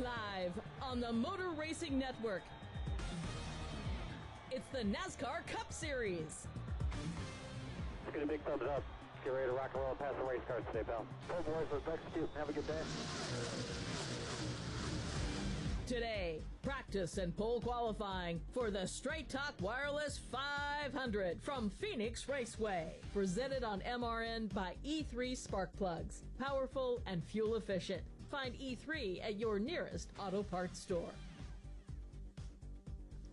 Live on the Motor Racing Network, it's the NASCAR Cup Series. Let's get a big thumbs up. Get ready to rock and roll and pass the race cars today, pal. Cool boys, let's execute. Have a good day. Today, practice and pole qualifying for the Straight Talk Wireless 500 from Phoenix Raceway. Presented on MRN by E3 Spark Plugs. Powerful and fuel efficient. Find E3 at your nearest auto parts store.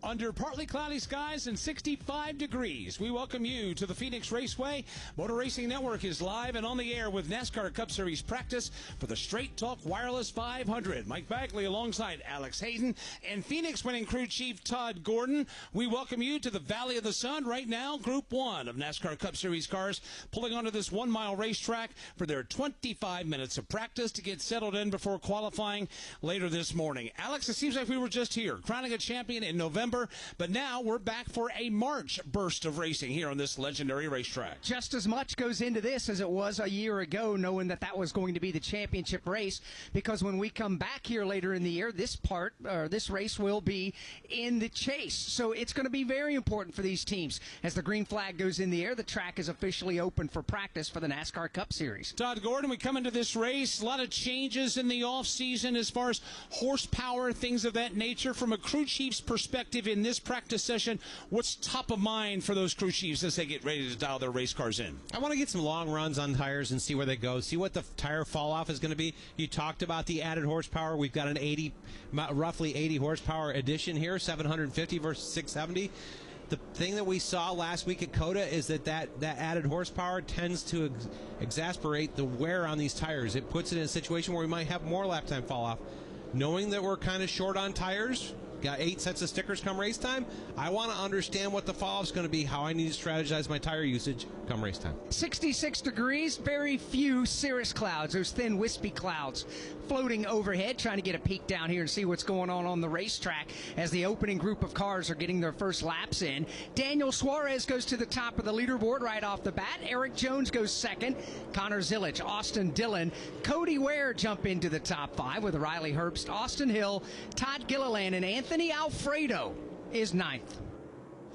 Under partly cloudy skies and 65 degrees, we welcome you to the Phoenix Raceway. Motor Racing Network is live and on the air with NASCAR Cup Series practice for the Straight Talk Wireless 500. Mike Bagley alongside Alex Hayden and Phoenix winning crew chief Todd Gordon. We welcome you to the Valley of the Sun. Right now, Group 1 of NASCAR Cup Series cars pulling onto this 1-mile racetrack for their 25 minutes of practice to get settled in before qualifying later this morning. Alex, it seems like we were just here, crowning a champion in November. But now we're back for a March burst of racing here on this legendary racetrack. Just as much goes into this as it was a year ago, knowing that that was going to be the championship race, because when we come back here later in the year, this race will be in the chase. So it's going to be very important for these teams. As the green flag goes in the air, the track is officially open for practice for the NASCAR Cup Series. Todd Gordon, we come into this race, a lot of changes in the off-season as far as horsepower, things of that nature. From a crew chief's perspective in this practice session, what's top of mind for those crew chiefs as they get ready to dial their race cars in? I want to get some long runs on tires and see where they go, see what the tire fall off is going to be. You talked about the added horsepower. We've got an roughly 80 horsepower addition here, 750 versus 670. The thing that we saw last week at COTA is that added horsepower tends to exasperate the wear on these tires. It puts it in a situation where we might have more lap time fall off. Knowing that we're kind of short on tires, got 8 sets of stickers come race time, I want to understand what the fall-off is going to be, how I need to strategize my tire usage come race time. 66 degrees, very few cirrus clouds, those thin wispy clouds floating overhead, trying to get a peek down here and see what's going on the racetrack as the opening group of cars are getting their first laps in. Daniel Suarez goes to the top of the leaderboard right off the bat. Eric Jones goes second. Connor Zilic, Austin Dillon, Cody Ware jump into the top 5 with Riley Herbst, Austin Hill, Todd Gilliland, and Anthony Alfredo is 9th.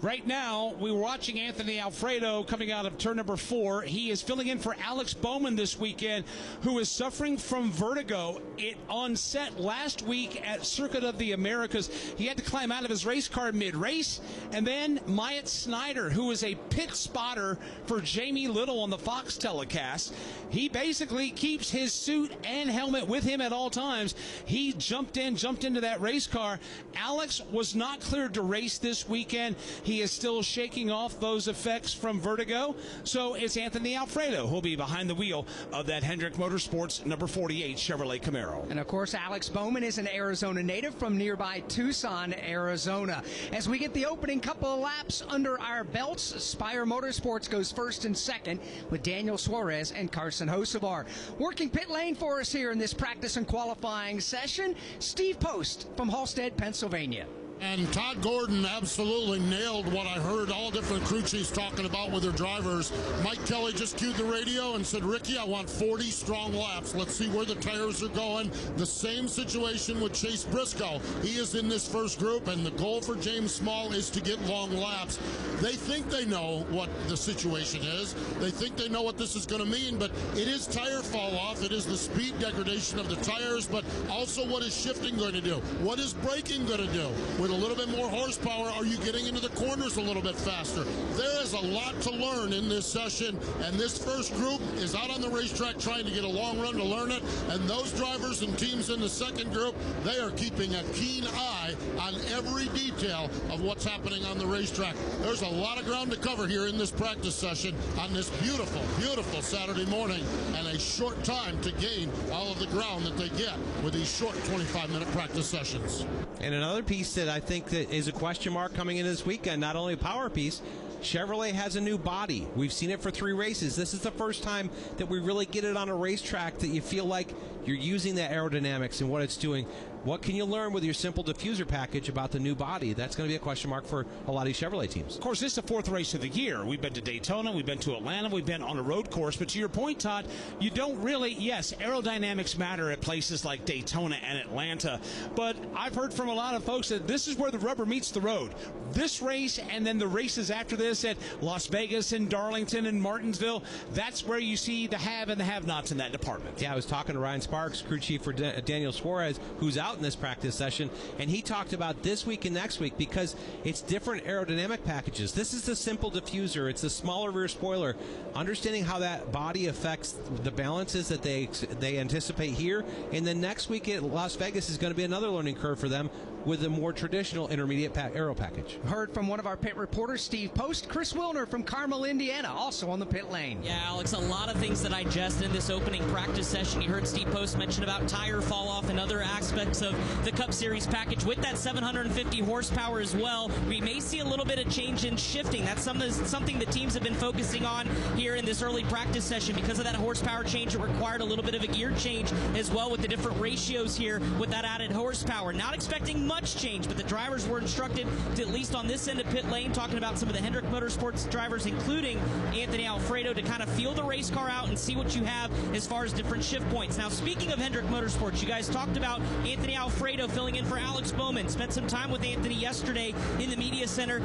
Right now, we were watching Anthony Alfredo coming out of turn number 4. He is filling in for Alex Bowman this weekend, who is suffering from vertigo. It on set last week at Circuit of the Americas. He had to climb out of his race car mid-race. And then Myatt Snyder, who is a pit spotter for Jamie Little on the Fox telecast, he basically keeps his suit and helmet with him at all times. He jumped into that race car. Alex was not cleared to race this weekend. He is still shaking off those effects from vertigo. So it's Anthony Alfredo who'll be behind the wheel of that Hendrick Motorsports number 48 Chevrolet Camaro. And of course, Alex Bowman is an Arizona native from nearby Tucson, Arizona. As we get the opening couple of laps under our belts, Spire Motorsports goes first and second with Daniel Suarez and Carson Hocevar. Working pit lane for us here in this practice and qualifying session, Steve Post from Halstead, Pennsylvania. And Todd Gordon absolutely nailed what I heard all different crew chiefs talking about with their drivers. Mike Kelly just cued the radio and said, Ricky, I want 40 strong laps. Let's see where the tires are going. The same situation with Chase Briscoe. He is in this first group, and the goal for James Small is to get long laps. They think they know what the situation is. They think they know what this is going to mean, but it is tire fall off. It is the speed degradation of the tires, but also what is shifting going to do? What is braking going to do? With a little bit more horsepower, are you getting into the corners a little bit faster? There is a lot to learn in this session, and this first group is out on the racetrack trying to get a long run to learn it, and those drivers and teams in the second group, they are keeping a keen eye on every detail of what's happening on the racetrack. There's a lot of ground to cover here in this practice session on this beautiful, beautiful Saturday morning, and a short time to gain all of the ground that they get with these short 25-minute practice sessions. And another piece that I think that is a question mark coming in this weekend, not only a power piece, Chevrolet has a new body. We've seen it for 3 races. This is the first time that we really get it on a racetrack that you feel like you're using that aerodynamics and what it's doing. what can you learn with your simple diffuser package about the new body? That's going to be a question mark for a lot of these Chevrolet teams. Of course, this is the 4th race of the year. We've been to Daytona, we've been to Atlanta, we've been on a road course. But to your point, Todd, you don't really, yes, aerodynamics matter at places like Daytona and Atlanta. But I've heard from a lot of folks that this is where the rubber meets the road. This race and then the races after this at Las Vegas and Darlington and Martinsville, that's where you see the have and the have-nots in that department. Yeah, I was talking to Ryan Sparks, crew chief for Daniel Suarez, who's out in this practice session, and he talked about this week and next week because it's different aerodynamic packages. This is the simple diffuser. It's the smaller rear spoiler. Understanding how that body affects the balances that they anticipate here, and then next week at Las Vegas is going to be another learning curve for them with a more traditional intermediate aero package. Heard from one of our pit reporters, Steve Post. Chris Wilner from Carmel, Indiana, also on the pit lane. Yeah, Alex, a lot of things to digest in this opening practice session. You heard Steve Post mention about tire fall off and other aspects of the Cup Series package with that 750 horsepower as well. We may see a little bit of change in shifting. That's something the teams have been focusing on here in this early practice session. Because of that horsepower change, it required a little bit of a gear change as well with the different ratios here with that added horsepower. Not expecting much change, but the drivers were instructed to, at least on this end of pit lane, talking about some of the Hendrick Motorsports drivers, including Anthony Alfredo, to kind of feel the race car out and see what you have as far as different shift points. Now, speaking of Hendrick Motorsports, you guys talked about Anthony Alfredo filling in for Alex Bowman. Spent some time with Anthony yesterday in the media center.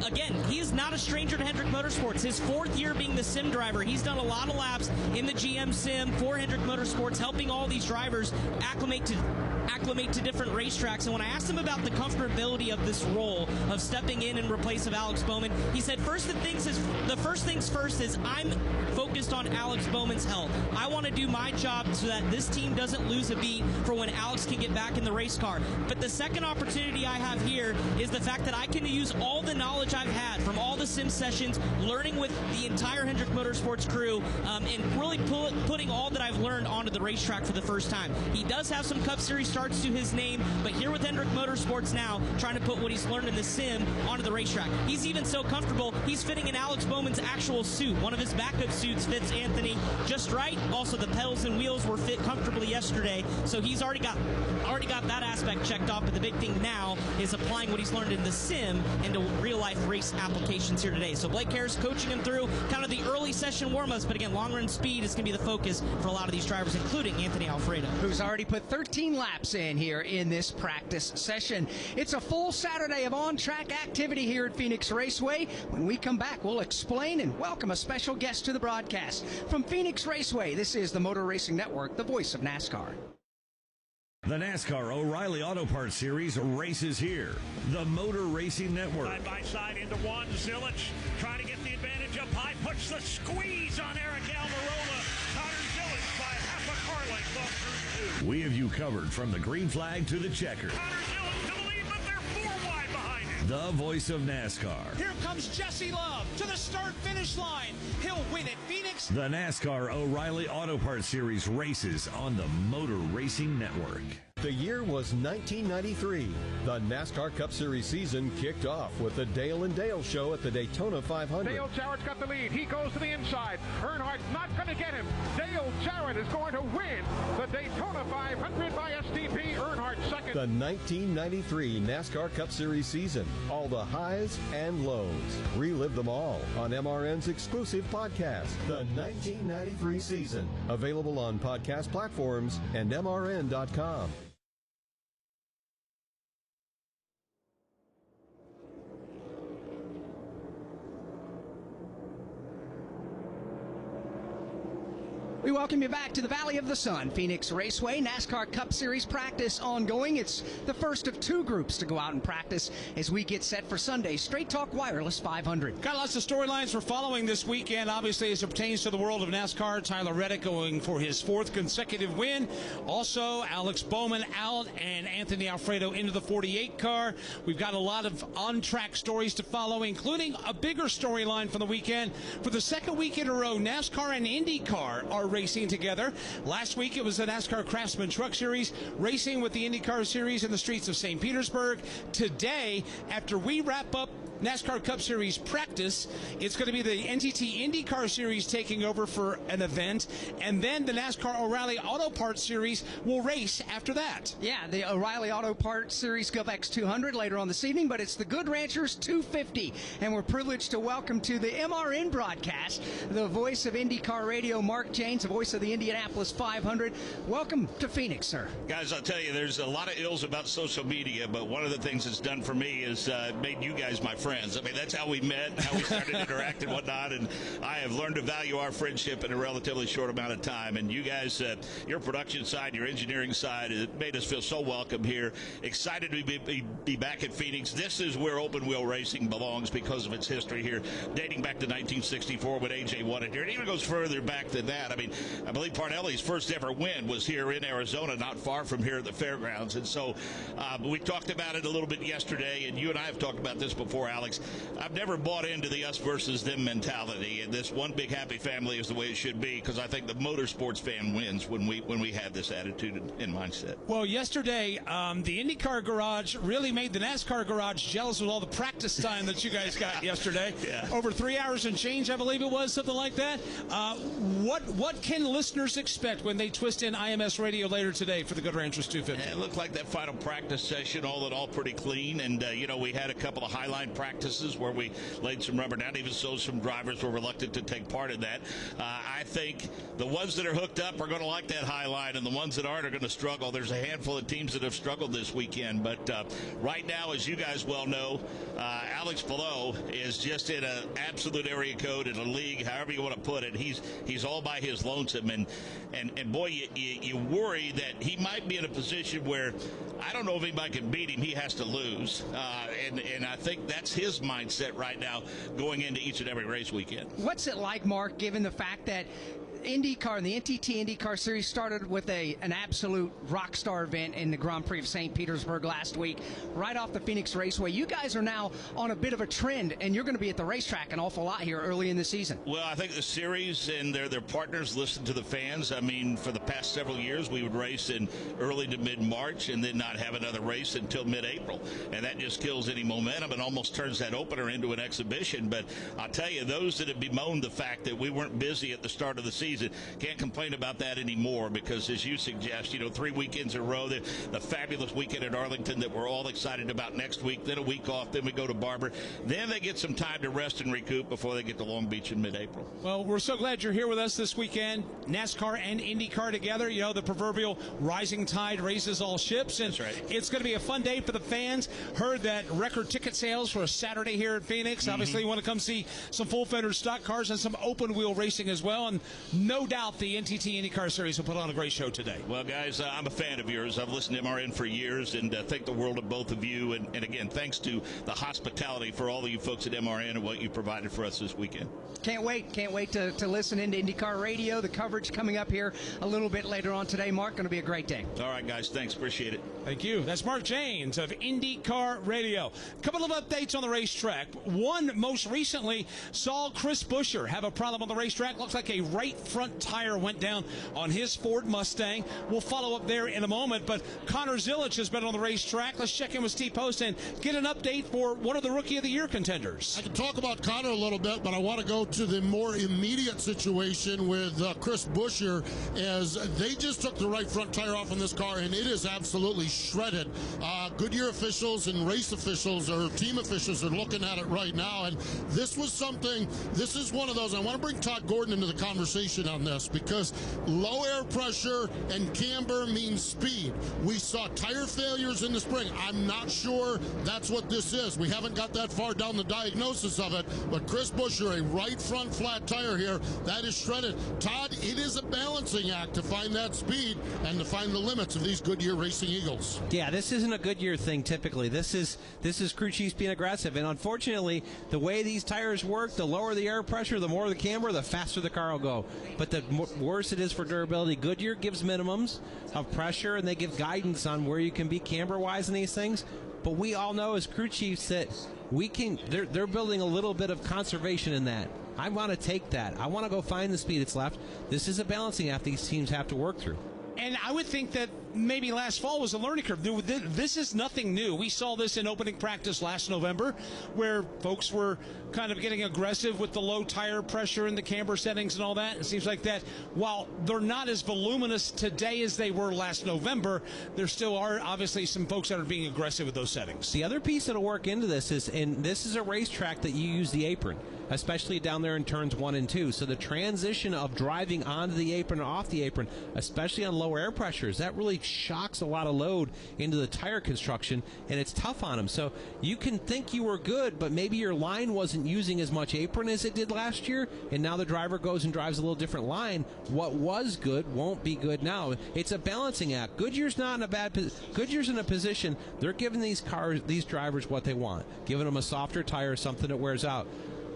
Again, he is not a stranger to Hendrick Motorsports. His 4th year being the sim driver. He's done a lot of laps in the GM sim for Hendrick Motorsports, helping all these drivers acclimate to different racetracks. And when I asked him about the comfortability of this role of stepping in replace of Alex Bowman, he said the first things first is I'm focused on Alex Bowman's health. I want to do my job so that this team doesn't lose a beat for when Alex can get back in the race car. But the second opportunity I have here is the fact that I can use all the knowledge I've had from all the sim sessions, learning with the entire Hendrick Motorsports crew, and really putting all that I've learned onto the racetrack for the first time. He does have some Cup Series starts to his name, but here with Hendrick Motorsports now, trying to put what he's learned in the sim onto the racetrack. He's even so comfortable, he's fitting in Alex Bowman's actual suit. One of his backup suits fits Anthony just right. Also, the pedals and wheels were fit comfortably yesterday, so he's already got that aspect checked off. But the big thing now is applying what he's learned in the sim into real-life race applications here today. So Blake Harris coaching him through kind of the early session warm-ups, but again, long-run speed is going to be the focus for a lot of these drivers, including Anthony Alfredo, who's already put 13 laps in here in this practice session. It's a full Saturday of on-track activity here at Phoenix Raceway. When we come back, we'll explain and welcome a special guest to the broadcast. From Phoenix Raceway, this is the Motor Racing Network, the voice of NASCAR. The NASCAR O'Reilly Auto Parts Series races here. The Motor Racing Network. Side by side into one. Zilich trying to get the advantage up high. Puts the squeeze on Eric Almirola. Connor Zilich by half a car length off through 2. We have you covered from the green flag to the checker. Connor Zilich to the lead, but they're 4 wide behind him. The voice of NASCAR. Here comes Jesse Love to the start-finish line. He'll win at Phoenix. The NASCAR O'Reilly Auto Parts Series races on the Motor Racing Network. The year was 1993. The NASCAR Cup Series season kicked off with the Dale and Dale show at the Daytona 500. Dale Jarrett's got the lead. He goes to the inside. Earnhardt's not going to get him. Dale Jarrett is going to win the Daytona 500 by STP. Earnhardt second. The 1993 NASCAR Cup Series season. All the highs and lows. Relive them all on MRN's exclusive podcast, The 1993 Season. Available on podcast platforms and MRN.com. We welcome you back to the Valley of the Sun, Phoenix Raceway, NASCAR Cup Series practice ongoing. It's the first of 2 groups to go out and practice as we get set for Sunday's Straight Talk Wireless 500. Got lots of storylines we're following this weekend, obviously, as it pertains to the world of NASCAR. Tyler Reddick going for his 4th consecutive win. Also, Alex Bowman out and Anthony Alfredo into the 48 car. We've got a lot of on-track stories to follow, including a bigger storyline from the weekend. For the second week in a row, NASCAR and IndyCar are racing together. Last week it was the NASCAR Craftsman Truck Series racing with the IndyCar Series in the streets of St. Petersburg. Today, after we wrap up NASCAR Cup Series practice. It's going to be the NTT IndyCar Series taking over for an event, and then the NASCAR O'Reilly Auto Parts Series will race after that. Yeah, the O'Reilly Auto Parts Series GovX 200 later on this evening, but it's the Good Ranchers 250, and we're privileged to welcome to the MRN broadcast the voice of IndyCar Radio, Mark Janes, the voice of the Indianapolis 500. Welcome to Phoenix, sir. Guys, I'll tell you, there's a lot of ills about social media, but one of the things it's done for me is made you guys my friends. I mean, that's how we met, how we started interacting and whatnot, and I have learned to value our friendship in a relatively short amount of time. And you guys, your production side, your engineering side, it made us feel so welcome here. Excited to be back at Phoenix. This is where open wheel racing belongs because of its history here, dating back to 1964 when AJ won it here. It even goes further back than that. I mean, I believe Parnelli's first ever win was here in Arizona, not far from here at the fairgrounds. And so we talked about it a little bit yesterday, and you and I have talked about this before, Alex. I've never bought into the us versus them mentality, and this one big happy family is the way it should be, because I think the motorsports fan wins when we have this attitude and mindset. Well, yesterday, the IndyCar garage really made the NASCAR garage jealous with all the practice time that you guys got yesterday. Yeah. Over 3 hours and change, I believe it was, something like that. What can listeners expect when they twist in IMS radio later today for the Good Ranchers 250? It looked like that final practice session, all in all, pretty clean. And, we had a couple of highline practices where we laid some rubber down. Even so, some drivers were reluctant to take part in that. I think the ones that are hooked up are going to like that high line, and the ones that aren't are going to struggle. There's a handful of teams that have struggled this weekend. But right now, as you guys well know, Alex Palou is just in an absolute area code in a league, however you want to put it. He's all by his lonesome. And boy, you worry that he might be in a position where I don't know if anybody can beat him. He has to lose. And I think that's his mindset right now going into each and every race weekend. What's it like, Mark, given the fact that IndyCar and the NTT IndyCar Series started with an absolute rock star event in the Grand Prix of St. Petersburg last week, right off the Phoenix Raceway? You guys are now on a bit of a trend, and you're going to be at the racetrack an awful lot here early in the season. Well, I think the series and their partners listen to the fans. I mean, for the past several years, we would race in early to mid-March and then not have another race until mid-April, and that just kills any momentum and almost turns that opener into an exhibition. But I'll tell you, those that have bemoaned the fact that we weren't busy at the start of the season can't complain about that anymore, because as you suggest, 3 weekends in a row, the fabulous weekend at Arlington that we're all excited about next week, then a week off, then we go to Barber, then they get some time to rest and recoup before they get to Long Beach in mid-April. Well, we're so glad you're here with us this weekend. NASCAR and IndyCar together, the proverbial rising tide raises all ships, and that's right. It's going to be a fun day for the fans. Heard that record ticket sales for a Saturday here at Phoenix. Mm-hmm. Obviously, you want to come see some full-fender stock cars and some open-wheel racing as well, and no doubt the NTT IndyCar Series will put on a great show today. Well, guys, I'm a fan of yours. I've listened to MRN for years, and think the world of both of you. And again, thanks to the hospitality for all of you folks at MRN and what you provided for us this weekend. Can't wait to listen into IndyCar Radio. The coverage coming up here a little bit later on today. Mark, going to be a great day. All right, guys, thanks. Appreciate it. Thank you. That's Mark Janes of IndyCar Radio. A couple of updates on the racetrack. One, most recently, saw Chris Buescher have a problem on the racetrack. Looks like a right front tire went down on his Ford Mustang. We'll follow up there in a moment, but Connor Zilic has been on the racetrack. Let's check in with Steve Post and get an update for one of the Rookie of the Year contenders. I can talk about Connor a little bit, but I want to go to the more immediate situation with Chris Buescher, as they just took the right front tire off in this car, and it is absolutely shredded. Goodyear officials and race officials or team officials are looking at it right now, and this is one of those. I want to bring Todd Gordon into the conversation on this, because low air pressure and camber means speed. We saw tire failures in the spring. I'm not sure that's what this is. We haven't got that far down the diagnosis of it, but Chris Buescher, a right front flat tire here, that is shredded. Todd, it is a balancing act to find that speed and to find the limits of these Goodyear Racing Eagles. Yeah, this isn't a Goodyear thing typically. This is crew chiefs being aggressive, and unfortunately, the way these tires work, the lower the air pressure, the more the camber, the faster the car will go. But the worse it is for durability. Goodyear gives minimums of pressure, and they give guidance on where you can be camber-wise in these things. But we all know as crew chiefs that they're building a little bit of conservation in that. I want to take that. I want to go find the speed that's left. This is a balancing act these teams have to work through. And I would think that maybe last fall was a learning curve. This is nothing new. We saw this in opening practice last November, where folks were kind of getting aggressive with the low tire pressure and the camber settings and all that. It seems like that while they're not as voluminous today as they were last November, there still are obviously some folks that are being aggressive with those settings. The other piece that'll work into this is, and this is a racetrack that you use the apron, especially down there in turns 1 and 2. So the transition of driving onto the apron and off the apron, especially on low air pressures, that really shocks a lot of load into the tire construction, and it's tough on them. So you can think you were good, but maybe your line wasn't using as much apron as it did last year, and now the driver goes and drives a little different line. What was good won't be good now. It's a balancing act. Goodyear's not in a bad position. Goodyear's in a position, they're giving these drivers what they want, giving them a softer tire, something that wears out.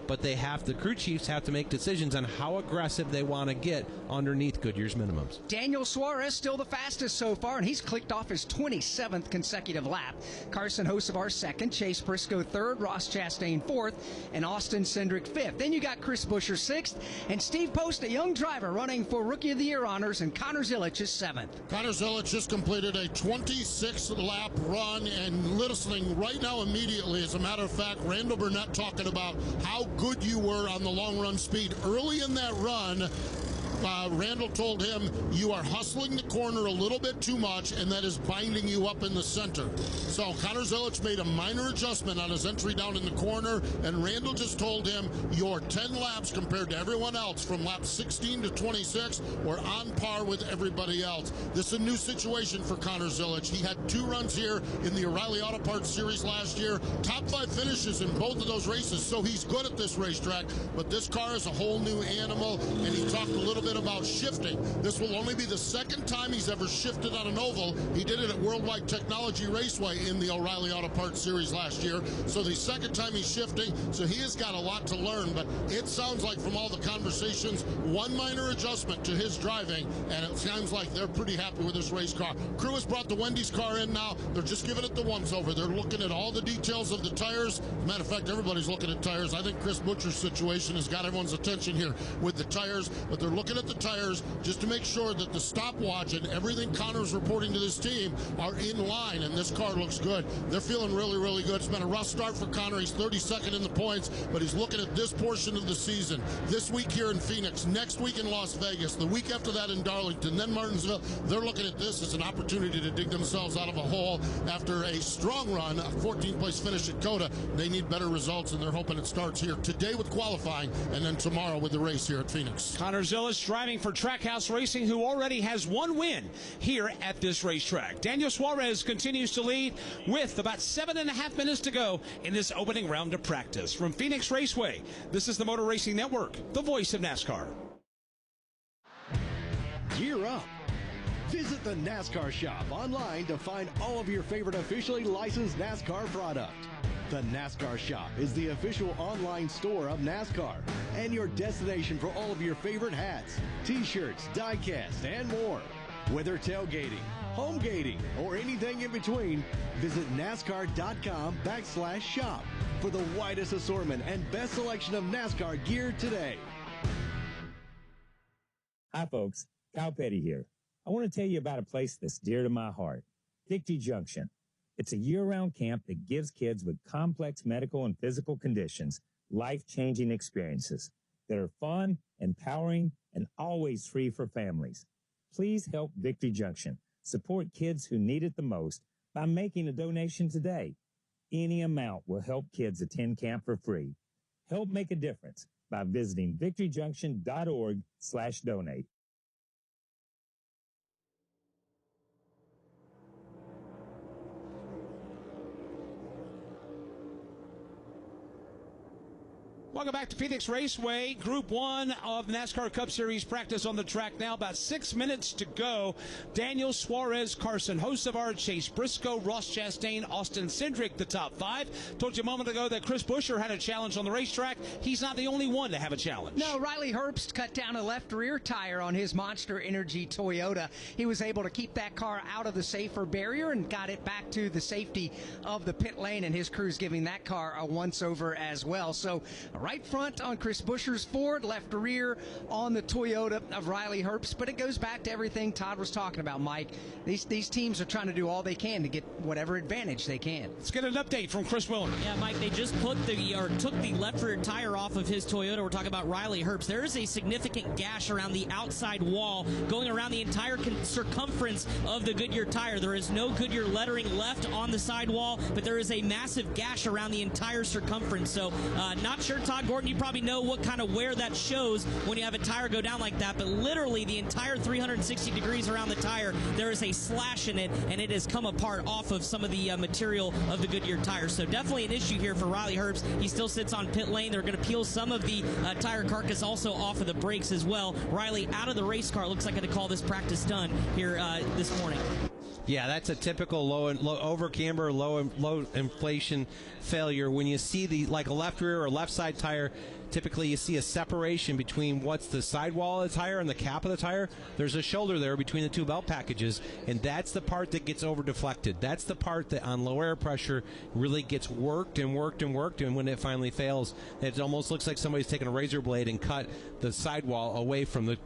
But the crew chiefs have to make decisions on how aggressive they want to get underneath Goodyear's minimums. Daniel Suarez still the fastest so far, and he's clicked off his 27th consecutive lap. Carson Hocevar second, Chase Briscoe third, Ross Chastain fourth, and Austin Cindric fifth. Then you got Chris Buescher sixth, and Steve Post, a young driver, running for Rookie of the Year honors, and Connor Zilic is seventh. Connor Zilic just completed a 26-lap run, and listening right now immediately, as a matter of fact, Randall Burnett talking about how good you were on the long run speed. Early in that run, Randall told him, you are hustling the corner a little bit too much, and that is binding you up in the center. So Connor Zilic made a minor adjustment on his entry down in the corner, and Randall just told him, your 10 laps compared to everyone else from lap 16 to 26 were on par with everybody else. This is a new situation for Connor Zilic. He had 2 runs here in the O'Reilly Auto Parts Series last year, top 5 finishes in both of those races, so he's good at this racetrack, but this car is a whole new animal, and he talked a little bit about shifting. This will only be the second time he's ever shifted on an oval. He did it at Worldwide Technology Raceway in the O'Reilly Auto Parts Series last year. So the second time he's shifting, so he has got a lot to learn, but it sounds like from all the conversations, one minor adjustment to his driving, and it sounds like they're pretty happy with this race car. Crew has brought the Wendy's car in now. They're just giving it the once over. They're looking at all the details of the tires. As a matter of fact, everybody's looking at tires. I think Chris Butcher's situation has got everyone's attention here with the tires, but they're looking at the tires just to make sure that the stopwatch and everything Connor's reporting to this team are in line, and this car looks good. They're feeling really, really good. It's been a rough start for Connor. He's 32nd in the points, but he's looking at this portion of the season. This week here in Phoenix, next week in Las Vegas, the week after that in Darlington, then Martinsville. They're looking at this as an opportunity to dig themselves out of a hole after a strong run, a 14th place finish at COTA. They need better results, and they're hoping it starts here today with qualifying, and then tomorrow with the race here at Phoenix. Connor Zilic driving for Trackhouse Racing, who already has 1 win here at this racetrack. Daniel Suarez continues to lead with about 7.5 minutes to go in this opening round of practice. From Phoenix Raceway, this is the Motor Racing Network, the voice of NASCAR. Gear up. Visit the NASCAR shop online to find all of your favorite officially licensed NASCAR product. The NASCAR shop is the official online store of NASCAR and your destination for all of your favorite hats, t-shirts, diecast, and more. Whether tailgating, home gating, or anything in between, visit NASCAR.com/shop for the widest assortment and best selection of NASCAR gear today. Hi folks, Kyle Petty here. I want to tell you about a place that's dear to my heart, Victory Junction. It's a year-round camp that gives kids with complex medical and physical conditions life-changing experiences that are fun, empowering, and always free for families. Please help Victory Junction support kids who need it the most by making a donation today. Any amount will help kids attend camp for free. Help make a difference by visiting victoryjunction.org/donate. Welcome back to Phoenix Raceway. Group 1 of NASCAR Cup Series practice on the track now. About 6 minutes to go. Daniel Suarez, Carson Hocevar, Chase Briscoe, Ross Chastain, Austin Cindric, the top 5. Told you a moment ago that Chris Buescher had a challenge on the racetrack. He's not the only one to have a challenge. No, Riley Herbst cut down a left rear tire on his Monster Energy Toyota. He was able to keep that car out of the safer barrier and got it back to the safety of the pit lane, and his crew's giving that car a once-over as well. So right right front on Chris Buescher's Ford, left rear on the Toyota of Riley Herbst. But it goes back to everything Todd was talking about, Mike. These teams are trying to do all they can to get whatever advantage they can. Let's get an update from Chris Williams. Yeah, Mike, they just took the left rear tire off of his Toyota. We're talking about Riley Herbst. There is a significant gash around the outside wall going around the entire circumference of the Goodyear tire. There is no Goodyear lettering left on the sidewall, but there is a massive gash around the entire circumference. So not sure, Todd Gordon, you probably know what kind of wear that shows when you have a tire go down like that, but literally the entire 360 degrees around the tire, there is a slash in it, and it has come apart off of some of the material of the Goodyear tire. So definitely an issue here for Riley Herbst. He still sits on pit lane. They're going to peel some of the tire carcass also off of the brakes as well. Riley out of the race car. Looks like going to call this practice done here this morning. Yeah, that's a typical low over camber, low inflation failure. When you see like a left rear or left side tire, typically you see a separation between what's the sidewall of the tire and the cap of the tire. There's a shoulder there between the two belt packages, and that's the part that gets over deflected. That's the part that on low air pressure really gets worked and worked and worked, and when it finally fails, it almost looks like somebody's taken a razor blade and cut the sidewall away from the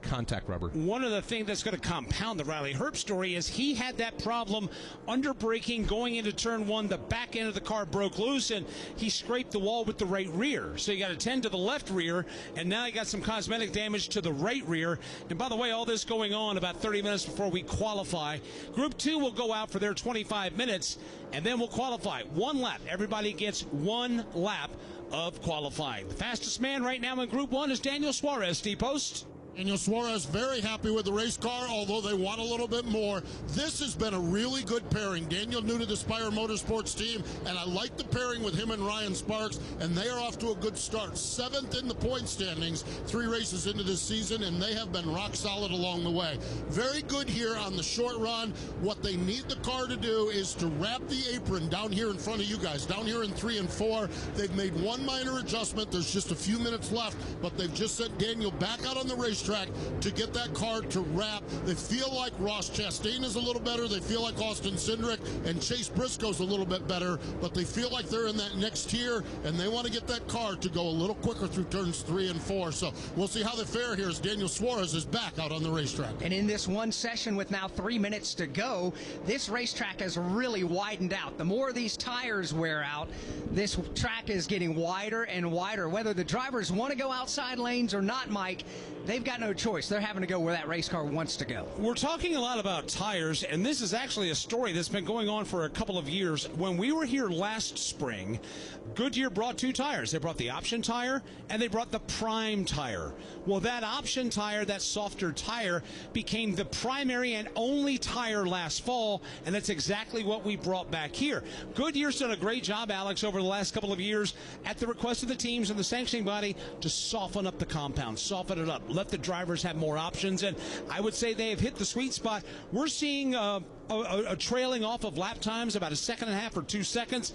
contact rubber. One of the things that's going to compound the Riley Herbst story is he had that problem under braking going into turn one. The back end of the car broke loose, and he scraped the wall with the right rear. So you got to tend to the left rear, and now you got some cosmetic damage to the right rear. And by the way, all this going on about 30 minutes before we qualify. Group 2 will go out for their 25 minutes, and then we'll qualify. One lap. Everybody gets one lap of qualifying. The fastest man right now in Group 1 is Daniel Suarez. Steve Post. Daniel Suarez very happy with the race car, although they want a little bit more. This has been a really good pairing. Daniel new to the Spire Motorsports team, and I like the pairing with him and Ryan Sparks, and they are off to a good start. 7th in the point standings, 3 races into this season, and they have been rock solid along the way. Very good here on the short run. What they need the car to do is to wrap the apron down here in front of you guys, down here in 3 and 4. They've made one minor adjustment. There's just a few minutes left, but they've just sent Daniel back out on the racetrack to get that car to wrap. They feel like Ross Chastain is a little better. They feel like Austin Cindric and Chase Briscoe's a little bit better, but they feel like they're in that next tier, and they want to get that car to go a little quicker through turns 3 and 4. So we'll see how they fare here as Daniel Suarez is back out on the racetrack. And in this one session with now 3 minutes to go, this racetrack has really widened out. The more these tires wear out, this track is getting wider and wider. Whether the drivers want to go outside lanes or not, Mike, they've got no choice. They're having to go where that race car wants to go. We're talking a lot about tires, and this is actually a story that's been going on for a couple of years. When we were here last spring, Goodyear brought 2 tires. They brought the option tire, and they brought the prime tire. Well, that option tire, that softer tire, became the primary and only tire last fall, and that's exactly what we brought back here. Goodyear's done a great job, Alex, over the last couple of years, at the request of the teams and the sanctioning body, to soften up the compound, soften it up, let the drivers have more options, and I would say they have hit the sweet spot. We're seeing a trailing off of lap times about 1.5 seconds or 2 seconds.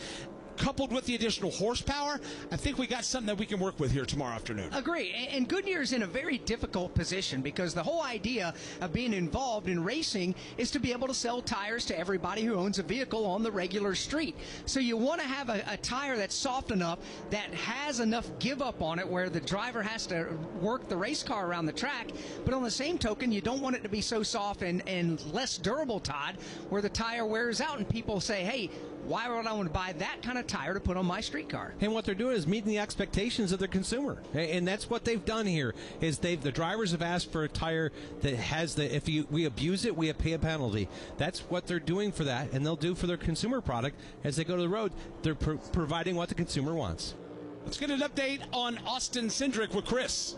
Coupled with the additional horsepower, I think we got something that we can work with here tomorrow afternoon. Agree. And Goodyear's in a very difficult position because the whole idea of being involved in racing is to be able to sell tires to everybody who owns a vehicle on the regular street. So you want to have a tire that's soft enough, that has enough give up on it where the driver has to work the race car around the track. But on the same token, you don't want it to be so soft and less durable, Todd, where the tire wears out and people say, hey, why would I want to buy that kind of tire to put on my street car? And what they're doing is meeting the expectations of their consumer. And that's what they've done here, is the drivers have asked for a tire that has if we abuse it, we pay a penalty. That's what they're doing for that, and they'll do for their consumer product as they go to the road. They're providing what the consumer wants. Let's get an update on Austin Cindric with Chris.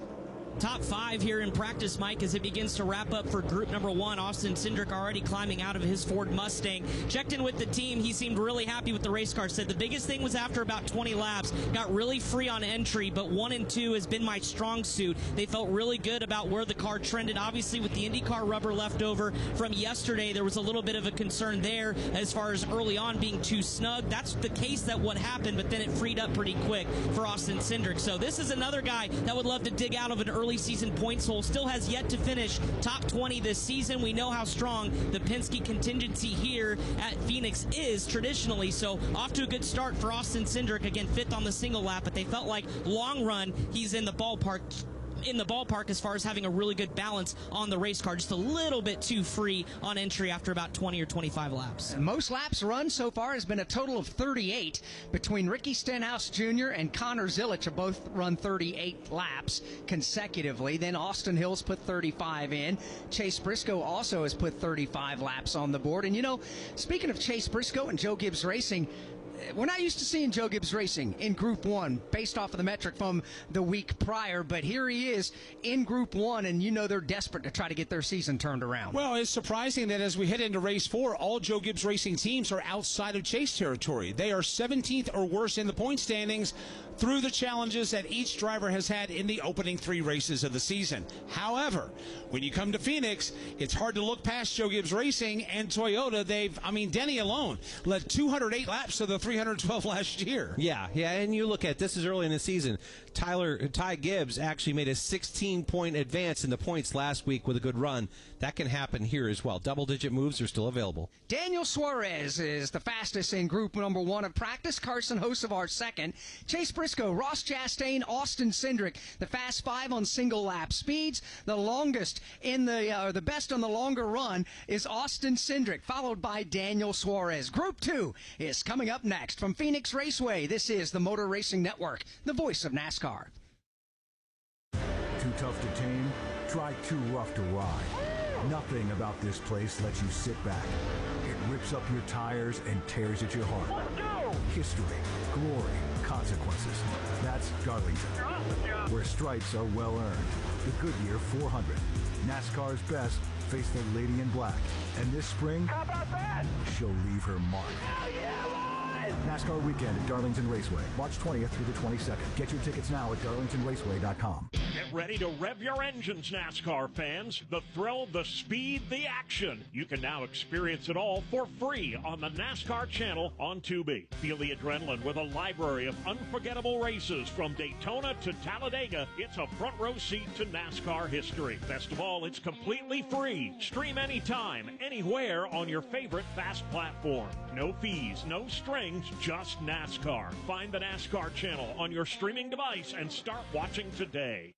Top 5 here in practice, Mike, as it begins to wrap up for group number 1. Austin Cindric already climbing out of his Ford Mustang. Checked in with the team. He seemed really happy with the race car. Said the biggest thing was after about 20 laps. Got really free on entry, but 1 and 2 has been my strong suit. They felt really good about where the car trended. Obviously, with the IndyCar rubber left over from yesterday, there was a little bit of a concern there as far as early on being too snug. That's the case that what happened, but then it freed up pretty quick for Austin Cindric. So this is another guy that would love to dig out of an early early season points hole. Still has yet to finish top 20 this season. We know how strong the Penske contingency here at Phoenix is traditionally, so off to a good start for Austin Cindric. Again, 5th on the single lap, but they felt like long run, he's in the ballpark as far as having a really good balance on the race car. Just a little bit too free on entry after about 20 or 25 laps. And most laps run so far has been a total of 38 between Ricky Stenhouse Jr. and Connor Zilic have both run 38 laps consecutively. Then Austin Hill's put 35 in. Chase Briscoe also has put 35 laps on the board. And, you know, speaking of Chase Briscoe and Joe Gibbs Racing, we're not used to seeing Joe Gibbs Racing in Group 1 based off of the metric from the week prior, but here he is in Group 1, and you know they're desperate to try to get their season turned around. Well, it's surprising that as we head into Race 4, all Joe Gibbs Racing teams are outside of Chase territory. They are 17th or worse in the point standings through the challenges that each driver has had in the opening 3 races of the season. However, when you come to Phoenix, it's hard to look past Joe Gibbs Racing and Toyota. Denny alone led 208 laps to the 312 last year. Yeah, and you look at this is early in the season. Ty Gibbs actually made a 16-point advance in the points last week with a good run. That can happen here as well. Double-digit moves are still available. Daniel Suarez is the fastest in Group Number 1 of practice. Carson Hocevar second. Chase Briscoe, Ross Chastain, Austin Cindric, the fast 5 on single lap speeds. The longest in the best on the longer run is Austin Cindric, followed by Daniel Suarez. Group 2 is coming up next from Phoenix Raceway. This is the Motor Racing Network, the voice of NASCAR. Too tough to tame? Try too rough to ride. Nothing about this place lets you sit back. It rips up your tires and tears at your heart. History, glory, consequences. That's Darlington, where stripes are well earned. The Goodyear 400. NASCAR's best face the Lady in Black. And this spring, how about that? She'll leave her mark. NASCAR weekend at Darlington Raceway, March 20th through the 22nd. Get your tickets now at darlingtonraceway.com. Get ready to rev your engines, NASCAR fans. The thrill, the speed, the action. You can now experience it all for free on the NASCAR channel on Tubi. Feel the adrenaline with a library of unforgettable races from Daytona to Talladega. It's a front row seat to NASCAR history. Best of all, it's completely free. Stream anytime, anywhere on your favorite fast platform. No fees, no strings, just NASCAR. Find the NASCAR channel on your streaming device and start watching today.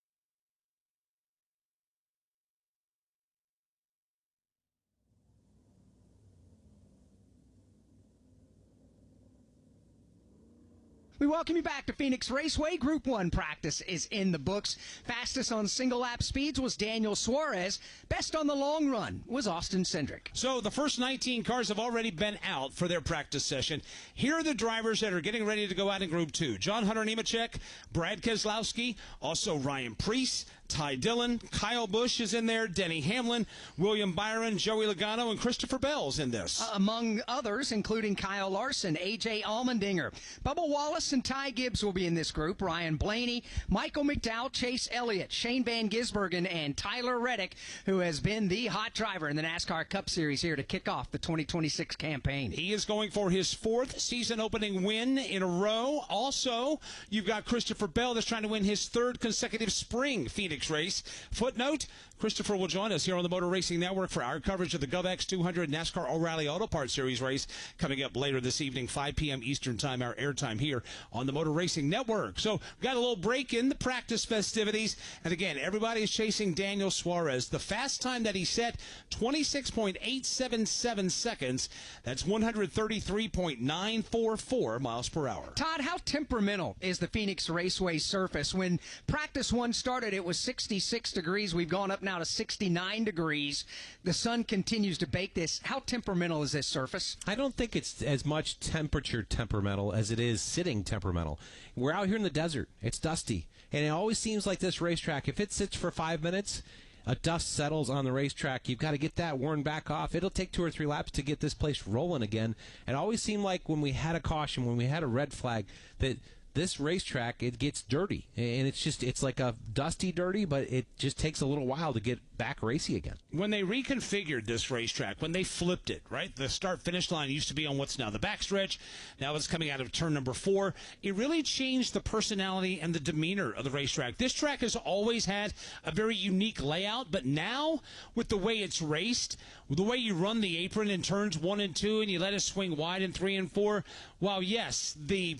We welcome you back to Phoenix Raceway. Group 1 practice is in the books. Fastest on single lap speeds was Daniel Suarez. Best on the long run was Austin Cindric. So the first 19 cars have already been out for their practice session. Here are the drivers that are getting ready to go out in Group 2. John Hunter Nemechek, Brad Keselowski, also Ryan Preece, Ty Dillon, Kyle Busch is in there, Denny Hamlin, William Byron, Joey Logano, and Christopher Bell's in this. Among others, including Kyle Larson, A.J. Allmendinger. Bubba Wallace and Ty Gibbs will be in this group. Ryan Blaney, Michael McDowell, Chase Elliott, Shane Van Gisbergen, and Tyler Reddick, who has been the hot driver in the NASCAR Cup Series here to kick off the 2026 campaign. He is going for his 4th season-opening win in a row. Also, you've got Christopher Bell that's trying to win his 3rd consecutive spring Phoenix race. Footnote, Christopher will join us here on the Motor Racing Network for our coverage of the GovX 200 NASCAR O'Reilly Auto Parts Series race coming up later this evening, 5 p.m. Eastern Time, our airtime here on the Motor Racing Network. So we've got a little break in the practice festivities. And again, everybody is chasing Daniel Suarez. The fast time that he set, 26.877 seconds. That's 133.944 miles per hour. Todd, how temperamental is the Phoenix Raceway surface? When practice 1 started, it was 66 degrees. We've gone up now to 69 degrees. The sun continues to bake this. How temperamental is this surface? I don't think it's as much temperature temperamental as it is sitting temperamental. We're out here in the desert. It's dusty. And it always seems like this racetrack, if it sits for 5 minutes, a dust settles on the racetrack. You've got to get that worn back off. It'll take 2 or 3 laps to get this place rolling again. It always seemed like when we had a caution, when we had a red flag, that this racetrack, it gets dirty, and it's like a dusty dirty, but it just takes a little while to get back racy again. When they reconfigured this racetrack, when they flipped it, right, the start-finish line used to be on what's now the backstretch. Now it's coming out of turn number 4. It really changed the personality and the demeanor of the racetrack. This track has always had a very unique layout, but now with the way it's raced, with the way you run the apron in turns 1 and 2, and you let it swing wide in 3 and 4, while yes, the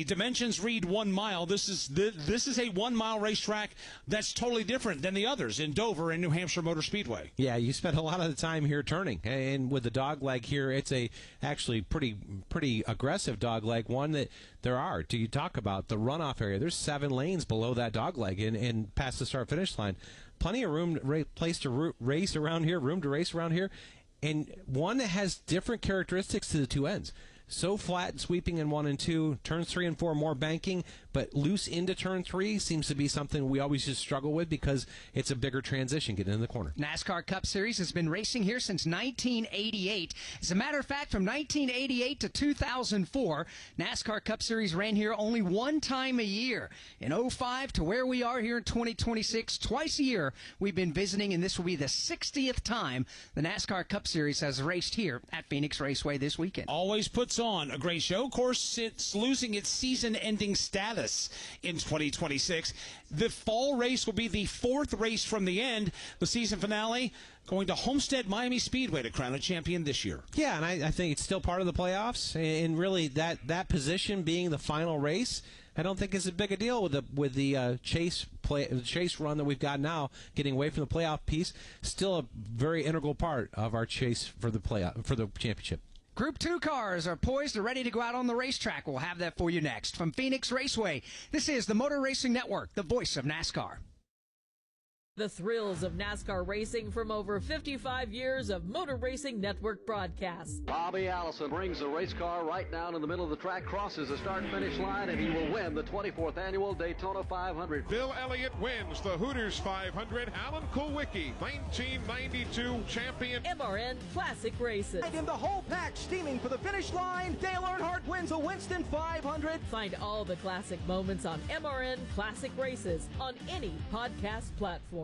dimensions read 1 mile. This is a 1 mile racetrack that's totally different than the others in Dover and New Hampshire Motor Speedway. Yeah, you spent a lot of the time here turning, and with the dog leg here, it's actually pretty aggressive dog leg. One that you talk about the runoff area. There's 7 lanes below that dog leg and past the start finish line. Plenty of place to race around here, room to race around here, and one that has different characteristics to the two ends. So flat and sweeping in 1 and 2. Turns 3 and 4 more banking, but loose into turn 3 seems to be something we always just struggle with because it's a bigger transition getting in the corner. NASCAR Cup Series has been racing here since 1988. As a matter of fact, from 1988 to 2004, NASCAR Cup Series ran here only 1 time a year. In 05 to where we are here in 2026, twice a year we've been visiting, and this will be the 60th time the NASCAR Cup Series has raced here at Phoenix Raceway this weekend. Always puts on a great show. Of course, it's losing its season-ending status in 2026. The fall race will be the 4th race from the end. The season finale going to Homestead Miami Speedway to crown a champion this year. Yeah, and I think it's still part of the playoffs, and really that position being the final race, I don't think is a big a deal with the chase run that we've got now, getting away from the playoff piece. Still a very integral part of our chase for the championship. Group 2 cars are poised and ready to go out on the racetrack. We'll have that for you next. From Phoenix Raceway, this is the Motor Racing Network, the voice of NASCAR. The thrills of NASCAR racing from over 55 years of Motor Racing Network broadcasts. Bobby Allison brings the race car right down in the middle of the track, crosses the start-finish line, and he will win the 24th annual Daytona 500. Bill Elliott wins the Hooters 500. Alan Kulwicki, 1992 champion. MRN Classic Races. And in the whole pack, steaming for the finish line, Dale Earnhardt wins a Winston 500. Find all the classic moments on MRN Classic Races on any podcast platform.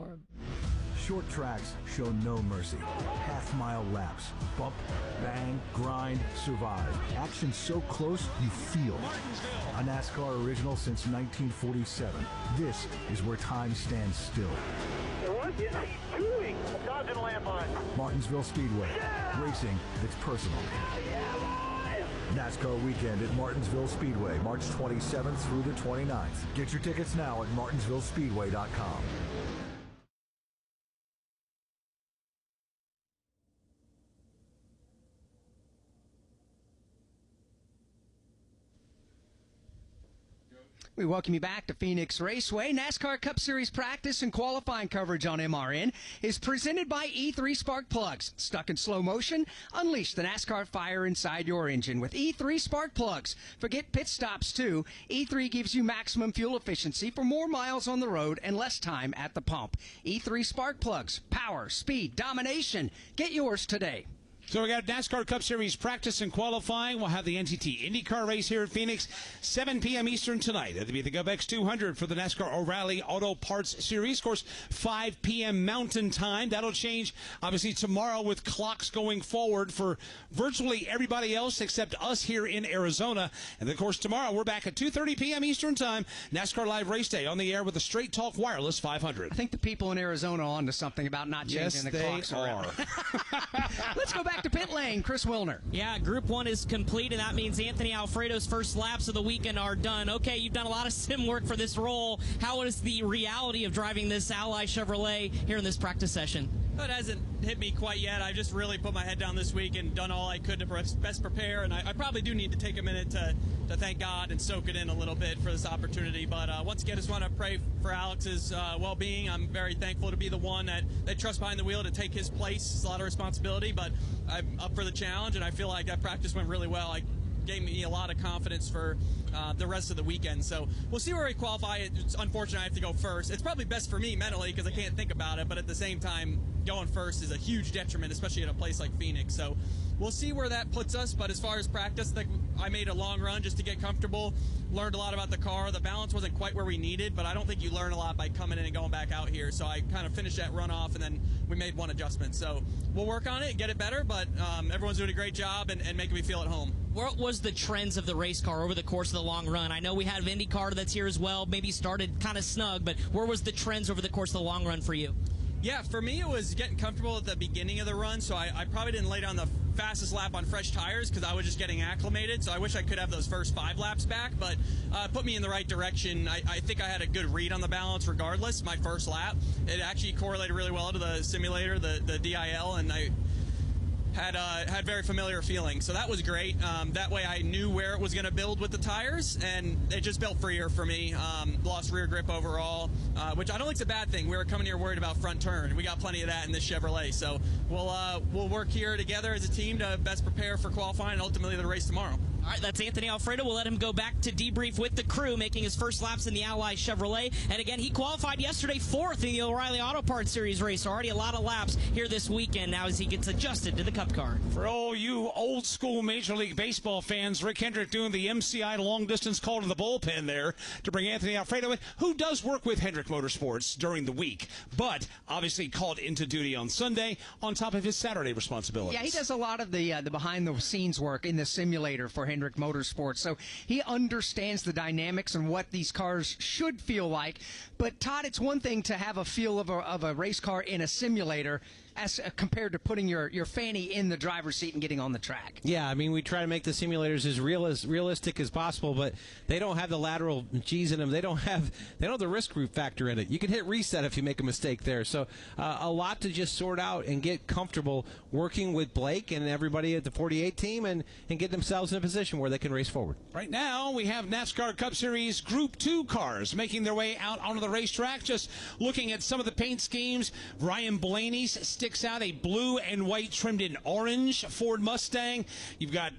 Short tracks show no mercy. Half-mile laps. Bump, bang, grind, survive. Action so close, you feel it. A NASCAR original since 1947. This is where time stands still. What is he doing? Dodging landmine. Martinsville Speedway. Yeah! Racing that's personal. NASCAR weekend at Martinsville Speedway, March 27th through the 29th. Get your tickets now at martinsvillespeedway.com. We welcome you back to Phoenix Raceway. NASCAR Cup Series practice and qualifying coverage on MRN is presented by E3 Spark Plugs. Stuck in slow motion? Unleash the NASCAR fire inside your engine with E3 Spark Plugs. Forget pit stops, too. E3 gives you maximum fuel efficiency for more miles on the road and less time at the pump. E3 Spark Plugs. Power, speed, domination. Get yours today. So we got NASCAR Cup Series practice and qualifying. We'll have the NTT IndyCar race here in Phoenix, 7 p.m. Eastern tonight. It'll be the GovX 200 for the NASCAR O'Reilly Auto Parts Series. Of course, 5 p.m. Mountain Time. That'll change, obviously, tomorrow with clocks going forward for virtually everybody else except us here in Arizona. And, of course, tomorrow we're back at 2:30 p.m. Eastern Time. NASCAR Live Race Day on the air with the Straight Talk Wireless 500. I think the people in Arizona are on to something about not changing the clocks around. Let's go back to pit lane. Chris Wilner. Yeah, Group 1 is complete, and that means Anthony Alfredo's first laps of the weekend are done. Okay, you've done a lot of sim work for this role. How is the reality of driving this Ally Chevrolet here in this practice session? It hasn't hit me quite yet. I've just really put my head down this week and done all I could to best prepare, and I probably do need to take a minute to thank God and soak it in a little bit for this opportunity. But once again, I just want to pray for Alex's well-being. I'm very thankful to be the one that trusts behind the wheel to take his place. It's a lot of responsibility, but I'm up for the challenge, and I feel like that practice went really well. It gave me a lot of confidence for the rest of the weekend. So we'll see where we qualify. It's unfortunate I have to go first. It's probably best for me mentally because I can't think about it, but at the same time, going first is a huge detriment, especially at a place like Phoenix. So we'll see where that puts us, but as far as practice, I made a long run just to get comfortable, learned a lot about the car. The balance wasn't quite where we needed, but I don't think you learn a lot by coming in and going back out here. So I kind of finished that run off, and then we made one adjustment. So we'll work on it and get it better, but everyone's doing a great job and making me feel at home. What was the trends of the race car over the course of the long run? I know we have IndyCar that's here as well, maybe started kind of snug, but where was the trends over the course of the long run for you? Yeah, for me, it was getting comfortable at the beginning of the run, so I probably didn't lay down the fastest lap on fresh tires because I was just getting acclimated, so I wish I could have those first 5 laps back, but put me in the right direction. I think I had a good read on the balance regardless, my first lap. It actually correlated really well to the simulator, the DIL, and I had very familiar feeling, so that was great. That way I knew where it was going to build with the tires, and it just built freer for me. Lost rear grip overall, which I don't think is a bad thing. We were coming here worried about front turn. We got plenty of that in this Chevrolet, so we'll work here together as a team to best prepare for qualifying and ultimately the race tomorrow. All right, that's Anthony Alfredo. We'll let him go back to debrief with the crew, making his first laps in the Ally Chevrolet. And again, he qualified yesterday 4th in the O'Reilly Auto Parts Series race. So already a lot of laps here this weekend now as he gets adjusted to the Cup car. For all you old school Major League Baseball fans, Rick Hendrick doing the MCI long distance call to the bullpen there to bring Anthony Alfredo in, who does work with Hendrick Motorsports during the week, but obviously called into duty on Sunday on top of his Saturday responsibilities. Yeah, he does a lot of the behind-the-scenes work in the simulator for Hendrick Motorsports, so he understands the dynamics and what these cars should feel like. But, Todd, it's one thing to have a feel of a race car in a simulator as compared to putting your fanny in the driver's seat and getting on the track. Yeah, I mean, we try to make the simulators as realistic as possible, but they don't have the lateral G's in them. They don't have the risk group factor in it. You can hit reset if you make a mistake there. So a lot to just sort out and get comfortable working with Blake and everybody at the 48 team and get themselves in a position where they can race forward. Right now, we have NASCAR Cup Series Group 2 cars making their way out onto the racetrack. Just looking at some of the paint schemes, Ryan Blaney's sticks out, a blue and white trimmed in orange Ford Mustang. You've got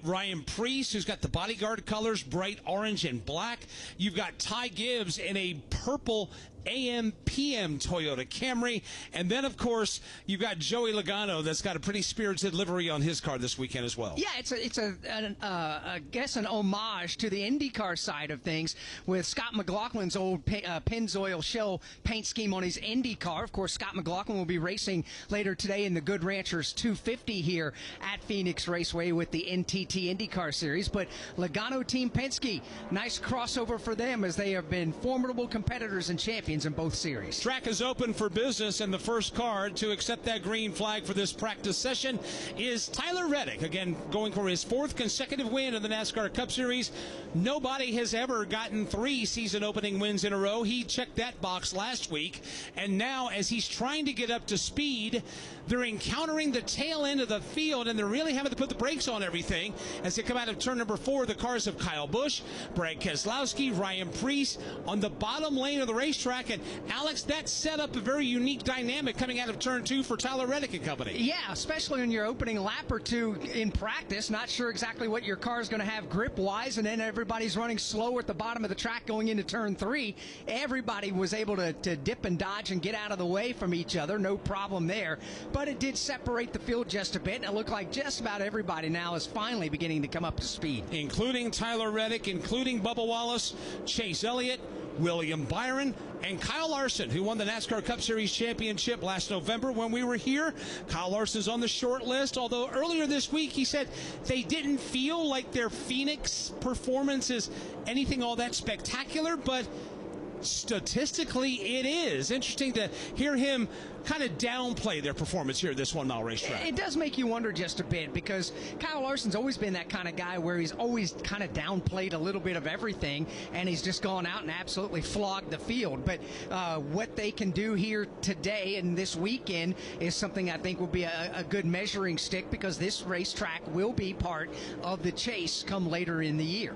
Ryan Preece, who's got the bodyguard colors, bright orange and black. You've got Ty Gibbs in a purple AM/PM Toyota Camry. And then, of course, you've got Joey Logano that's got a pretty spirited livery on his car this weekend as well. Yeah, it's I guess an homage to the IndyCar side of things with Scott McLaughlin's old Pennzoil shell paint scheme on his Indy car. Of course, Scott McLaughlin will be racing later today in the Good Ranchers 250 here at Phoenix Raceway with the NTT IndyCar Series. But Logano Team Penske, nice crossover for them as they have been formidable competitors and champions in both series. Track is open for business, and the first car to accept that green flag for this practice session is Tyler Reddick, again going for his 4th consecutive win in the NASCAR Cup Series. Nobody has ever gotten 3 season opening wins in a row. He checked that box last week, and now as he's trying to get up to speed, they're encountering the tail end of the field, and they're really having to put the brakes on everything as they come out of turn number 4. The cars of Kyle Busch, Brad Keselowski, Ryan Preece on the bottom lane of the racetrack. And Alex, that set up a very unique dynamic coming out of turn 2 for Tyler Reddick and company. Yeah, especially in your opening lap or two in practice, not sure exactly what your car is going to have grip-wise, and then everybody's running slow at the bottom of the track going into turn 3. Everybody was able to dip and dodge and get out of the way from each other, no problem there. But it did separate the field just a bit, and it looked like just about everybody now is finally beginning to come up to speed. Including Tyler Reddick, including Bubba Wallace, Chase Elliott, William Byron, and Kyle Larson, who won the NASCAR Cup Series championship last November when we were here. Kyle Larson's on the short list, although earlier this week he said they didn't feel like their Phoenix performance is anything all that spectacular, but statistically it is. Interesting to hear him kind of downplay their performance here at this 1 mile racetrack. It does make you wonder just a bit, because Kyle Larson's always been that kind of guy where he's always kind of downplayed a little bit of everything, and he's just gone out and absolutely flogged the field. But what they can do here today and this weekend is something I think will be a good measuring stick, because this racetrack will be part of the chase come later in the year.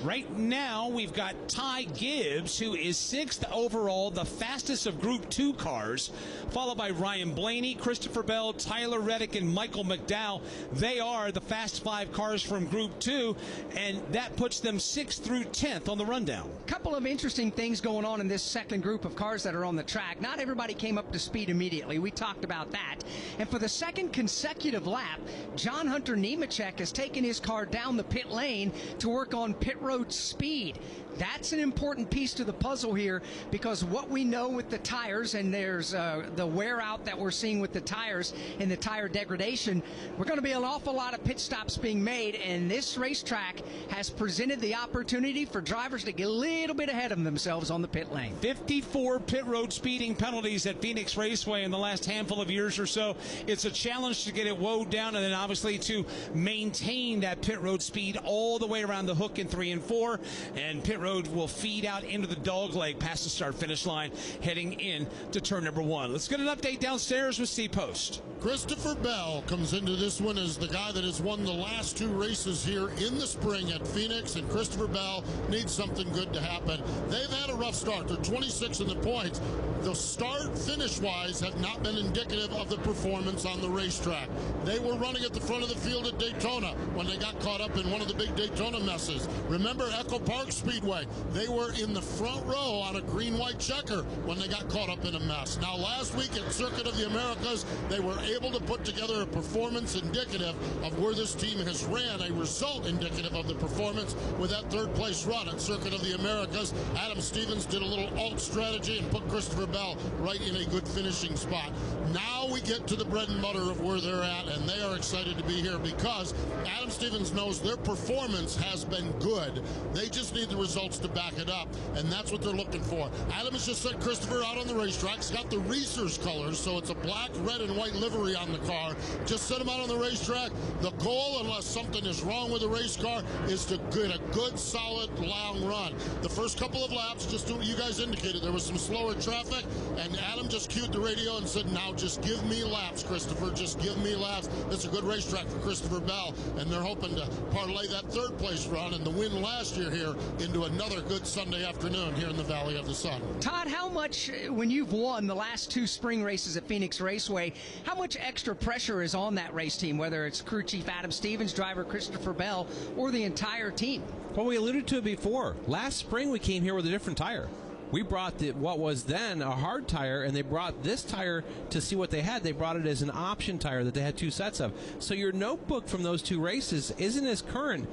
Right now, we've got Ty Gibbs, who is 6th overall, the fastest of Group 2 cars, followed by Ryan Blaney, Christopher Bell, Tyler Reddick, and Michael McDowell. They are the Fast 5 cars from Group 2, and that puts them 6th through 10th on the rundown. A couple of interesting things going on in this second group of cars that are on the track. Not everybody came up to speed immediately. We talked about that. And for the second consecutive lap, John Hunter Nemechek has taken his car down the pit lane to work on pit road speed. That's an important piece to the puzzle here, because what we know with the tires, and there's the wear out that we're seeing with the tires and the tire degradation, we're going to be an awful lot of pit stops being made, and this racetrack has presented the opportunity for drivers to get a little bit ahead of themselves on the pit lane. 54 pit road speeding penalties at Phoenix Raceway in the last handful of years or so. It's a challenge to get it woed down, and then obviously to maintain that pit road speed all the way around the hook in 3 and 4, and pit road will feed out into the dog leg past the start-finish line heading in to turn number 1. Let's get an update downstairs with Steve Post. Christopher Bell comes into this one as the guy that has won the last 2 races here in the spring at Phoenix, and Christopher Bell needs something good to happen. They've had a rough start. They're 26 in the points. The start finish-wise have not been indicative of the performance on the racetrack. They were running at the front of the field at Daytona when they got caught up in one of the big Daytona messes. Remember Echo Park Speedway? They were in the front row on a green-white checker when they got caught up in a mess. Now, last week at Circuit of the Americas, they were able to put together a performance indicative of where this team has ran, a result indicative of the performance with that third-place run at Circuit of the Americas. Adam Stevens did a little alt strategy and put Christopher Bell right in a good finishing spot. Now we get to the bread and butter of where they're at, and they are excited to be here because Adam Stevens knows their performance has been good. They just need the results to back it up, and that's what they're looking for. Adam has just sent Christopher out on the racetrack. He's got the Reese's colors, so it's a black, red, and white livery on the car. Just sent him out on the racetrack. The goal, unless something is wrong with the race car, is to get a good, solid, long run. The first couple of laps, just what you guys indicated, there was some slower traffic, and Adam just cued the radio and said, now just give me laps, Christopher. Just give me laps. It's a good racetrack for Christopher Bell, and they're hoping to parlay that third-place run and the win last year here into another good Sunday afternoon here in the Valley of the Sun. Todd, how much, when you've won the last 2 spring races at Phoenix Raceway, how much extra pressure is on that race team, whether it's crew chief Adam Stevens, driver Christopher Bell, or the entire team? Well, we alluded to it before. Last spring we came here with a different tire. We brought what was then a hard tire, and they brought this tire to see what they had. They brought it as an option tire that they had 2 sets of. So your notebook from those 2 races isn't as current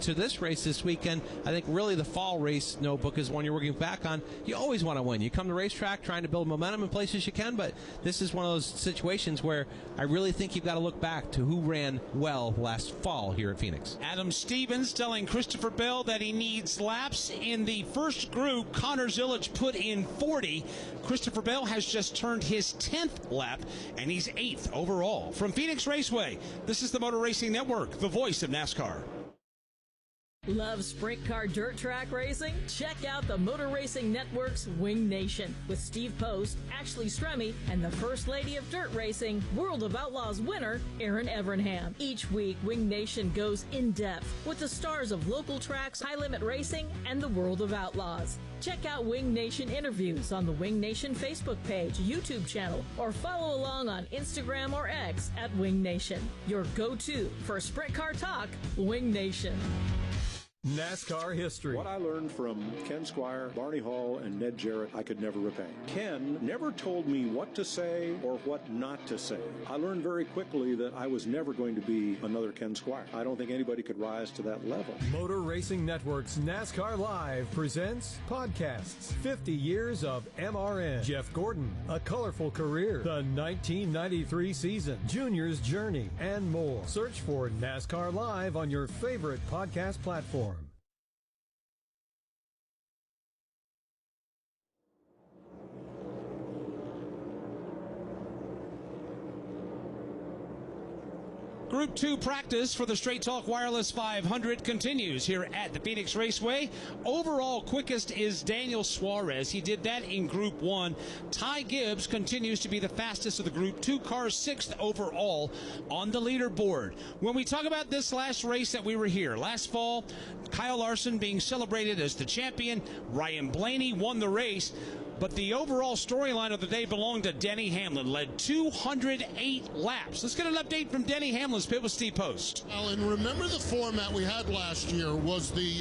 to this race this weekend. I think really the fall race notebook is one you're working back on. You always want to win. You come to racetrack trying to build momentum in places you can, but this is one of those situations where I really think you've got to look back to who ran well last fall here at Phoenix. Adam Stevens telling Christopher Bell that he needs laps. In the first group, Connor Zillich put in 40. Christopher Bell has just turned his 10th lap, and he's 8th overall. From Phoenix Raceway, this is the Motor Racing Network, the voice of NASCAR. Love sprint car dirt track racing? Check out the Motor Racing Network's Wing Nation with Steve Post, Ashley Stremme, and the First Lady of Dirt Racing, World of Outlaws winner, Erin Evernham. Each week, Wing Nation goes in-depth with the stars of local tracks, high-limit racing, and the World of Outlaws. Check out Wing Nation interviews on the Wing Nation Facebook page, YouTube channel, or follow along on Instagram or X at Wing Nation. Your go-to for sprint car talk, Wing Nation. NASCAR history. What I learned from Ken Squire, Barney Hall, and Ned Jarrett, I could never repay. Ken never told me what to say or what not to say. I learned very quickly that I was never going to be another Ken Squire. I don't think anybody could rise to that level. Motor Racing Network's NASCAR Live presents podcasts. 50 years of MRN. Jeff Gordon, A Colorful Career. The 1993 season. Junior's Journey, and more. Search for NASCAR Live on your favorite podcast platform. Group 2 practice for the Straight Talk Wireless 500 continues here at the Phoenix Raceway. Overall quickest is Daniel Suarez. He did that in Group 1. Ty Gibbs continues to be the fastest of the Group 2 cars, 6th overall on the leaderboard. When we talk about this last race that we were here, last fall, Kyle Larson being celebrated as the champion. Ryan Blaney won the race. But the overall storyline of the day belonged to Denny Hamlin, led 208 laps. Let's get an update from Denny Hamlin's pit with Steve Post. Well, and remember the format we had last year was the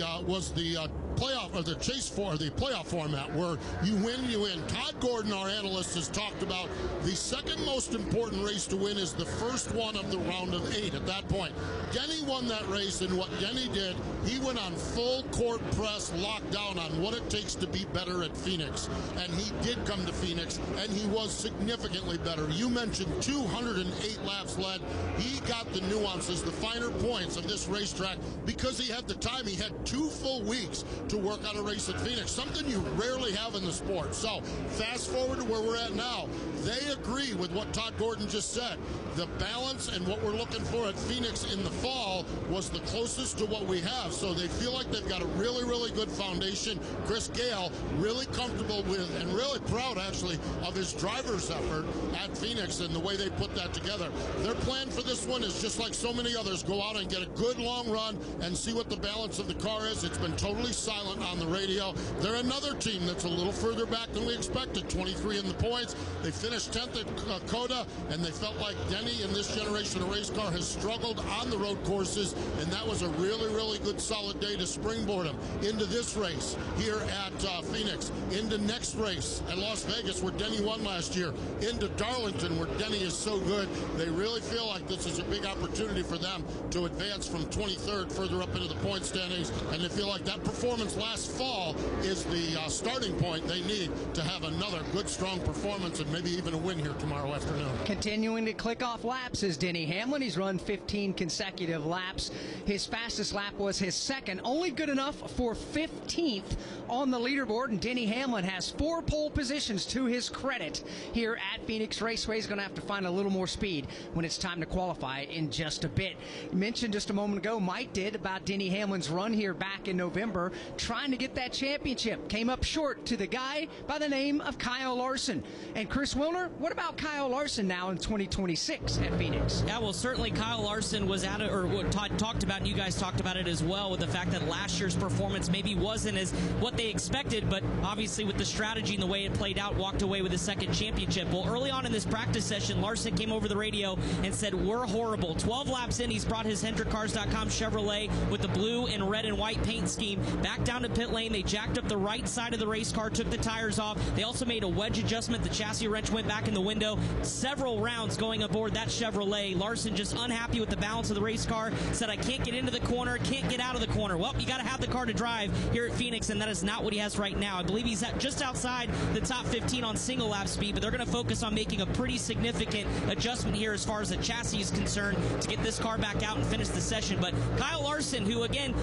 playoff, or the playoff format, where you win, you win. Todd Gordon, our analyst, has talked about the second most important race to win is the first one of the round of 8 at that point. Denny won that race, and what Denny did, he went on full court press, locked down on what it takes to be better at Phoenix. And he did come to Phoenix, and he was significantly better. You mentioned 208 laps led. He got the nuances, the finer points of this racetrack because he had the time. He had 2 full weeks to work on a race at Phoenix, something you rarely have in the sport. So fast forward to where we're at now. They agree with what Todd Gordon just said. The balance and what we're looking for at Phoenix in the fall was the closest to what we have. So they feel like they've got a really, really good foundation. Chris Gale really comfortable with and really proud, actually, of his driver's effort at Phoenix and the way they put that together. Their plan for this one is just like so many others, go out and get a good long run and see what the balance of the car is. It's been totally silent on the radio. They're another team that's a little further back than we expected, 23 in the points. They finished 10th at Coda, and they felt like Denny in this generation of race car has struggled on the road courses, and that was a really, really good solid day to springboard him into this race here at Phoenix, into next race at Las Vegas where Denny won last year, into Darlington where Denny is so good. They really feel like this is a big opportunity for them to advance from 23rd further up into the point standings, and they feel like that performance last fall is the starting point they need to have another good, strong performance and maybe even a win here tomorrow afternoon. Continuing to click off laps is Denny Hamlin. He's run 15 consecutive laps. His fastest lap was his second, only good enough for 15th on the leaderboard, and Denny Hamlin has 4 pole positions to his credit here at Phoenix Raceway. He's going to have to find a little more speed when it's time to qualify in just a bit. You mentioned just a moment ago, Mike did, about Denny Hamlin's run here back in November, trying to get that championship. Came up short to the guy by the name of Kyle Larson. And Chris Wilner, what about Kyle Larson now in 2026 at Phoenix? Yeah, well, certainly Kyle Larson was at it, or what Todd talked about, and you guys talked about it as well, with the fact that last year's performance maybe wasn't as what they expected, but obviously with the strategy and the way it played out, walked away with his second championship. Well, early on in this practice session, Larson came over the radio and said, we're horrible. 12 laps in, he's brought his HendrickCars.com Chevrolet with the blue and red and white paint scheme back down to pit lane. They jacked up the right side of the race car, took the tires off. They also made a wedge adjustment. The chassis wrench went back in the window. Several rounds going aboard that Chevrolet. Larson just unhappy with the balance of the race car, said, I can't get into the corner, can't get out of the corner. Well, you got to have the car to drive here at Phoenix, and that is not what he has right now. I believe he's just outside the top 15 on single lap speed, but they're going to focus on making a pretty significant adjustment here as far as the chassis is concerned to get this car back out and finish the session. But Kyle Larson, who again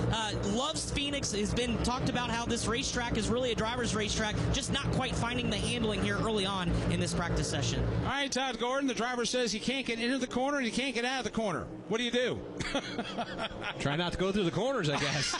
loves Phoenix, has been talked about how this racetrack is really a driver's racetrack, just not quite finding the handling here early on in this practice session. All right, Todd Gordon, the driver says you can't get into the corner and you can't get out of the corner. What do you do? Try not to go through the corners, I guess.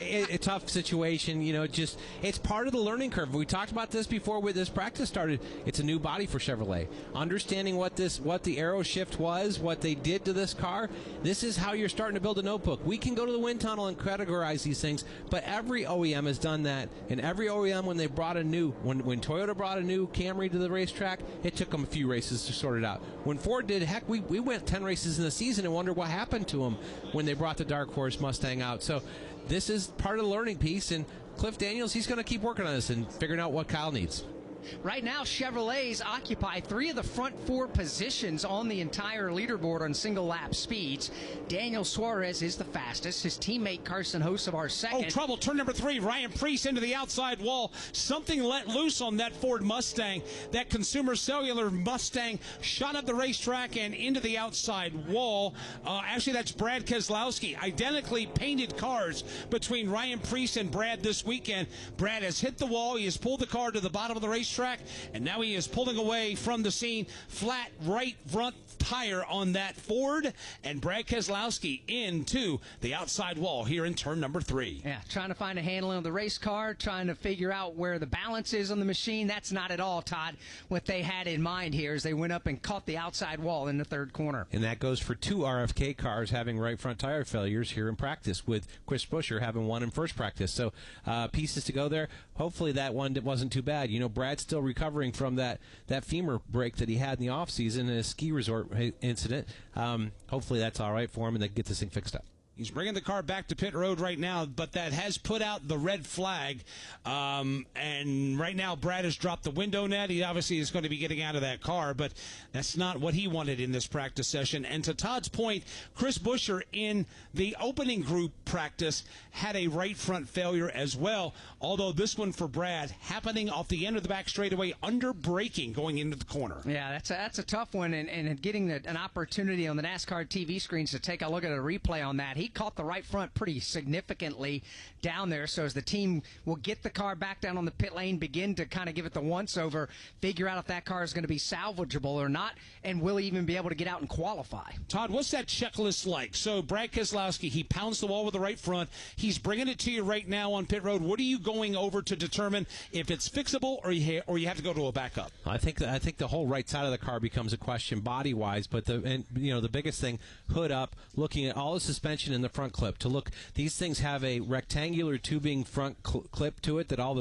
A tough situation, you know, just it's part of the learning curve. We talked about this before with this practice started. It's a new body for Chevrolet. Understanding what the aero shift was, what they did to this car, this is how you're starting to build a notebook. We can go to the wind tunnel and categorize these things, but every OEM has done that, and every OEM, when they brought a new, when Toyota brought a new Camry to the racetrack, it took them a few races to sort it out. When Ford did, heck, we went 10 races in the season and wondered what happened to them when they brought the Dark Horse Mustang out. So this is part of the learning piece, and Cliff Daniels, he's going to keep working on this and figuring out what Kyle needs. Right now, Chevrolets occupy 3 of the front 4 positions on the entire leaderboard on single-lap speeds. Daniel Suarez is the fastest. His teammate Carson Hocevar second. Oh, trouble. Turn number 3. Ryan Preece into the outside wall. Something let loose on that Ford Mustang. That Consumer Cellular Mustang shot up the racetrack and into the outside wall. Actually, that's Brad Keselowski. Identically painted cars between Ryan Preece and Brad this weekend. Brad has hit the wall. He has pulled the car to the bottom of the racetrack. racetrack, and now he is pulling away from the scene. Flat right front tire on that Ford, and Brad Keselowski into the outside wall here in turn number 3. Yeah, trying to find a handling on the race car, trying to figure out where the balance is on the machine. That's not at all, Todd, what they had in mind here as they went up and caught the outside wall in the third corner. And that goes for 2 RFK cars having right front tire failures here in practice, with Chris Buescher having one in first practice. So pieces to go there. Hopefully that one wasn't too bad. You know, Brad's still recovering from that femur break that he had in the offseason in a ski resort incident. Hopefully that's all right for him and they get this thing fixed up. He's bringing the car back to pit road right now, but that has put out the red flag. And right now, Brad has dropped the window net. He obviously is going to be getting out of that car, but that's not what he wanted in this practice session. And to Todd's point, Chris Buescher in the opening group practice had a right front failure as well, although this one for Brad happening off the end of the back straightaway under braking going into the corner. Yeah, that's a tough one, and getting an opportunity on the NASCAR TV screens to take a look at a replay on that. He caught the right front pretty significantly down there, so as the team will get the car back down on the pit lane, begin to kind of give it the once-over, figure out if that car is going to be salvageable or not, and will he even be able to get out and qualify. Todd, what's that checklist like? So Brad Keselowski, he pounds the wall with the right front. He's bringing it to you right now on pit road. What are you going over to determine if it's fixable or you have to go to a backup? I think the whole right side of the car becomes a question body-wise, but the biggest thing, hood up, looking at all the suspension in the front clip to look. These things have a rectangular tubing front clip to it that all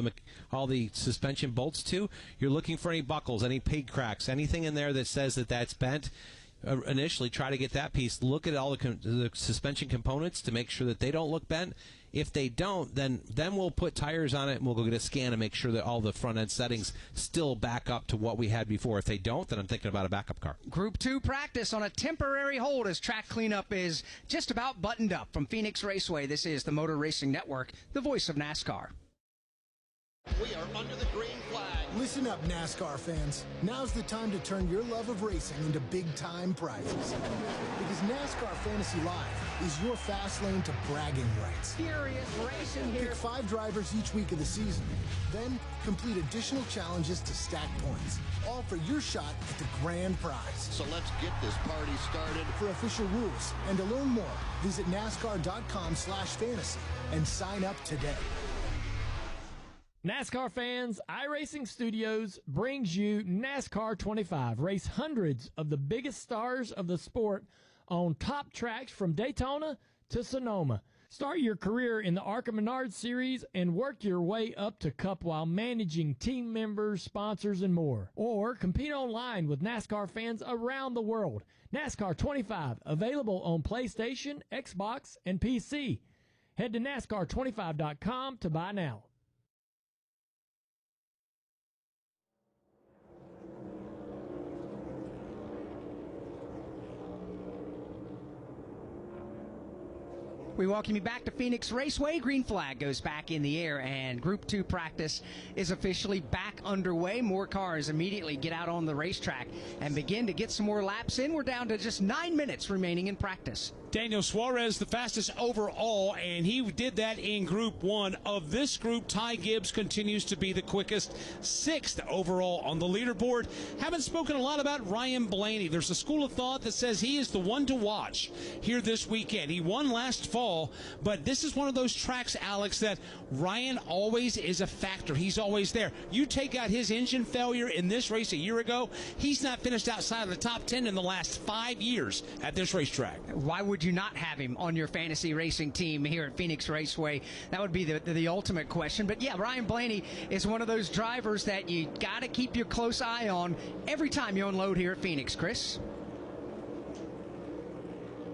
the suspension bolts to. You're looking for any buckles, any pig cracks, anything in there that says that that's bent. Initially, try to get that piece. Look at all the suspension components to make sure that they don't look bent. If they don't, then we'll put tires on it and we'll go get a scan and make sure that all the front end settings still back up to what we had before. If they don't, then I'm thinking about a backup car. Group 2 practice on a temporary hold as track cleanup is just about buttoned up. From Phoenix Raceway, this is the Motor Racing Network, the voice of NASCAR. We are under the green flag. Listen up, NASCAR fans. Now's the time to turn your love of racing into big-time prizes. Because NASCAR Fantasy Live is your fast lane to bragging rights. Furious racing here. Pick 5 drivers each week of the season. Then complete additional challenges to stack points. All for your shot at the grand prize. So let's get this party started. For official rules and to learn more, visit NASCAR.com/fantasy and sign up today. NASCAR fans, iRacing Studios brings you NASCAR 25. Race hundreds of the biggest stars of the sport on top tracks from Daytona to Sonoma. Start your career in the ARCA Menard Series and work your way up to Cup while managing team members, sponsors, and more. Or compete online with NASCAR fans around the world. NASCAR 25, available on PlayStation, Xbox, and PC. Head to NASCAR25.com to buy now. We welcome you back to Phoenix Raceway. Green flag goes back in the air, and Group 2 practice is officially back underway. More cars immediately get out on the racetrack and begin to get some more laps in. We're down to just 9 minutes remaining in practice. Daniel Suarez, the fastest overall, and he did that in Group 1. Of this group, Ty Gibbs continues to be the quickest, 6th overall on the leaderboard. Haven't spoken a lot about Ryan Blaney. There's a school of thought that says he is the one to watch here this weekend. He won last fall, but this is one of those tracks, Alex, that Ryan always is a factor. He's always there. You take out his engine failure in this race a year ago, he's not finished outside of the top 10 in the last 5 years at this racetrack. Why would you not have him on your fantasy racing team here at Phoenix Raceway? That would be the ultimate question. But yeah, Ryan Blaney is one of those drivers that you got to keep your close eye on every time you unload here at Phoenix. Chris?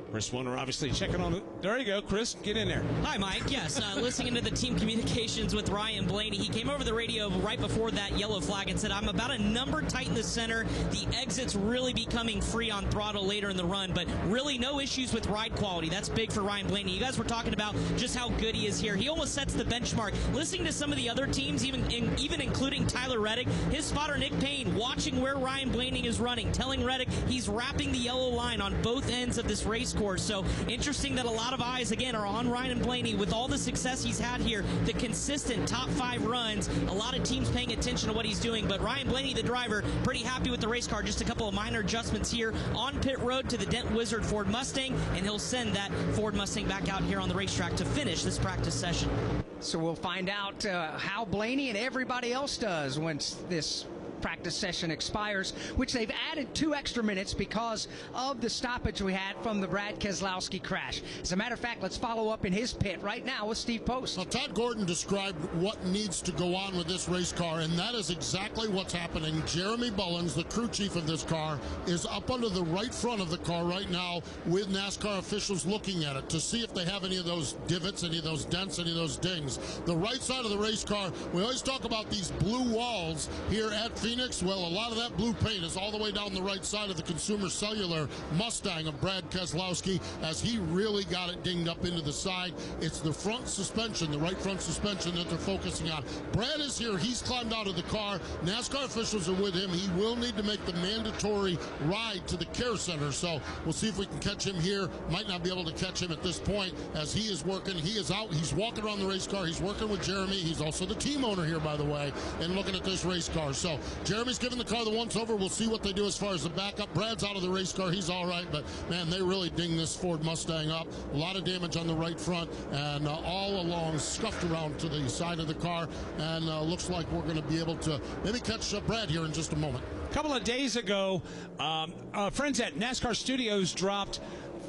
Chris Warner obviously checking on it. There you go, Chris. Get in there. Hi, Mike. Yes, listening to the team communications with Ryan Blaney. He came over the radio right before that yellow flag and said, I'm about a number tight in the center. The exit's really becoming free on throttle later in the run, but really no issues with ride quality. That's big for Ryan Blaney. You guys were talking about just how good he is here. He almost sets the benchmark. Listening to some of the other teams, even including Tyler Reddick, his spotter Nick Payne, watching where Ryan Blaney is running, telling Reddick he's wrapping the yellow line on both ends of this race course. Motorsports. So interesting that a lot of eyes, again, are on Ryan Blaney with all the success he's had here, the consistent top 5 runs. A lot of teams paying attention to what he's doing, but Ryan Blaney, the driver, pretty happy with the race car. Just a couple of minor adjustments here on pit road to the Dent Wizard Ford Mustang, and he'll send that Ford Mustang back out here on the racetrack to finish this practice session. So we'll find out how Blaney and everybody else does once this practice session expires, which they've added 2 extra minutes because of the stoppage we had from the Brad Keselowski crash. As a matter of fact, let's follow up in his pit right now with Steve Post. Well, Todd Gordon described what needs to go on with this race car, and that is exactly what's happening. Jeremy Bullins, the crew chief of this car, is up under the right front of the car right now with NASCAR officials looking at it to see if they have any of those divots, any of those dents, any of those dings. The right side of the race car, we always talk about these blue walls here at Phoenix. Well, a lot of that blue paint is all the way down the right side of the Consumer Cellular Mustang of Brad Keselowski, as he really got it dinged up into the side. It's the front suspension, the right front suspension, that they're focusing on. Brad is here. He's climbed out of the car. NASCAR officials are with him. He will need to make the mandatory ride to the care center, so we'll see if we can catch him here. Might not be able to catch him at this point as he is working. He is out. He's walking around the race car. He's working with Jeremy. He's also the team owner here, by the way, and looking at this race car. So Jeremy's giving the car the once-over. We'll see what they do as far as the backup. Brad's out of the race car. He's all right, but, man, they really dinged this Ford Mustang up. A lot of damage on the right front, and all along scuffed around to the side of the car, and looks like we're going to be able to maybe catch Brad here in just a moment. A couple of days ago, friends at NASCAR Studios dropped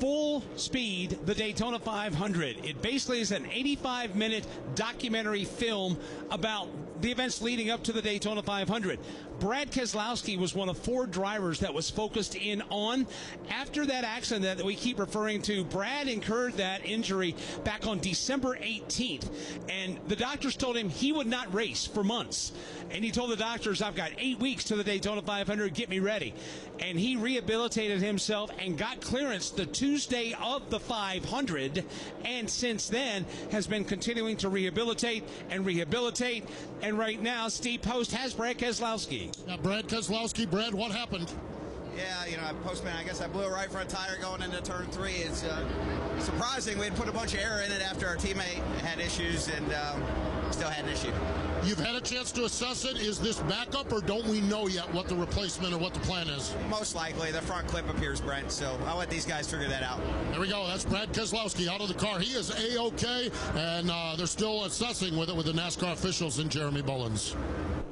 Full Speed, the Daytona 500. It basically is an 85-minute documentary film about the events leading up to the Daytona 500. Brad Keselowski was one of 4 drivers that was focused in on. After that accident that we keep referring to, Brad incurred that injury back on December 18th, and the doctors told him he would not race for months. And he told the doctors, I've got 8 weeks to the Daytona 500, get me ready. And he rehabilitated himself and got clearance the Tuesday of the 500, and since then has been continuing to rehabilitate, and right now Steve Post has Brad Keselowski. Brad Keselowski. Brad, what happened? Yeah, Postman, I guess I blew a right front tire going into turn 3. It's surprising. We had put a bunch of air in it after our teammate had issues, and still had an issue. You've had a chance to assess it. Is this backup, or don't we know yet what the replacement or what the plan is? Most likely. The front clip appears Brent, so I'll let these guys figure that out. There we go. That's Brad Keselowski out of the car. He is A-OK, and they're still assessing with it with the NASCAR officials and Jeremy Bullins.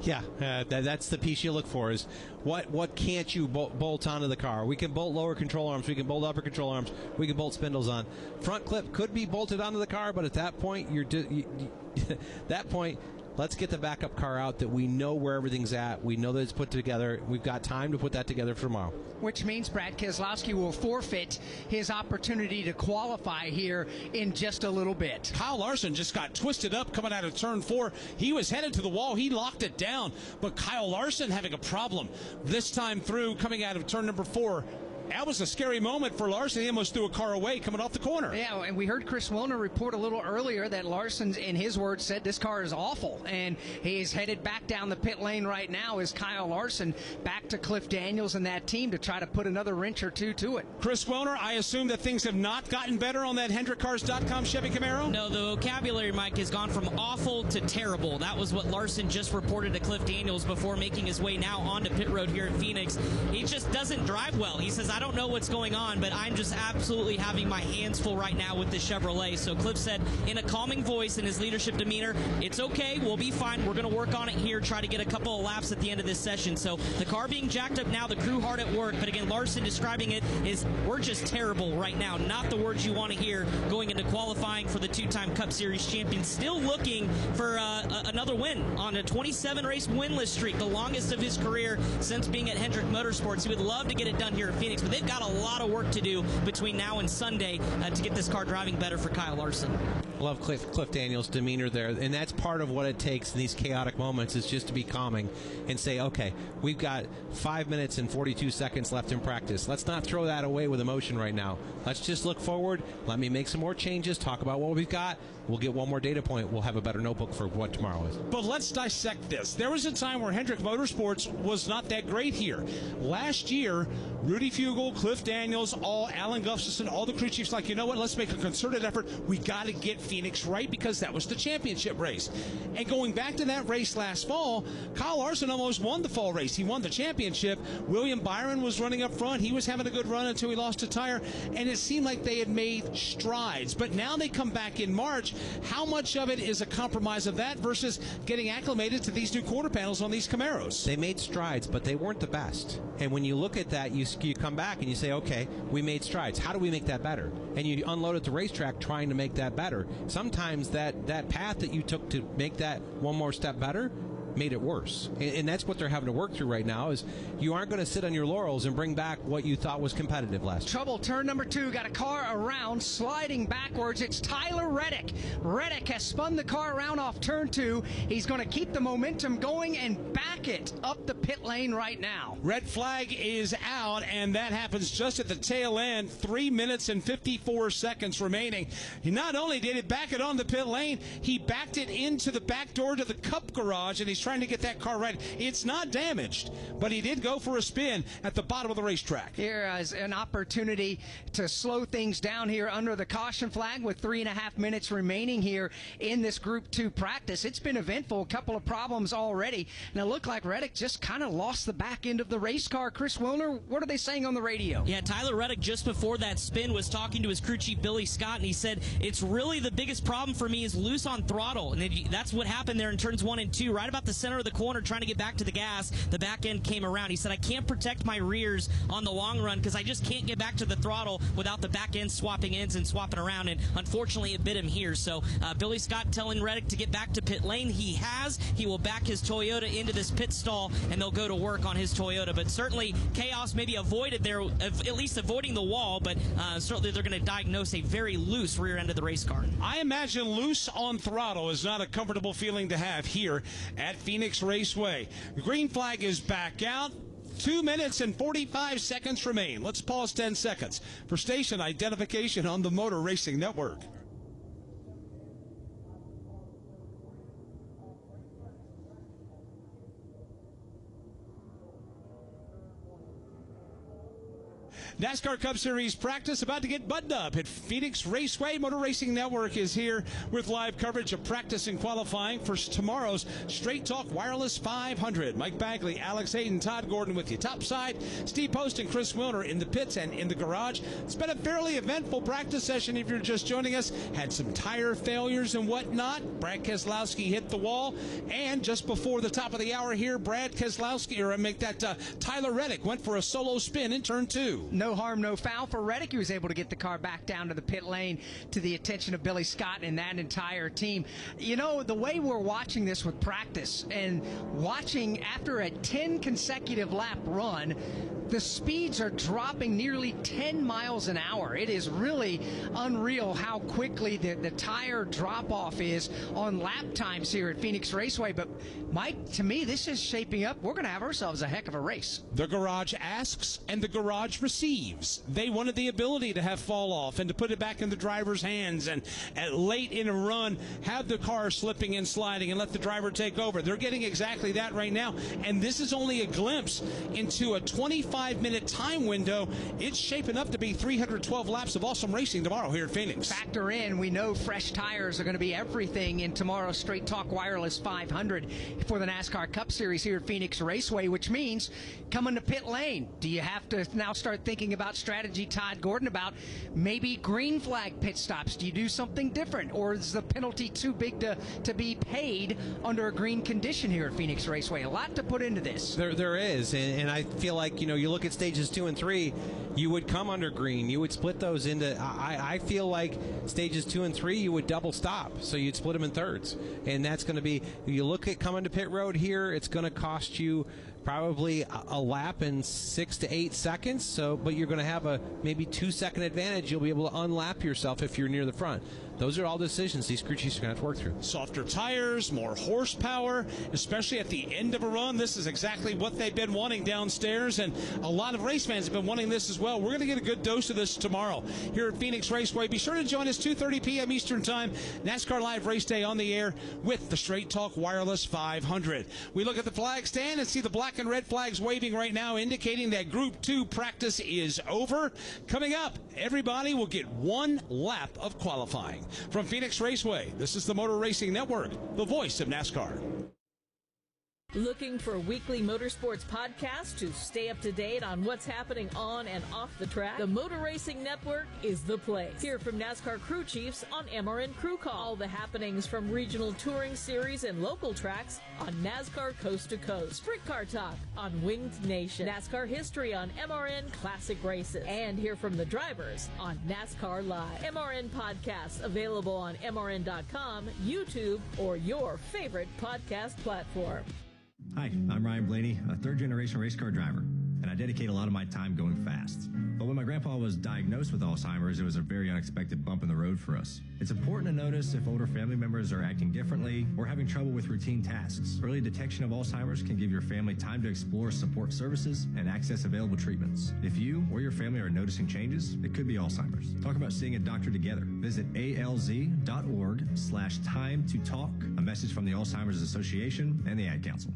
Yeah, that's the piece you look for, is what can't you bolt onto the car. We can bolt lower control arms, we can bolt upper control arms, we can bolt spindles on. Front clip could be bolted onto the car, but at that point, let's get the backup car out that we know where everything's at. We know that it's put together. We've got time to put that together for tomorrow. Which means Brad Keselowski will forfeit his opportunity to qualify here in just a little bit. Kyle Larson just got twisted up coming out of turn 4. He was headed to the wall. He locked it down. But Kyle Larson having a problem this time through coming out of turn number 4. That was a scary moment for Larson. He almost threw a car away coming off the corner. Yeah, and we heard Chris Wilner report a little earlier that Larson, in his words, said this car is awful. And he's headed back down the pit lane right now as Kyle Larson back to Cliff Daniels and that team to try to put another wrench or 2 to it. Chris Wilner, I assume that things have not gotten better on that HendrickCars.com Chevy Camaro? No, the vocabulary, Mike, has gone from awful to terrible. That was what Larson just reported to Cliff Daniels before making his way now onto pit road here in Phoenix. He just doesn't drive well. He says, I don't know what's going on, but I'm just absolutely having my hands full right now with this Chevrolet. So Cliff said in a calming voice in his leadership demeanor, it's okay, we'll be fine, we're going to work on it here, try to get a couple of laps at the end of this session. So the car being jacked up now, the crew hard at work, but again, Larson describing it is, we're just terrible right now, not the words you want to hear going into qualifying for the 2-time Cup Series champion. Still looking for another win on a 27-race winless streak, the longest of his career since being at Hendrick Motorsports. He would love to get it done here in Phoenix, but they've got a lot of work to do between now and Sunday to get this car driving better for Kyle Larson. Love Cliff Daniels' demeanor there, and that's part of what it takes in these chaotic moments, is just to be calming and say, okay, we've got 5 minutes and 42 seconds left in practice. Let's not throw that away with emotion right now. Let's just look forward. Let me make some more changes, talk about what we've got. We'll get one more data point. We'll have a better notebook for what tomorrow is. But let's dissect this. There was a time where Hendrick Motorsports was not that great here. Last year, Rudy Fugle, Cliff Daniels, Alan Gustafson, all the crew chiefs like, you know what, let's make a concerted effort. We got to get Phoenix right, because that was the championship race. And going back to that race last fall, Kyle Larson almost won the fall race. He won the championship. William Byron was running up front. He was having a good run until he lost a tire, and it seemed like they had made strides. But now they come back in March. How much of it is a compromise of that versus getting acclimated to these new quarter panels on these Camaros? They made strides, but they weren't the best. And when you look at that, you come back and you say, okay, we made strides. How do we make that better? And you unload at the racetrack trying to make that better. Sometimes that path that you took to make that one more step better made it worse. And that's what they're having to work through right now, is you aren't going to sit on your laurels and bring back what you thought was competitive last year. Trouble, turn number 2, got a car around, sliding backwards. It's Tyler Reddick. Reddick has spun the car around off turn 2. He's going to keep the momentum going and back it up the pit lane right now. Red flag is out, and that happens just at the tail end. 3 minutes and 54 seconds remaining. He not only did it back it on the pit lane, he backed it into the back door to the Cup garage, and he's trying to get that car right. It's not damaged, but he did go for a spin at the bottom of the racetrack. Here is an opportunity to slow things down here under the caution flag with 3.5 minutes remaining here in this Group 2 practice. It's been eventful, a couple of problems already, and it looked like Reddick just kind of lost the back end of the race car. Chris Wilner, what are they saying on the radio? Yeah, Tyler Reddick just before that spin was talking to his crew chief Billy Scott, and he said, it's really the biggest problem for me is loose on throttle, and that's what happened there in turns 1 and 2, right about the center of the corner, trying to get back to the gas. The back end came around. He said, I can't protect my rears on the long run because I just can't get back to the throttle without the back end swapping ends and swapping around, and unfortunately it bit him here. So Billy Scott telling Reddick to get back to pit lane. He has. He will back his Toyota into this pit stall, and they'll go to work on his Toyota. But certainly chaos maybe avoided there, at least avoiding the wall, but certainly they're going to diagnose a very loose rear end of the race car. I imagine loose on throttle is not a comfortable feeling to have here at Phoenix Raceway. The green flag is back out. 2 minutes and 45 seconds remain. Let's pause 10 seconds for station identification on the Motor Racing Network. NASCAR Cup Series practice about to get buttoned up at Phoenix Raceway. Motor Racing Network is here with live coverage of practice and qualifying for tomorrow's Straight Talk Wireless 500. Mike Bagley, Alex Hayden, Todd Gordon with you topside. Steve Post and Chris Wilner in the pits and in the garage. It's been a fairly eventful practice session if you're just joining us. Had some tire failures and whatnot. Brad Keselowski hit the wall. And just before the top of the hour here, Tyler Reddick went for a solo spin in turn 2. No harm, no foul for Reddick. He was able to get the car back down to the pit lane to the attention of Billy Scott and that entire team. You know, the way we're watching this with practice and watching after a 10 consecutive lap run, the speeds are dropping nearly 10 miles an hour. It is really unreal how quickly the tire drop-off is on lap times here at Phoenix Raceway. But, Mike, to me, this is shaping up. We're going to have ourselves a heck of a race. The garage asks and the garage receives. They wanted the ability to have fall off and to put it back in the driver's hands and late in a run have the car slipping and sliding and let the driver take over. They're getting exactly that right now, and this is only a glimpse into a 25-minute time window. It's shaping up to be 312 laps of awesome racing tomorrow here at Phoenix. Factor in, we know fresh tires are going to be everything in tomorrow's Straight Talk Wireless 500 for the NASCAR Cup Series here at Phoenix Raceway, which means coming to pit lane. Do you have to now start thinking about strategy, Todd Gordon, about maybe green flag pit stops? Do you do something different, or is the penalty too big to be paid under a green condition here at Phoenix Raceway? A lot to put into this. There is, and I feel like, you know, you look at stages 2 and 3, you would come under green. You would split those into, I feel like stages 2 and 3, you would double stop, so you'd split them in thirds. And that's going to be, you look at coming to pit road here, it's going to cost you probably a lap in 6 to 8 seconds. But you're going to have a maybe 2-second advantage. You'll be able to unlap yourself if you're near the front. those are all decisions these crew chiefs are going to have to work through. Softer tires, more horsepower, especially at the end of a run. This is exactly what they've been wanting downstairs, and a lot of race fans have been wanting this as well. We're going to get a good dose of this tomorrow here at Phoenix Raceway. Be sure to join us 2:30 p.m. Eastern Time. NASCAR Live Race Day on the air with the Straight Talk Wireless 500. We look at the flag stand and see the black and red flags waving right now, indicating that Group 2 practice is over. Coming up, everybody will get one lap of qualifying. From Phoenix Raceway, this is the Motor Racing Network, the voice of NASCAR. Looking for weekly motorsports podcasts to stay up to date on what's happening on and off the track? The Motor Racing Network is the place. Hear from NASCAR crew chiefs on MRN Crew Call. All the happenings from regional touring series and local tracks on NASCAR Coast to Coast. Sprint Car Talk on Winged Nation. NASCAR history on MRN Classic Races. And hear from the drivers on NASCAR Live. MRN podcasts available on MRN.com, YouTube, or your favorite podcast platform. Hi, I'm Ryan Blaney, a third-generation race car driver, and I dedicate a lot of my time going fast. But when my grandpa was diagnosed with Alzheimer's, it was a very unexpected bump in the road for us. It's important to notice if older family members are acting differently or having trouble with routine tasks. Early detection of Alzheimer's can give your family time to explore support services and access available treatments. If you or your family are noticing changes, it could be Alzheimer's. Talk about seeing a doctor together. Visit alz.org/time-to-talk. A message from the Alzheimer's Association and the Ad Council.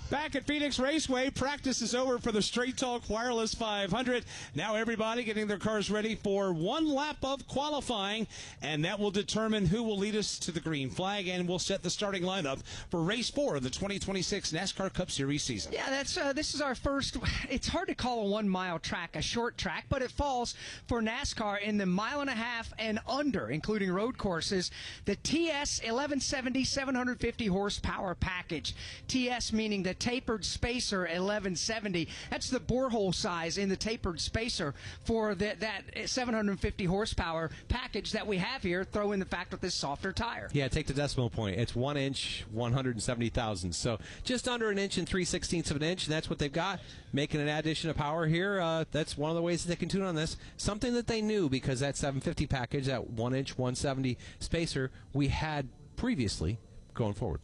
Back at Phoenix Raceway, practice is over for the Straight Talk Wireless 500. Now everybody getting their cars ready for one lap of qualifying, and that will determine who will lead us to the green flag, and will set the starting lineup for Race 4 of the 2026 NASCAR Cup Series season. Yeah, this is our first. It's hard to call a 1 mile track a short track, but it falls for NASCAR in the 1.5 miles and under, including road courses. The TS 1170 750 horsepower package. TS meaning the tapered spacer 1170. That's the borehole size in the tapered spacer for that 750 horsepower package that we have here. Throw in the fact with this softer tire. Yeah, take the decimal point. It's 1 inch, 170 thousandths. So just under an inch and 3/16 of an inch, and that's what they've got. Making an addition of power here. That's one of the ways that they can tune on this. Something that they knew, because that 750 package, that 1 inch, 170 spacer, we had previously going forward.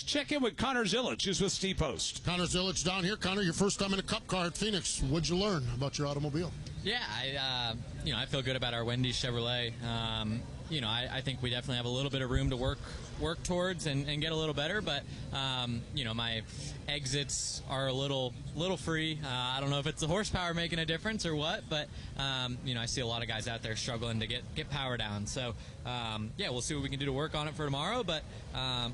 Check in with Connor Zillage, who's with Steve Post. Connor Zillage down here. Connor, your first time in a Cup car at Phoenix. What'd you learn about your automobile? Yeah, I feel good about our Wendy's Chevrolet. I think we definitely have a little bit of room to work towards and get a little better, but my exits are a little free. I don't know if it's the horsepower making a difference or what, but I see a lot of guys out there struggling to get power down. So we'll see what we can do to work on it for tomorrow, but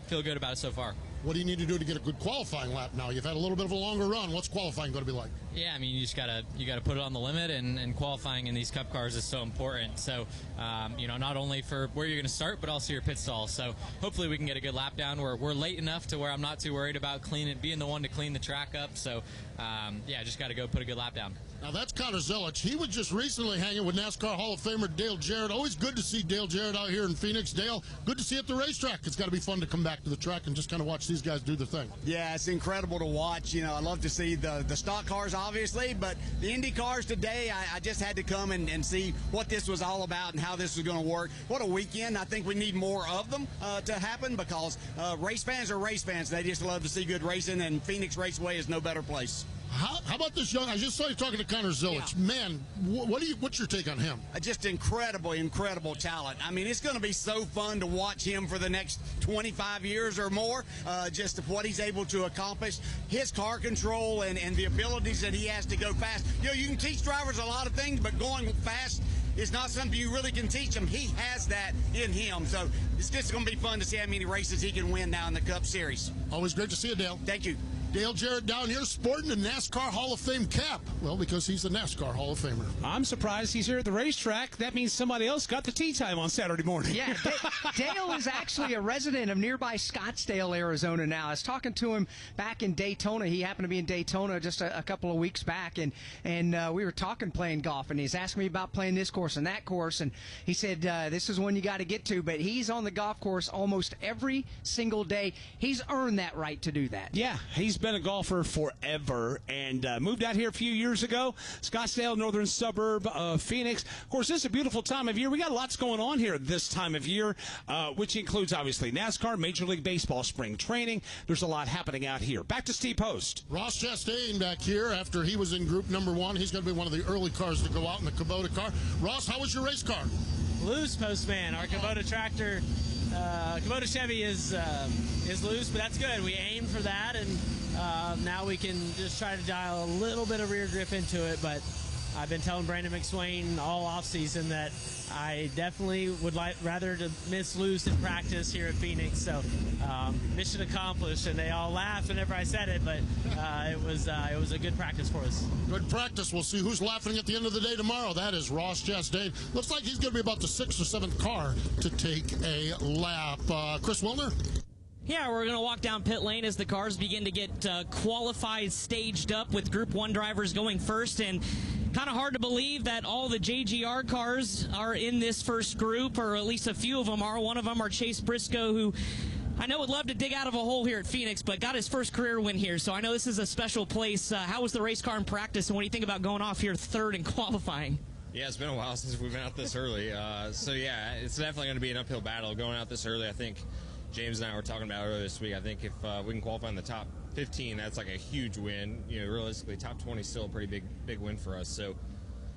feel good about it so far. What do you need to do to get a good qualifying lap now? You've had a little bit of a longer run. What's qualifying going to be like? Yeah, I mean, you gotta put it on the limit, and qualifying in these Cup cars is so important. So, not only for where you're going to start, but also your pit stall. So hopefully we can get a good lap down. We're late enough to where I'm not too worried about being the one to clean the track up. So, just got to go put a good lap down. Now, that's Connor Zillage. He was just recently hanging with NASCAR Hall of Famer Dale Jarrett. Always good to see Dale Jarrett out here in Phoenix. Dale, good to see you at the racetrack. It's got to be fun to come back to the track and just kind of watch these guys do their thing. Yeah, it's incredible to watch. I love to see the stock cars, obviously, but the Indy cars today, I just had to come and see what this was all about and how this was going to work. What a weekend. I think we need more of them to happen, because race fans are race fans. They just love to see good racing, and Phoenix Raceway is no better place. How about this young? I just saw you talking to Connor Zillage. Yeah. Man, what's your take on him? Just incredible talent. I mean, it's going to be so fun to watch him for the next 25 years or more. Just what he's able to accomplish, his car control, and the abilities that he has to go fast. You can teach drivers a lot of things, but going fast is not something you really can teach him. He has that in him. So it's just going to be fun to see how many races he can win now in the Cup Series. Always great to see you, Dale. Thank you. Dale Jarrett down here sporting a NASCAR Hall of Fame cap. Well, because he's a NASCAR Hall of Famer. I'm surprised he's here at the racetrack. That means somebody else got the tee time on Saturday morning. Yeah, Dale is actually a resident of nearby Scottsdale, Arizona now. I was talking to him back in Daytona. He happened to be in Daytona just a couple of weeks back, and we were talking playing golf, and he's asking me about playing this course and that course, and he said, this is one you got to get to, but he's on the golf course almost every single day. He's earned that right to do that. Yeah, he's been a golfer forever and moved out here a few years ago. Scottsdale, northern suburb of Phoenix. Of course, this is a beautiful time of year. We got lots going on here this time of year, which includes, obviously, NASCAR, Major League Baseball spring training. There's a lot happening out here. Back to Steve Post. Ross Chastain back here after he was in group number 1. He's going to be one of the early cars to go out in the Kubota car. Ross, how was your race car? Loose, Postman. Our Kubota tractor, Kubota Chevy is loose, but that's good. We aimed for that, and now we can just try to dial a little bit of rear grip into it. But I've been telling Brandon McSwain all offseason that I definitely would rather to miss loose in practice here at Phoenix. So mission accomplished, and they all laughed whenever I said it, but it was a good practice for us. Good practice. We'll see who's laughing at the end of the day tomorrow. That is Ross Chastain. Looks like he's going to be about the 6th or 7th car to take a lap. Chris Wilner? Yeah, we're going to walk down pit lane as the cars begin to get qualified, staged up with Group 1 drivers going first, and kind of hard to believe that all the JGR cars are in this first group, or at least a few of them are. One of them are Chase Briscoe, who I know would love to dig out of a hole here at Phoenix, but got his first career win here, so I know this is a special place. How was the race car in practice, and what do you think about going off here third in qualifying? Yeah, it's been a while since we've been out this early. So, yeah, it's definitely going to be an uphill battle going out this early. I think James and I were talking about earlier this week. I think if we can qualify in the top 15, that's like a huge win. You know, realistically, top 20 is still a pretty big win for us. So,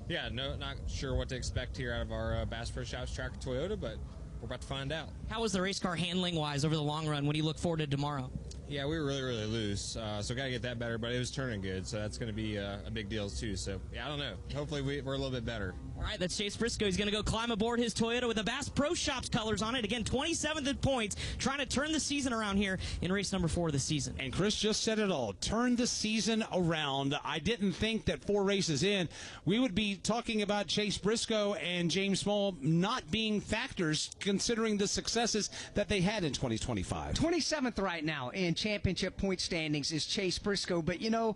yeah, not sure what to expect here out of our Bass Pro Shops tracker Toyota, but we're about to find out. How was the race car handling-wise over the long run? What do you look forward to tomorrow? Yeah, we were really loose, so got to get that better, but it was turning good, so that's going to be a big deal, too. So, yeah, I don't know. Hopefully we're a little bit better. All right, that's Chase Briscoe. He's going to go climb aboard his Toyota with the Bass Pro Shops colors on it. Again, 27th in points, trying to turn the season around here in race number 4 of the season. And Chris just said it all. Turn the season around. I didn't think that 4 races in, we would be talking about Chase Briscoe and James Small not being factors considering the successes that they had in 2025. 27th right now in championship point standings is Chase Briscoe, but you know,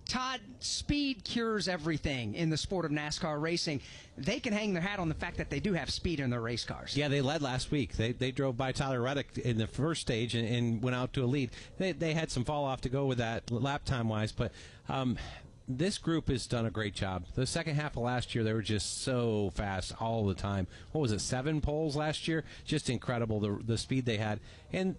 Todd, speed cures everything in the sport of NASCAR racing. They can hang their hat on the fact that they do have speed in their race cars. Yeah, they led last week. They drove by Tyler Reddick in the first stage and went out to a lead. They had some fall off to go with that lap time wise, but this group has done a great job. The second half of last year, they were just so fast all the time. What was it, 7 poles last year? Just incredible, the speed they had. And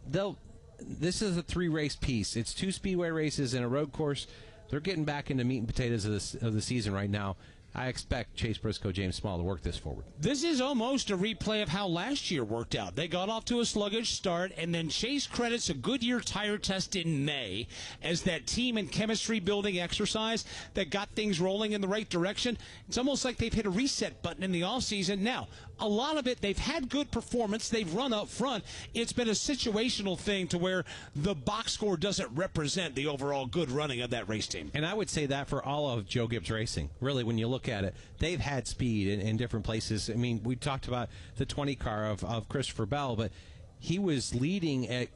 this is a 3-race piece. It's 2 speedway races and a road course. They're getting back into meat and potatoes of the season right now. I expect Chase Briscoe, James Small to work this forward. This is almost a replay of how last year worked out. They got off to a sluggish start, and then Chase credits a Goodyear tire test in May as that team and chemistry building exercise that got things rolling in the right direction. It's almost like they've hit a reset button in the offseason. Now, a lot of it, they've had good performance. They've run up front. It's been a situational thing to where the box score doesn't represent the overall good running of that race team. And I would say that for all of Joe Gibbs Racing. Really, when you look at it, they've had speed in different places. I mean, we talked about the 20 car of Christopher Bell, but he was leading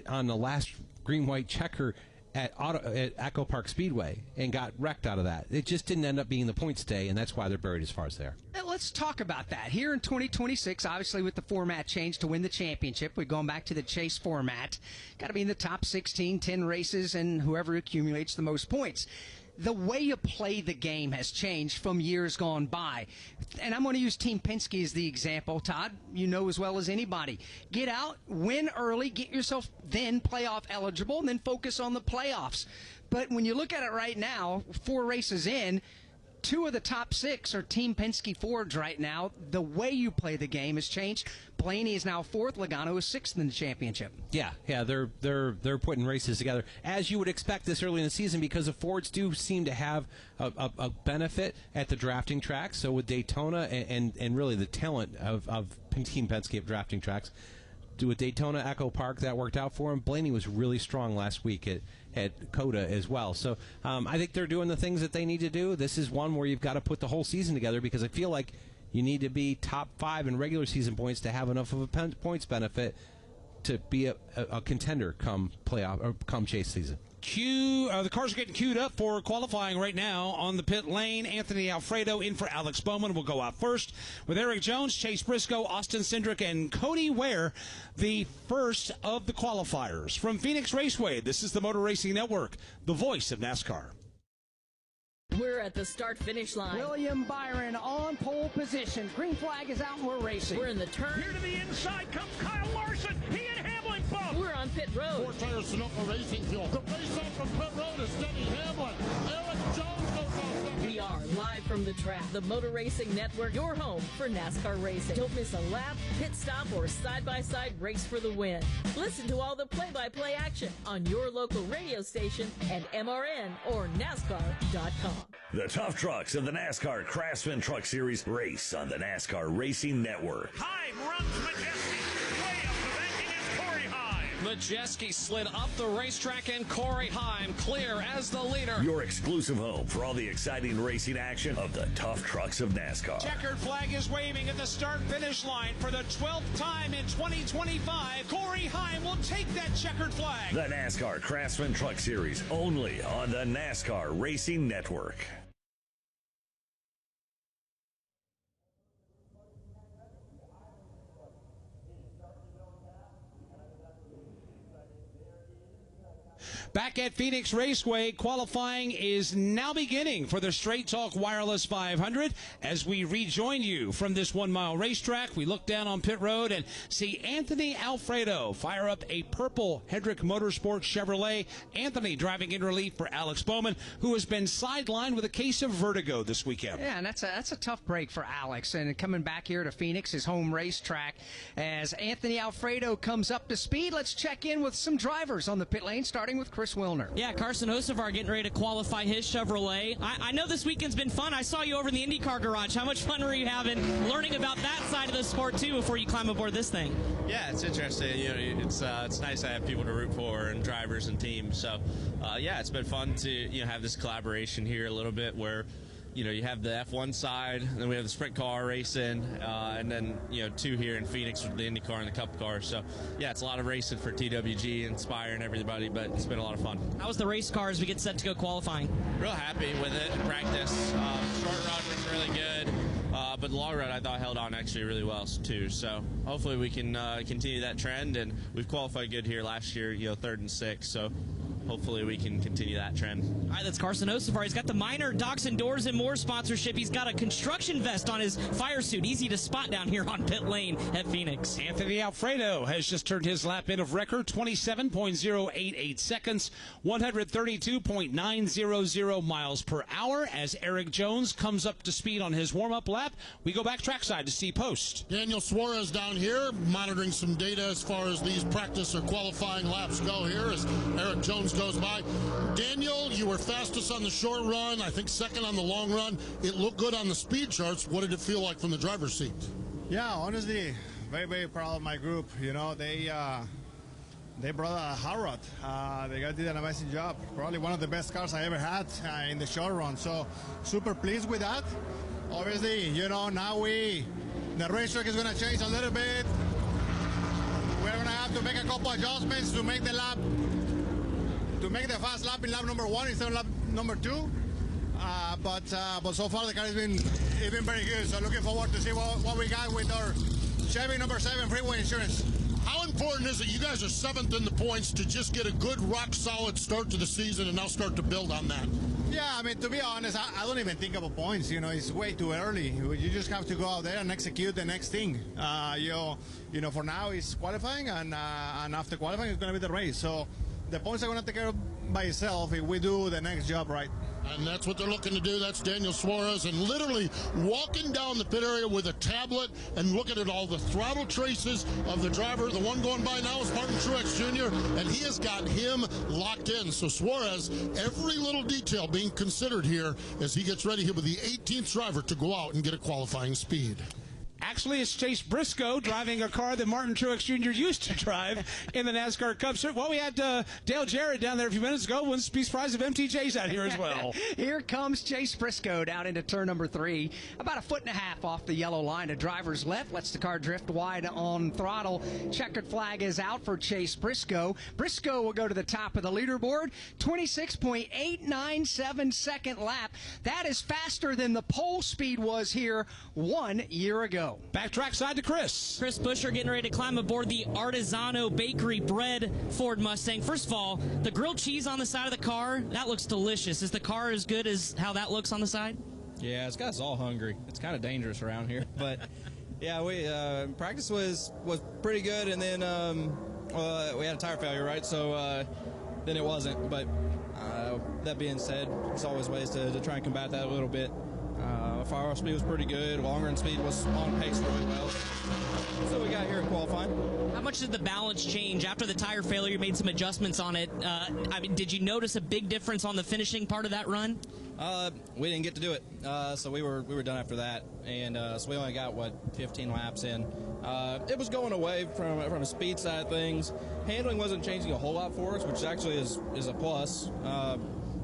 on the last green-white checker at Echo Park Speedway and got wrecked out of that. It just didn't end up being the points day, and that's why they're buried as far as they are. Let's talk about that. Here in 2026, obviously with the format change to win the championship, we're going back to the Chase format. Got to be in the top 16, 10 races, and whoever accumulates the most points. The way you play the game has changed from years gone by. And I'm going to use Team Penske as the example. Todd, you know as well as anybody. Get out, win early, get yourself then playoff eligible, and then focus on the playoffs. But when you look at it right now, 4 races in, 2 of the top 6 are Team Penske Fords right now. The way you play the game has changed. Blaney is now 4th. Logano is 6th in the championship. Yeah, they're putting races together as you would expect this early in the season because the Fords do seem to have a benefit at the drafting tracks. So with Daytona and really the talent of Team Penske at drafting tracks, with Daytona Echo Park, that worked out for him. Blaney was really strong last week at COTA as well. So I think they're doing the things that they need to do. This is one where you've got to put the whole season together, because I feel like you need to be top 5 in regular season points to have enough of a points benefit to be a contender come playoff or come chase season. The cars are getting queued up for qualifying right now on the pit lane. Anthony Alfredo in for Alex Bowman will go out first, with Eric Jones, Chase Briscoe, Austin Cindric, and Cody Ware, the first of the qualifiers. From Phoenix Raceway, this is the Motor Racing Network, the voice of NASCAR. We're at the start-finish line. William Byron on pole position. Green flag is out and we're racing. We're in the turn. Here to the inside comes Kyle Larson. He and Hamlin bump. We're on pit road. 4 tires Sunoco Racing Fuel. The face off from pit road is Denny Hamlin. Eric Jones goes off second. We are live from the track. The Motor Racing Network, your home for NASCAR racing. Don't miss a lap, pit stop, or side-by-side race for the win. Listen to all the play-by-play action on your local radio station and MRN or NASCAR.com. The tough trucks of the NASCAR Craftsman Truck Series race on the NASCAR Racing Network. Heim runs Majeski. Way up the banking is Corey Heim. Majeski slid up the racetrack and Corey Heim clear as the leader. Your exclusive home for all the exciting racing action of the tough trucks of NASCAR. Checkered flag is waving at the start-finish line for the 12th time in 2025. Corey Heim will take that checkered flag. The NASCAR Craftsman Truck Series, only on the NASCAR Racing Network. Back at Phoenix Raceway, qualifying is now beginning for the Straight Talk Wireless 500. As we rejoin you from this 1-mile racetrack, we look down on pit road and see Anthony Alfredo fire up a purple Hendrick Motorsports Chevrolet. Anthony driving in relief for Alex Bowman, who has been sidelined with a case of vertigo this weekend. Yeah, and that's a tough break for Alex. And coming back here to Phoenix, his home racetrack, as Anthony Alfredo comes up to speed, let's check in with some drivers on the pit lane, starting with Chris Wilner. Yeah, Carson Hocevar getting ready to qualify his Chevrolet. I know this weekend's been fun. I saw you over in the IndyCar garage. How much fun were you having learning about that side of the sport, too, before you climb aboard this thing? Yeah, it's interesting. You know, it's nice to have people to root for and drivers and teams. So, yeah, it's been fun to have this collaboration here a little bit where you have the F1 side, and then we have the sprint car racing, and then, 2 here in Phoenix with the IndyCar and the Cup car. So, yeah, it's a lot of racing for TWG, inspiring everybody, but it's been a lot of fun. How was the race car as we get set to go qualifying? Real happy with it in practice. Short run was really good, but the long run I thought held on actually really well, too. So, hopefully we can continue that trend, and we've qualified good here last year, 3rd and 6th, so hopefully we can continue that trend. All right, that's Carson Hocevar. He's got the Minor Docks and Doors and More sponsorship. He's got a construction vest on his fire suit. Easy to spot down here on pit lane at Phoenix. Anthony Alfredo has just turned his lap in of record, 27.088 seconds, 132.900 miles per hour. As Eric Jones comes up to speed on his warm-up lap, we go back trackside to see Post. Daniel Suarez down here monitoring some data as far as these practice or qualifying laps go here as Eric Jones goes by. Daniel, you were fastest on the short run, I think second on the long run. It looked good on the speed charts. What did it feel like from the driver's seat? Yeah, honestly, very, very proud of my group. They brought a hot rod. They guys did an amazing job. Probably one of the best cars I ever had in the short run. So super pleased with that. Obviously, now the racetrack is going to change a little bit. We're going to have to make a couple adjustments to make the lap, to make the fast lap in lap number 1 instead of lap number 2. But so far the car has been very good. So looking forward to see what we got with our Chevy number 7 freeway insurance. How important is it? You guys are 7th in the points to just get a good rock-solid start to the season and now start to build on that. Yeah, I mean, to be honest, I don't even think about points. It's way too early. You just have to go out there and execute the next thing. For now it's qualifying, and after qualifying it's going to be the race. So the points are going to take care of by itself if we do the next job right. And that's what they're looking to do. That's Daniel Suarez, and literally walking down the pit area with a tablet and looking at all the throttle traces of the driver. The one going by now is Martin Truex Jr., and he has got him locked in. So Suarez, every little detail being considered here as he gets ready here with the 18th driver to go out and get a qualifying speed. Actually, it's Chase Briscoe driving a car that Martin Truex Jr. used to drive in the NASCAR Cup Series. Well, we had Dale Jarrett down there a few minutes ago. Wouldn't be surprised if MTJ's out here as well. Here comes Chase Briscoe down into turn number 3. About a foot and a half off the yellow line to driver's left. Lets the car drift wide on throttle. Checkered flag is out for Chase Briscoe. Briscoe will go to the top of the leaderboard. 26.897 second lap. That is faster than the pole speed was here 1 year ago. Backtrack side to Chris. Chris Buescher getting ready to climb aboard the Artisano Bakery Bread Ford Mustang. First of all, the grilled cheese on the side of the car, that looks delicious. Is the car as good as how that looks on the side? Yeah, it's got us all hungry. It's kind of dangerous around here. But, yeah, we practice was pretty good, and then we had a tire failure, right? So then it wasn't. But that being said, there's always ways to try and combat that a little bit. Fire speed was pretty good. Longer run speed was on pace really well. So we got here in qualifying. How much did the balance change after the tire failure? You made some adjustments on it. I mean, did you notice a big difference on the finishing part of that run? We didn't get to do it, so we were done after that, and so we only got 15 laps in. It was going away from a speed side of things. Handling wasn't changing a whole lot for us, which actually is a plus.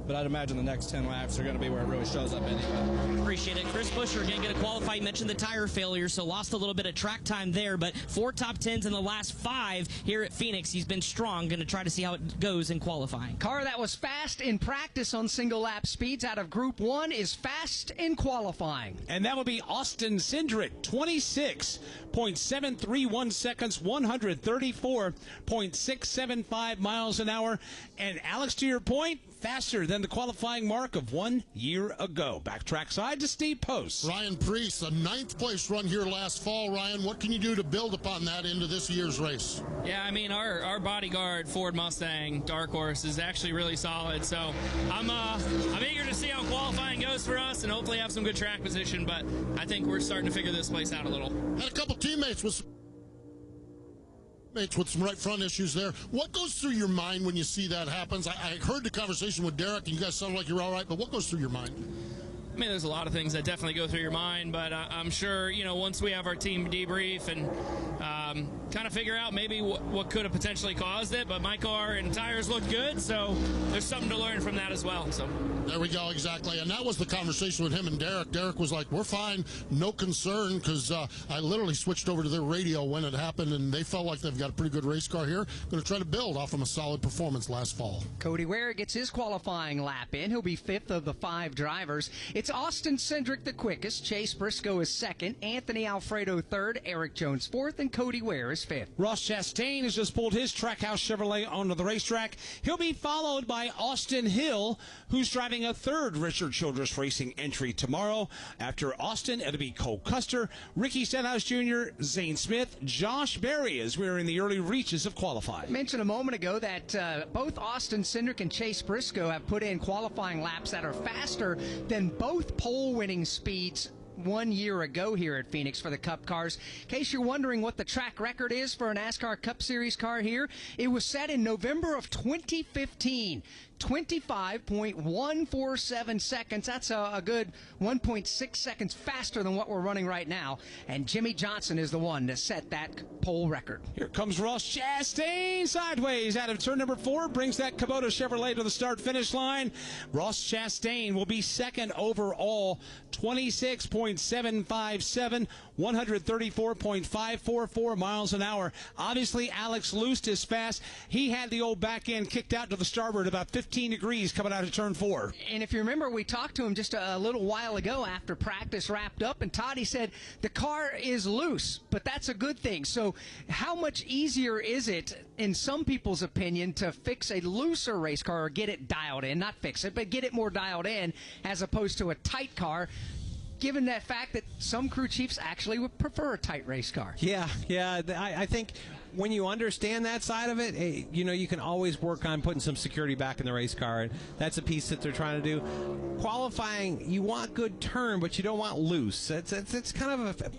But I'd imagine the next 10 laps are going to be where it really shows up anyway. Appreciate it. Chris Buescher again going to qualify. You mentioned the tire failure, so lost a little bit of track time there, but 4 top 10s in the last 5 here at Phoenix. He's been strong. Going to try to see how it goes in qualifying. Car that was fast in practice on single lap speeds out of Group 1 is fast in qualifying. And that would be Austin Cindric, 26.731 seconds, 134.675 miles an hour. And Alex, to your point, faster than the qualifying mark of 1 year ago. Backtrack side to Steve Post. Ryan Preece, a 9th place run here last fall. Ryan, what can you do to build upon that into this year's race? Yeah, I mean, our bodyguard Ford Mustang Dark Horse is actually really solid. So I'm eager to see how qualifying goes for us and hopefully have some good track position. But I think we're starting to figure this place out a little. Had a couple teammates with some right front issues there. What goes through your mind when you see that happens? I heard the conversation with Derek, and you guys sound like you're all right, but what goes through your mind? I mean, there's a lot of things that definitely go through your mind, but I'm sure, once we have our team debrief and kind of figure out maybe what could have potentially caused it, but my car and tires look good, so there's something to learn from that as well. So there we go, exactly. And that was the conversation with him and Derek. Derek was like, we're fine, no concern, because I literally switched over to their radio when it happened, and they felt like they've got a pretty good race car here. Going to try to build off of a solid performance last fall. Cody Ware gets his qualifying lap in. He'll be 5th of the 5 drivers. It's Austin Cindric the quickest. Chase Briscoe is 2nd. Anthony Alfredo 3rd. Eric Jones 4th. And Cody Ware is 5th. Ross Chastain has just pulled his Trackhouse Chevrolet onto the racetrack. He'll be followed by Austin Hill, who's driving a 3rd Richard Childress Racing entry tomorrow. After Austin, it'll be Cole Custer, Ricky Stenhouse Jr., Zane Smith, Josh Berry, as we're in the early reaches of qualifying. I mentioned a moment ago that both Austin Cindric and Chase Briscoe have put in qualifying laps that are faster than both pole-winning speeds 1 year ago here at Phoenix for the Cup cars. In case you're wondering what the track record is for a NASCAR Cup Series car here, it was set in November of 2015. 25.147 seconds. That's a good 1.6 seconds faster than what we're running right now. And Jimmy Johnson is the one to set that pole record. Here comes Ross Chastain sideways out of turn number 4. Brings that Kubota Chevrolet to the start-finish line. Ross Chastain will be 2nd overall. 26.757, 134.544 miles an hour. Obviously, Alex Lust is fast. He had the old back end kicked out to the starboard about 15 degrees coming out of turn 4. And if you remember, we talked to him just a little while ago after practice wrapped up, and Toddy said the car is loose, but that's a good thing. So how much easier is it, in some people's opinion, to fix a looser race car or get it dialed in, not fix it, but get it more dialed in, as opposed to a tight car, given that fact that some crew chiefs actually would prefer a tight race car? Yeah, I think when you understand that side of it, you can always work on putting some security back in the race car, and that's a piece that they're trying to do. Qualifying, you want good turn, but you don't want loose. It's kind of a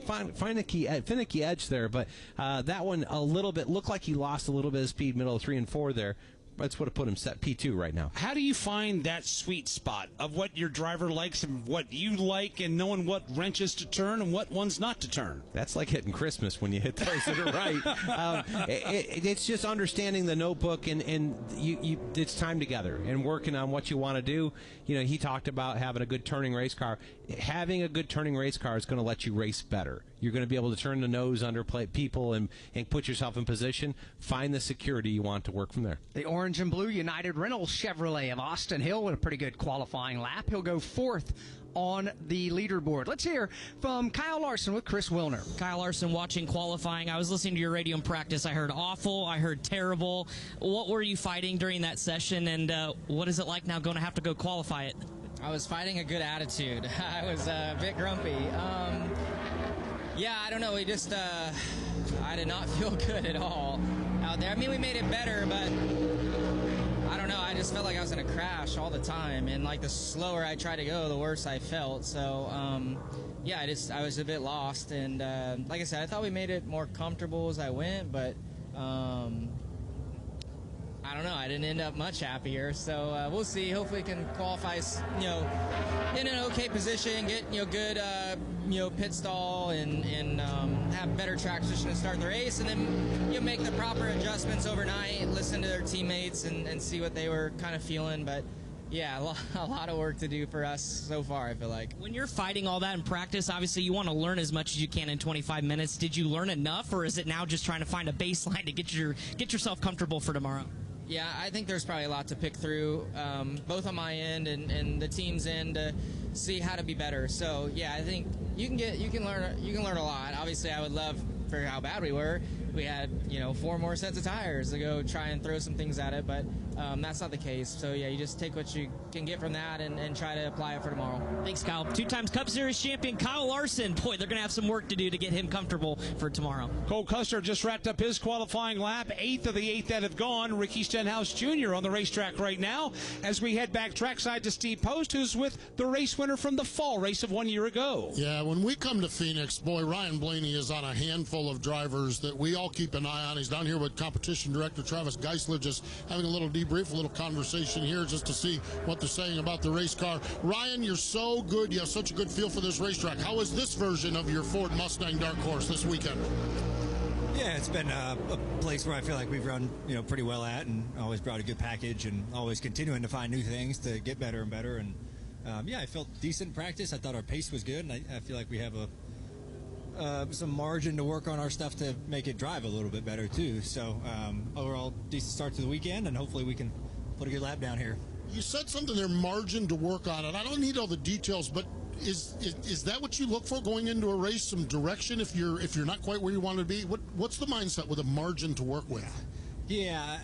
finicky edge there, but that one a little bit looked like he lost a little bit of speed, middle of 3 and 4 there. would have put him set P2 right now. How do you find that sweet spot of what your driver likes and what you like, and knowing what wrenches to turn and what ones not to turn? That's like hitting Christmas when you hit those that are right. It's just understanding the notebook, and you it's time together and working on what you want to do. You know, he talked about having a good turning race car. Having a good turning race car is going to let you race better. You're going to be able to turn the nose under people and put yourself in position. Find the security you want to work from there. The orange and blue United Rentals Chevrolet of Austin Hill with a pretty good qualifying lap. He'll go 4th on the leaderboard. Let's hear from Kyle Larson with Chris Wilner. Kyle Larson, watching qualifying. I was listening to your radio in practice. I heard awful. I heard terrible. What were you fighting during that session, and what is it like now going to have to go qualify it? I was fighting a good attitude. I was a bit grumpy. Yeah, I don't know. We just, I did not feel good at all out there. I mean, we made it better, but I don't know. I just felt like I was going to crash all the time. And, like, the slower I tried to go, the worse I felt. So, yeah, I was a bit lost. And, like I said, I thought we made it more comfortable as I went, but I don't know. I didn't end up much happier. So we'll see. Hopefully we can qualify, you know, in an okay position, get, you know, good, you know, pit stall and have better track position to start the race, and then, you know, make the proper adjustments overnight, listen to their teammates and see what they were kind of feeling. But yeah, a lot of work to do for us so far, I feel like. When you're fighting all that in practice, obviously you want to learn as much as you can in 25 minutes. Did you learn enough, or is it now just trying to find a baseline to get yourself comfortable for tomorrow? Yeah, I think there's probably a lot to pick through, both on my end and the team's end, to see how to be better. So yeah, I think you can learn a lot. Obviously, I would love for how bad we were. We had, you know, 4 more sets of tires to go try and throw some things at it, but that's not the case. So yeah, you just take what you can get from that and try to apply it for tomorrow. Thanks, Kyle. 2-time Cup Series champion Kyle Larson. Boy, they're going to have some work to do to get him comfortable for tomorrow. Cole Custer just wrapped up his qualifying lap, 8th of the 8 that have gone. Ricky Stenhouse Jr. on the racetrack right now as we head back trackside to Steve Post, who's with the race winner from the fall race of 1 year ago. Yeah, when we come to Phoenix, boy, Ryan Blaney is on a handful of drivers that we all keep an eye on. He's down here with competition director Travis Geisler, just having a little debrief, a little conversation here just to see what they're saying about the race car. Ryan, you're so good. You have such a good feel for this racetrack. How is this version of your Ford Mustang Dark Horse this weekend? Yeah, it's been a place where I feel like we've run, you know, pretty well at, and always brought a good package, and always continuing to find new things to get better and better. And yeah, I felt decent in practice. I thought our pace was good, and I feel like we have some margin to work on our stuff to make it drive a little bit better too. So overall, decent start to the weekend, and hopefully we can put a good lap down here. You said something there, margin to work on it. I don't need all the details, but is that what you look for going into a race? Some direction if you're not quite where you want to be. What's the mindset with a margin to work with? Yeah,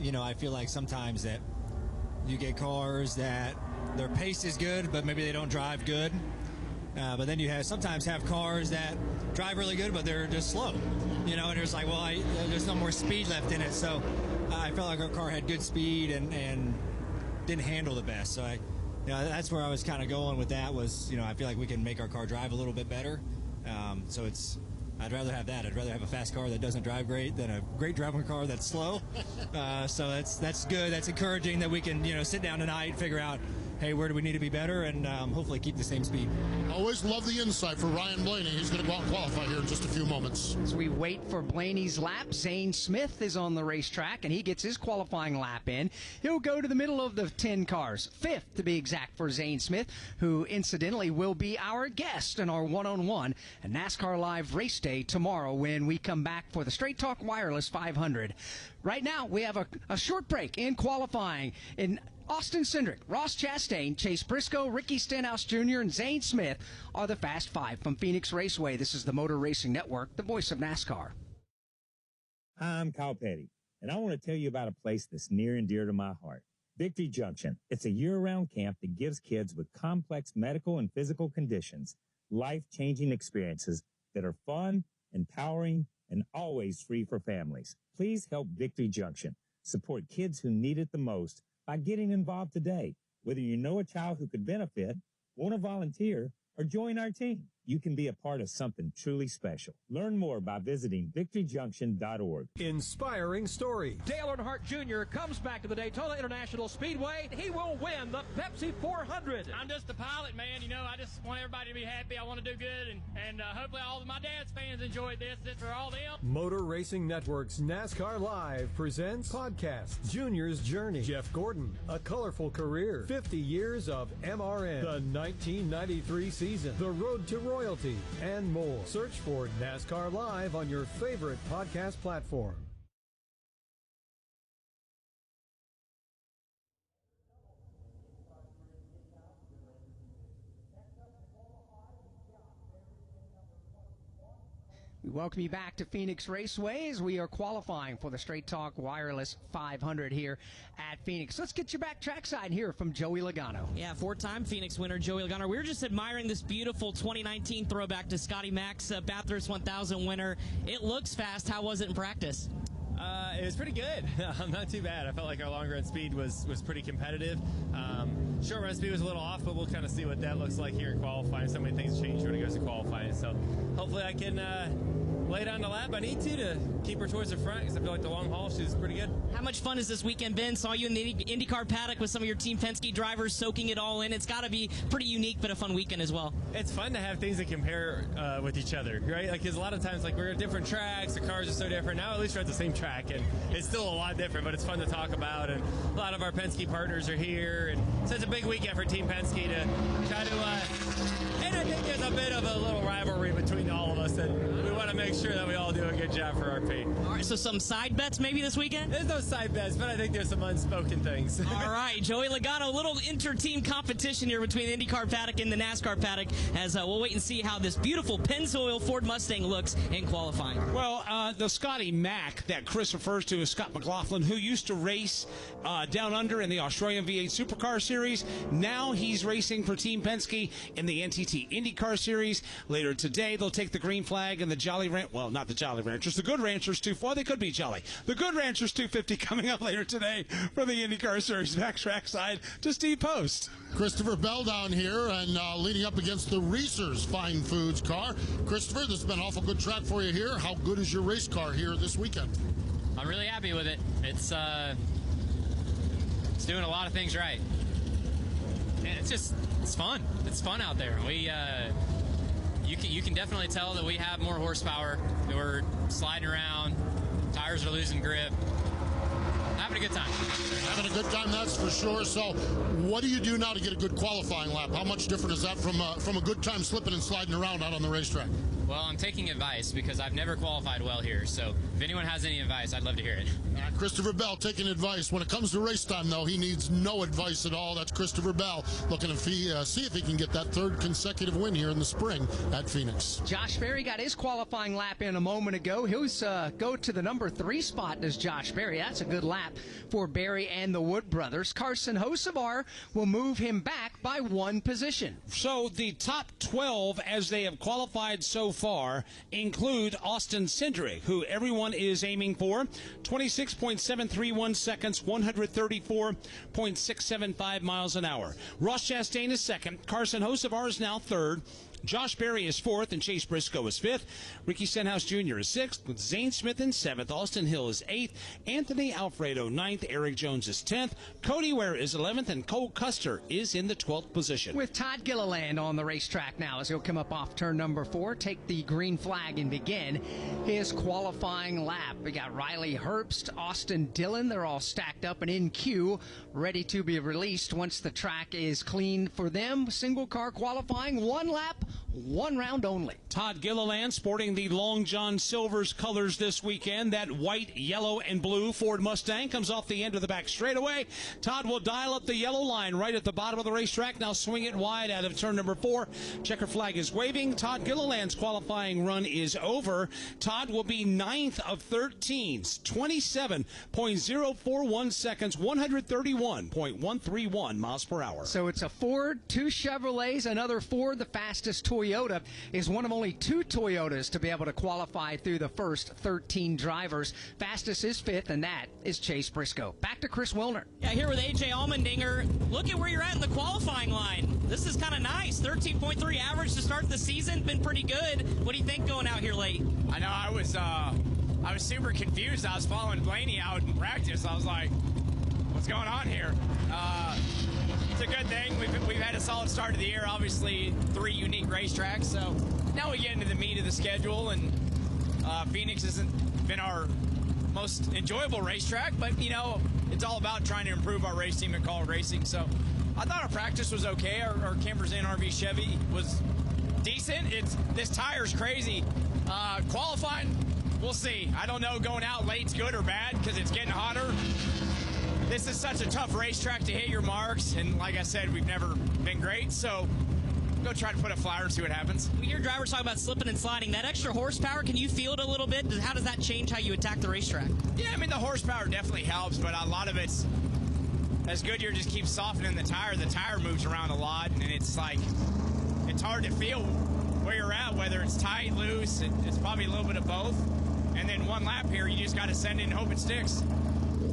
you know, I feel like sometimes that you get cars that their pace is good, but maybe they don't drive good. But then you sometimes have cars that drive really good, but they're just slow. You know, and it's like, well, there's no more speed left in it. So I felt like our car had good speed and didn't handle the best. So that's where I was kind of going with that was, you know, I feel like we can make our car drive a little bit better. So I'd rather have that. I'd rather have a fast car that doesn't drive great than a great driving car that's slow. So that's good. That's encouraging that we can, you know, sit down tonight and figure out, hey, where do we need to be better, and hopefully keep the same speed. Always love the insight for Ryan Blaney. He's going to go out and qualify here in just a few moments. As we wait for Blaney's lap, Zane Smith is on the racetrack, and he gets his qualifying lap in. He'll go to the middle of the 10 cars, 5th to be exact for Zane Smith, who incidentally will be our guest in our one-on-one and NASCAR Live race day tomorrow when we come back for the Straight Talk Wireless 500. Right now, we have a short break in qualifying in Austin Cindric, Ross Chastain, Chase Briscoe, Ricky Stenhouse Jr., and Zane Smith are the Fast Five from Phoenix Raceway. This is the Motor Racing Network, the voice of NASCAR. Hi, I'm Kyle Petty, and I want to tell you about a place that's near and dear to my heart, Victory Junction. It's a year-round camp that gives kids with complex medical and physical conditions life-changing experiences that are fun, empowering, and always free for families. Please help Victory Junction support kids who need it the most by getting involved today, whether you know a child who could benefit, want to volunteer, or join our team. you can be a part of something truly special. Learn more by visiting victoryjunction.org. Inspiring story. Dale Earnhardt Jr. comes back to the Daytona International Speedway. He will win the Pepsi 400. I'm just a pilot, man. You know, I just want everybody to be happy. I want to do good, and hopefully all of my dad's fans enjoyed this. This is for all them. Motor Racing Network's NASCAR Live presents podcast Junior's Journey. Jeff Gordon, a colorful career, 50 years of MRN, the 1993 season, the road to royalty, and more. Search for NASCAR Live on your favorite podcast platform. We welcome you back to Phoenix Raceway as we are qualifying for the Straight Talk Wireless 500 here at Phoenix. Let's get you back trackside here from Joey Logano. Yeah, four-time Phoenix winner Joey Logano. We were just admiring this beautiful 2019 throwback to Scotty Mack's Bathurst 1000 winner. It looks fast. How was it in practice? It was pretty good. Not too bad. I felt like our long run speed was pretty competitive. Short run speed was a little off, but we'll kind of see what that looks like here in qualifying. So many things change when it goes to qualifying. So hopefully I can lay down the lap I need to keep her towards the front, because I feel like the long haul she's pretty good. How much fun has this weekend been? Saw you in the IndyCar paddock with some of your Team Penske drivers soaking it all in. It's got to be pretty unique, but a fun weekend as well. It's fun to have things to compare with each other, right? Like, because a lot of times, like, we're at different tracks, the cars are so different. Now at least we're at the same track, and it's still a lot different, but it's fun to talk about. And a lot of our Penske partners are here, and so it's a big weekend for Team Penske to try to. And I think there's a bit of a little rivalry between all of us, and we want to make sure that we all do a good job for RP. All right, so some side bets maybe this weekend? There's no side bets, but I think there's some unspoken things. All right, Joey Logano, a little inter-team competition here between the IndyCar paddock and the NASCAR paddock, as we'll wait and see how this beautiful Pennzoil Ford Mustang looks in qualifying. Well, the Scotty Mack that Chris refers to as Scott McLaughlin, who used to race down under in the Australian V8 Supercar Series, now he's racing for Team Penske in the NTT IndyCar Series. Later today, they'll take the green flag and the Jolly well, not the Jolly Ranchers, the Good Ranchers 240. They could be Jolly. The Good Ranchers 250 coming up later today from the IndyCar Series. Back trackside to Steve Post. Christopher Bell down here and leading up against the Reese's Fine Foods car. Christopher, this has been an awful good track for you here. How good is your race car here this weekend? I'm really happy with it. It's doing a lot of things right. And it's fun. It's fun out there. You can definitely tell that we have more horsepower. We're sliding around. Tires are losing grip. Having a good time. Having a good time, that's for sure. So what do you do now to get a good qualifying lap? How much different is that from a good time slipping and sliding around out on the racetrack? Well, I'm taking advice because I've never qualified well here. So if anyone has any advice, I'd love to hear it. Christopher Bell taking advice. When it comes to race time, though, he needs no advice at all. That's Christopher Bell looking to see if he can get that third consecutive win here in the spring at Phoenix. Josh Berry got his qualifying lap in a moment ago. He'll go to the number 3 spot as Josh Berry. That's a good lap for Berry and the Wood brothers. Carson Hocevar will move him back by 1 position. So the top 12 as they have qualified so far include Austin Cindric, who everyone is aiming for. 26.731 seconds, 134.675 miles an hour. Ross Chastain is second. Carson Hocevar is now third. Josh Berry is fourth, and Chase Briscoe is fifth. Ricky Stenhouse Jr. is sixth, with Zane Smith in seventh. Austin Hill is eighth. Anthony Alfredo ninth. Eric Jones is 10th. Cody Ware is 11th, and Cole Custer is in the 12th position. With Todd Gilliland on the racetrack now as he'll come up off turn number 4, take the green flag, and begin his qualifying lap. We got Riley Herbst, Austin Dillon. They're all stacked up and in queue, ready to be released once the track is clean for them. Single car qualifying, 1 lap, 1 round only. Todd Gilliland sporting the Long John Silver's colors this weekend. That white, yellow, and blue Ford Mustang comes off the end of the back straightaway. Todd will dial up the yellow line right at the bottom of the racetrack. Now swing it wide out of turn number 4. Checker flag is waving. Todd Gilliland's qualifying run is over. Todd will be 9th of 13s, 27.041 seconds, 131.131 miles per hour. So it's a Ford, 2 Chevrolets, another Ford, the fastest toy Toyota is one of only 2 Toyotas to be able to qualify through the first 13 drivers. Fastest is 5th, and that is Chase Briscoe. Back to Chris Wilner. Yeah, here with A.J. Allmendinger. Look at where you're at in the qualifying line. This is kind of nice. 13.3 average to start the season. Been pretty good. What do you think going out here late? I know I was super confused. I was following Blaney out in practice. I was like, what's going on here? It's a good thing. We've had a solid start to the year. Obviously, 3 unique racetracks. So now we get into the meat of the schedule, and Phoenix hasn't been our most enjoyable racetrack, but it's all about trying to improve our race team at Call Racing. So I thought our practice was okay. Our Campers Inn RV Chevy was decent. This tire's crazy. Qualifying, we'll see. I don't know going out late's good or bad because it's getting hotter. This is such a tough racetrack to hit your marks, and like I said, we've never been great, so go try to put a flyer and see what happens. We hear drivers talk about slipping and sliding. That extra horsepower, can you feel it a little bit? How does that change how you attack the racetrack? Yeah, I mean, the horsepower definitely helps, but a lot of it's, as Goodyear just keeps softening the tire moves around a lot, and it's like, it's hard to feel where you're at, whether it's tight, loose, it's probably a little bit of both. And then one lap here, you just got to send it and hope it sticks.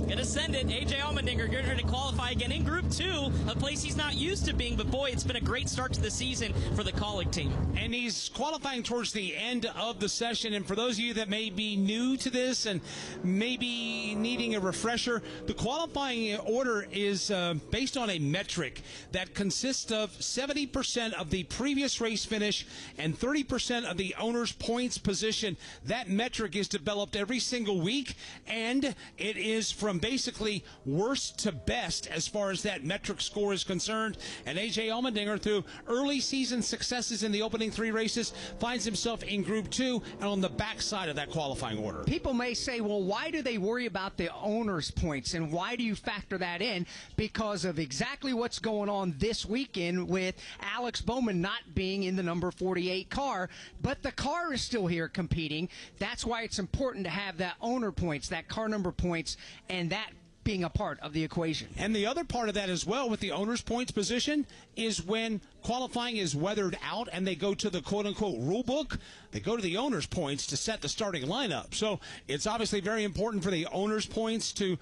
Gonna send it. A.J. Allmendinger getting ready to qualify again in Group 2, a place he's not used to being, but boy, it's been a great start to the season for the Kaulig team. And he's qualifying towards the end of the session. And for those of you that may be new to this and maybe needing a refresher, the qualifying order is based on a metric that consists of 70% of the previous race finish and 30% of the owner's points position. That metric is developed every single week, and it is from basically worst to best as far as that metric score is concerned. And A.J. Allmendinger, through early season successes in the opening 3 races, finds himself in Group 2 and on the backside of that qualifying order. People may say, well, why do they worry about the owner's points, and why do you factor that in? Because of exactly what's going on this weekend with Alex Bowman not being in the number 48 car, but the car is still here competing. That's why it's important to have that owner points, that car number points, and that being a part of the equation. And the other part of that as well with the owner's points position is when qualifying is weathered out and they go to the quote-unquote rule book, they go to the owner's points to set the starting lineup. So it's obviously very important for the owner's points to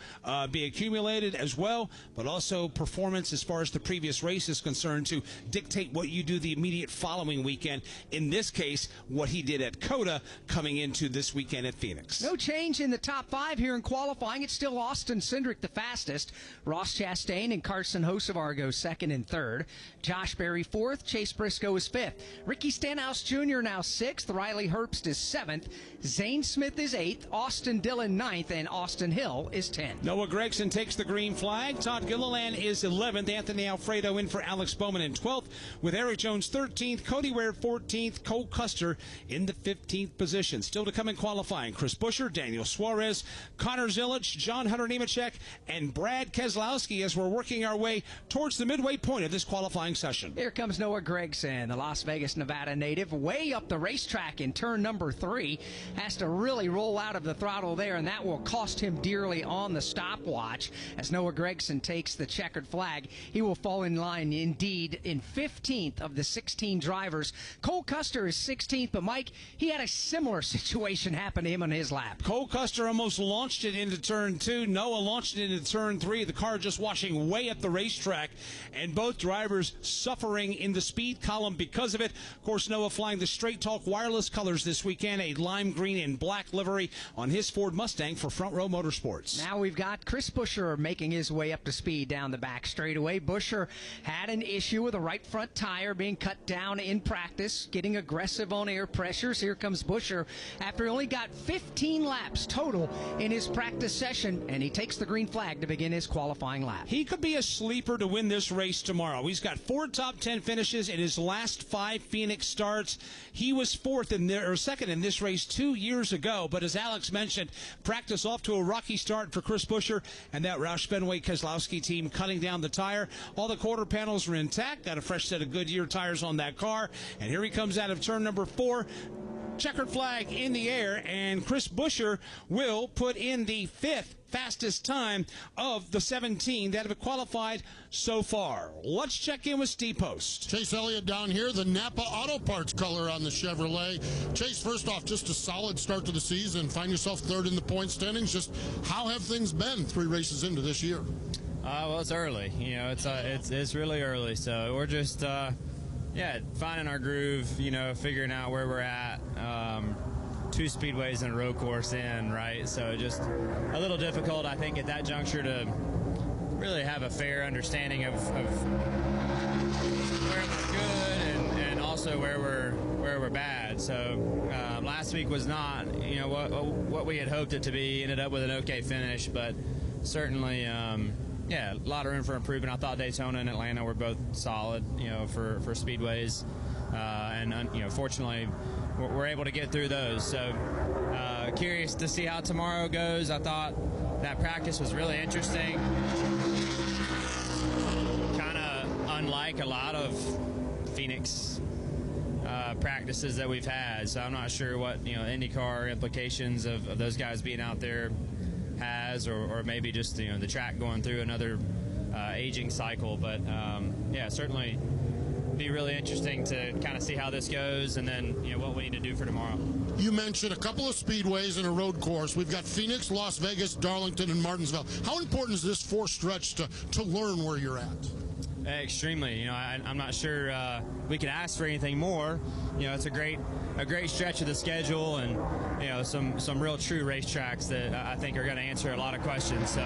be accumulated as well, but also performance as far as the previous race is concerned to dictate what you do the immediate following weekend. In this case, what he did at COTA coming into this weekend at Phoenix. No change in the top 5 here in qualifying. It's still Austin Cindric the fastest. Ross Chastain and Carson Hocevar go 2nd and 3rd. Josh Berry 4th. Chase Briscoe is 5th. Ricky Stenhouse Jr. now 6th. Riley Herbst is 7th. Zane Smith is 8th. Austin Dillon 9th. And Austin Hill is 10th. Noah Gragson takes the green flag. Todd Gilliland is 11th. Anthony Alfredo in for Alex Bowman in 12th, with Eric Jones 13th. Cody Ware 14th. Cole Custer in the 15th position. Still to come in qualifying, Chris Buescher, Daniel Suarez, Connor Zilich, John Hunter Nemechek, and Brad Keselowski as we're working our way towards the midway point of this qualifying session. Here comes Noah Gragson, the Las Vegas, Nevada native, way up the racetrack in turn number 3. Has to really roll out of the throttle there, and that will cost him dearly on the stopwatch. As Noah Gragson takes the checkered flag, he will fall in line indeed in 15th of the 16 drivers. Cole Custer is 16th, but Mike, he had a similar situation happen to him on his lap. Cole Custer almost launched it into turn 2. Noah launched it into turn 3. The car just washing way up the racetrack, and both drivers suffering in the speed column because of it. Of course, Noah flying the Straight Talk Wireless colors this weekend, a lime green and black livery on his Ford Mustang for Front Row Motorsports. Now we've got Chris Buescher making his way up to speed down the back straightaway. Buescher had an issue with the right front tire being cut down in practice, getting aggressive on air pressures. Here comes Buescher after he only got 15 laps total in his practice session, and he takes the green flag to begin his qualifying lap. He could be a sleeper to win this race tomorrow. He's got 4 top 10 finishes in his last 5 Phoenix starts. He was 2nd in this race 2 years ago, but as Alex mentioned, practice off to a rocky start for Chris Buescher and that Roush Fenway Keselowski team cutting down the tire. All the quarter panels are intact. Got a fresh set of Goodyear tires on that car, and here he comes out of turn number 4. checkered flag in the air, and Chris Buescher will put in the 5th fastest time of the 17 that have qualified so far. Let's check in with Steve Post. Chase Elliott down here, the Napa Auto Parts color on the Chevrolet. Chase, first off, just a solid start to the season. Find yourself 3rd in the point standings. Just how have things been 3 races into this year? Well, it's early. You know, it's really early. So we're just finding our groove. You know, figuring out where we're at. 2 speedways and a road course in, right? So just a little difficult, I think, at that juncture to really have a fair understanding of where we're good and also where we're bad. So last week was not, you know, what we had hoped it to be. Ended up with an okay finish, but certainly, a lot of room for improvement. I thought Daytona and Atlanta were both solid, you know, for speedways, and you know, fortunately, we're able to get through those. So curious to see how tomorrow goes. I thought that practice was really interesting. Kind of unlike a lot of Phoenix practices that we've had. So I'm not sure what, you know, IndyCar implications of those guys being out there has, or maybe just, you know, the track going through another aging cycle. But certainly be really interesting to kind of see how this goes, and then, you know, what we need to do for tomorrow. You mentioned a couple of speedways and a road course. We've got Phoenix, Las Vegas, Darlington, and Martinsville. How important is this 4 stretch to learn where you're at? Extremely. You know, I'm not sure we could ask for anything more. You know, it's a great stretch of the schedule, and, you know, some real true racetracks that I think are going to answer a lot of questions. So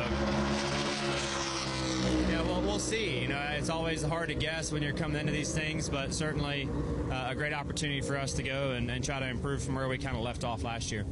yeah, well, we'll see. You know, it's always hard to guess when you're coming into these things, but certainly a great opportunity for us to go and try to improve from where we kind of left off last year.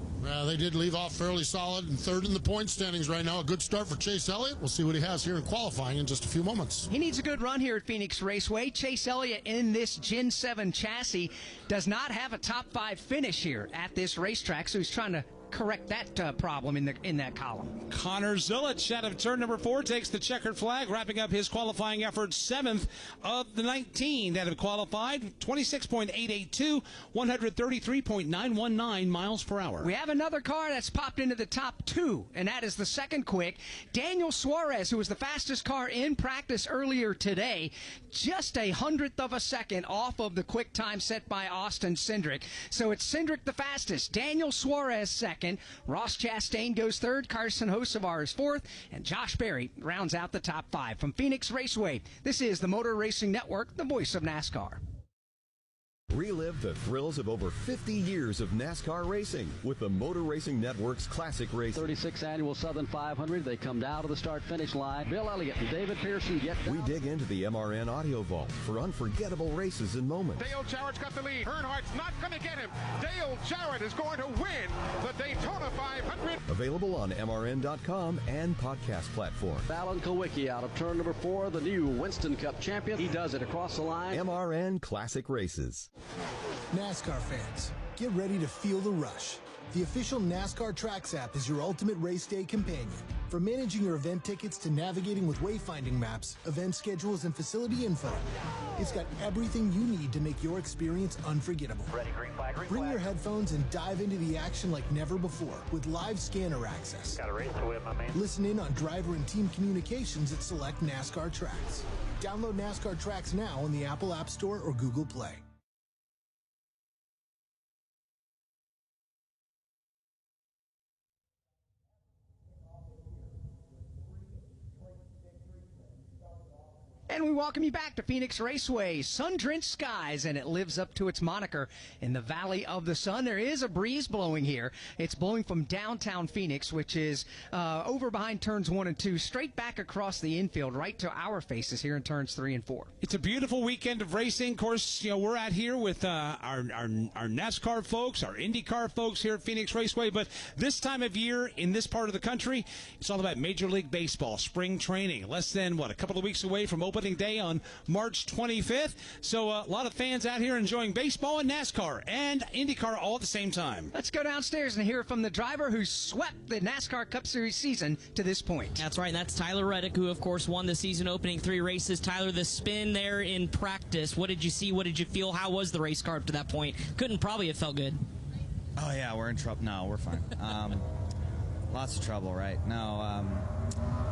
They did leave off fairly solid and 3rd in the point standings right now. A good start for Chase Elliott. We'll see what he has here in qualifying in just a few moments. He needs a good run here at Phoenix Raceway. Chase Elliott in this Gen 7 chassis does not have a top 5 finish here at this racetrack, so he's trying to correct that problem in that column. Connor Zilich out of turn number 4 takes the checkered flag, wrapping up his qualifying effort 7th of the 19 that have qualified. 26.882, 133.919 miles per hour. We have another car that's popped into the top 2, and that is the second quick. Daniel Suarez, who was the fastest car in practice earlier today, just 100th of a second off of the quick time set by Austin Cindric. So it's Cindric the fastest, Daniel Suarez second, Ross Chastain goes 3rd, Carson Hocevar is 4th, and Josh Berry rounds out the top 5. From Phoenix Raceway, this is the Motor Racing Network, the voice of NASCAR. Relive the thrills of over 50 years of NASCAR racing with the Motor Racing Network's Classic Race. 36th Annual Southern 500. They come down to the start-finish line. Bill Elliott and David Pearson get down. We dig into the MRN audio vault for unforgettable races and moments. Dale Jarrett's got the lead. Earnhardt's not going to get him. Dale Jarrett is going to win the Daytona 500. Available on MRN.com and podcast platform. Fallon Kowicki out of turn number 4, the new Winston Cup champion. He does it across the line. MRN Classic Races. NASCAR fans, get ready to feel the rush. The official NASCAR Tracks app is your ultimate race day companion. From managing your event tickets to navigating with wayfinding maps, event schedules, and facility info, it's got everything you need to make your experience unforgettable. Ready, green flag, green Bring flag. your headphones and dive into the action like never before with live scanner access. Got a race to win, my man. Listen in on driver and team communications at select NASCAR Tracks. Download NASCAR Tracks now in the Apple App Store or Google Play. And we welcome you back to Phoenix Raceway, sun-drenched skies, and it lives up to its moniker in the Valley of the Sun. There is a breeze blowing here. It's blowing from downtown Phoenix, which is over behind turns 1 and 2, straight back across the infield, right to our faces here in turns 3 and 4. It's a beautiful weekend of racing. Of course, you know, we're out here with our NASCAR folks, our IndyCar folks here at Phoenix Raceway. But this time of year in this part of the country, it's all about Major League Baseball, spring training. Less than, a couple of weeks away from opening day on March 25th. So a lot of fans out here enjoying baseball and NASCAR and IndyCar all at the same time. Let's go downstairs and hear from the driver who swept the NASCAR Cup Series season to this point. That's right, and that's Tyler Reddick, who, of course, won the season opening 3 races. Tyler, the spin there in practice, what did you see? What did you feel? How was the race car up to that point? Couldn't probably have felt good. Oh, yeah, we're in trouble. No, we're fine. Lots of trouble, right? No,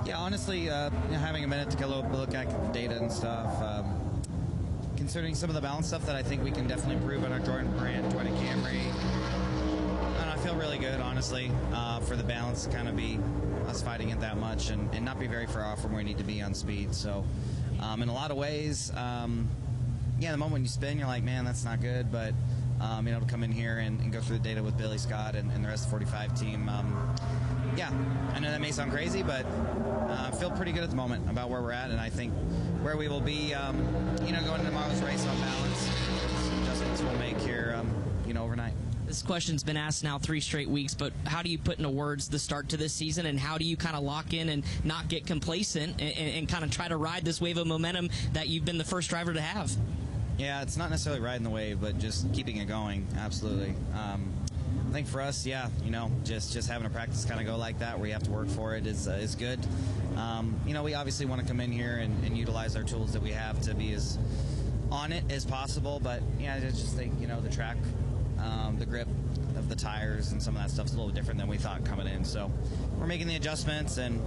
yeah, honestly, having a minute to get a little look at the data and stuff, considering some of the balance stuff that I think we can definitely improve on our Jordan brand, Jordan Camry. I feel really good, honestly, for the balance to kind of be us fighting it that much and not be very far off from where we need to be on speed. So, in a lot of ways, yeah, the moment when you spin, you're like, man, that's not good. But being able to come in here and go through the data with Billy Scott and the rest of the 45 team, yeah, I know that may sound crazy, but I feel pretty good at the moment about where we're at, and I think where we will be, going into tomorrow's race on balance. Some adjustments we'll make here, overnight. This question's been asked now 3 straight weeks, but how do you put into words the start to this season, and how do you kind of lock in and not get complacent and kind of try to ride this wave of momentum that you've been the first driver to have? Yeah, it's not necessarily riding the wave, but just keeping it going, absolutely. I think for us, yeah, just having a practice kind of go like that where you have to work for it is good. We obviously want to come in here and utilize our tools that we have to be as on it as possible, but yeah, I just think, the track, the grip of the tires and some of that stuff's a little different than we thought coming in. So we're making the adjustments, and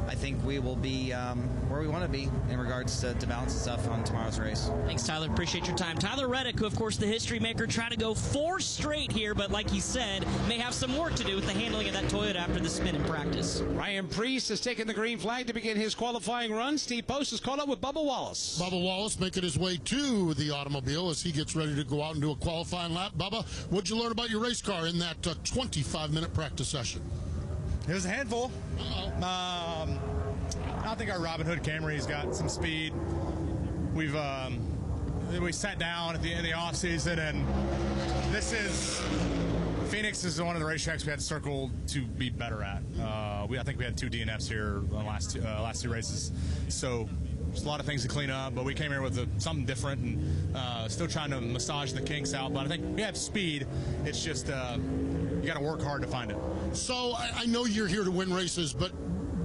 I think we will be where we want to be in regards to balance and stuff on tomorrow's race. Thanks, Tyler. Appreciate your time. Tyler Reddick, who, of course, the history maker, trying to go 4 straight here, but like he said, may have some work to do with the handling of that Toyota after the spin in practice. Ryan Preece has taken the green flag to begin his qualifying run. Steve Post is caught up with Bubba Wallace. Bubba Wallace making his way to the automobile as he gets ready to go out and do a qualifying lap. Bubba, what'd you learn about your race car in that 25-minute practice session? It was a handful. I think our Robin Hood Camry's got some speed. We sat down at the end of the off season, and Phoenix is one of the racetracks we had circled to be better at. I think we had 2 DNFs here on the last 2 races, so there's a lot of things to clean up. But we came here with something different, and still trying to massage the kinks out. But I think we have speed. It's just you got to work hard to find it. So I know you're here to win races, but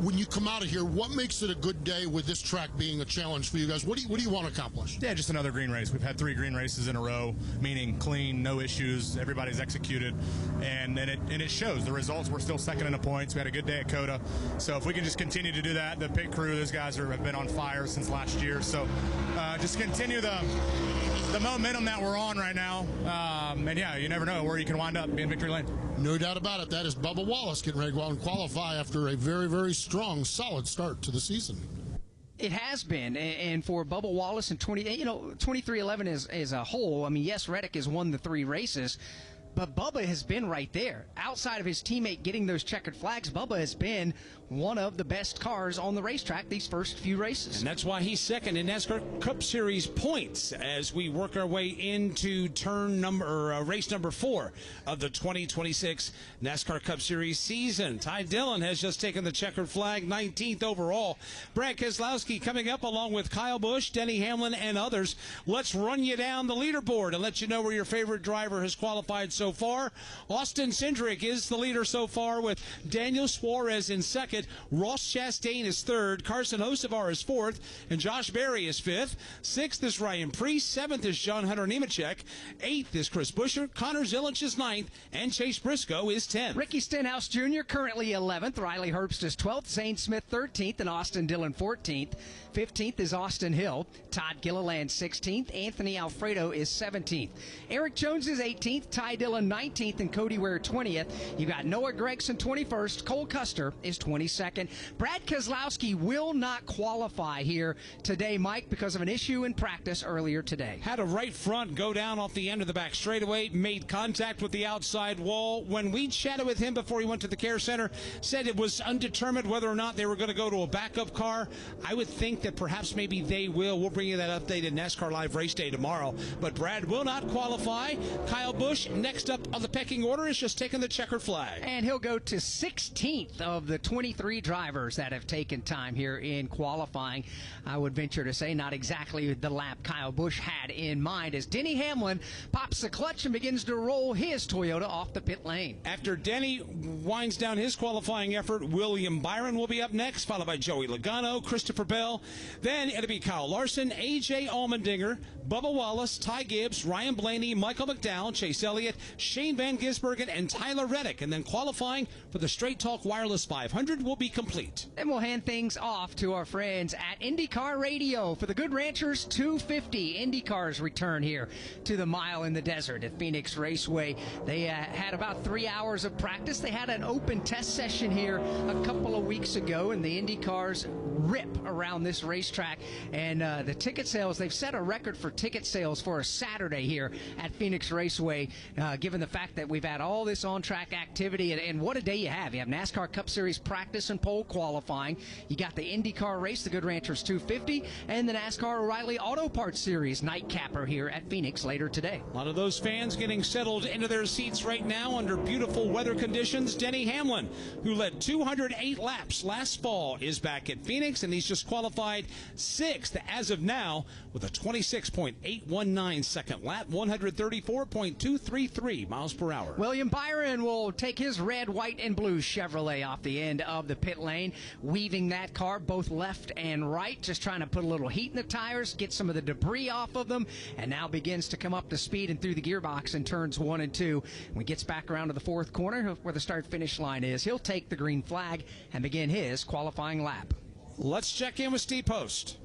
when you come out of here, what makes it a good day with this track being a challenge for you guys? What do you want to accomplish? Yeah, just another green race. We've had 3 green races in a row, meaning clean, no issues, everybody's executed, and it shows. The results, we're still second in the points. We had a good day at COTA. So if we can just continue to do that, the pit crew, those guys have been on fire since last year. So just continue the momentum that we're on right now. And yeah, you never know where you can wind up in victory lane. No doubt about it. That is Bubba Wallace getting ready to go out and qualify after a very, very strong, solid start to the season. It has been, and for Bubba Wallace and 2311 as a whole, I mean, yes, Reddick has won the 3 races, but Bubba has been right there. Outside of his teammate getting those checkered flags, Bubba has been one of the best cars on the racetrack these first few races. And that's why he's second in NASCAR Cup Series points as we work our way into race number 4 of the 2026 NASCAR Cup Series season. Ty Dillon has just taken the checkered flag, 19th overall. Brad Keselowski coming up along with Kyle Busch, Denny Hamlin, and others. Let's run you down the leaderboard and let you know where your favorite driver has qualified so far. Austin Cindric is the leader so far with Daniel Suarez in second. Ross Chastain is third. Carson Hocevar is fourth. And Josh Berry is fifth. Sixth is Ryan Preece. Seventh is John Hunter Nemechek. Eighth is Chris Buescher. Connor Zilisch is ninth. And Chase Briscoe is 10th. Ricky Stenhouse Jr. currently 11th. Riley Herbst is 12th. Zane Smith 13th. And Austin Dillon 14th. 15th is Austin Hill. Todd Gilliland 16th. Anthony Alfredo is 17th. Eric Jones is 18th. Ty Dillon 19th. And Cody Ware 20th. You got Noah Gragson 21st. Cole Custer is 22nd. Brad Keselowski will not qualify here today, Mike, because of an issue in practice earlier today. Had a right front go down off the end of the back straightaway, made contact with the outside wall. When we chatted with him before he went to the care center, said it was undetermined whether or not they were going to go to a backup car. I would think that perhaps maybe they will. We'll bring you that update in NASCAR Live Race Day tomorrow. But Brad will not qualify. Kyle Busch, next up on the pecking order, is just taking the checkered flag. And he'll go to 16th of the 23 drivers that have taken time here in qualifying. I would venture to say not exactly the lap Kyle Busch had in mind as Denny Hamlin pops the clutch and begins to roll his Toyota off the pit lane. After Denny winds down his qualifying effort, William Byron will be up next, followed by Joey Logano, Christopher Bell. Then it'll be Kyle Larson, A.J. Allmendinger, Bubba Wallace, Ty Gibbs, Ryan Blaney, Michael McDowell, Chase Elliott, Shane Van Gisbergen and Tyler Reddick. And then qualifying for the Straight Talk Wireless 500 will be complete. Then we'll hand things off to our friends at IndyCar Radio for the Good Ranchers 250. IndyCar's return here to the Mile in the Desert at Phoenix Raceway. They had about 3 hours of practice. They had an open test session here a couple of weeks ago, and the IndyCars rip around this racetrack. And the ticket sales, they've set a record for ticket sales for a Saturday here at Phoenix Raceway, given the fact that we've had all this on-track activity. And what a day you have. You have NASCAR Cup Series practice and pole qualifying. You got the IndyCar race, the Good Ranchers 250, and the NASCAR O'Reilly Auto Parts Series nightcapper here at Phoenix later today. A lot of those fans getting settled into their seats right now under beautiful weather conditions. Denny Hamlin, who led 208 laps last fall, is back at Phoenix, and he's just qualified 6th as of now with a 26.819 second lap, 134.233 miles per hour. William Byron will take his red, white, and blue Chevrolet off the end of the pit lane, weaving that car both left and right, just trying to put a little heat in the tires, get some of the debris off of them, and now begins to come up to speed and through the gearbox in turns 1 and 2. When he gets back around to the 4th corner where the start-finish line is, he'll take the green flag and begin his qualifying lap. Let's check in with Steve Post.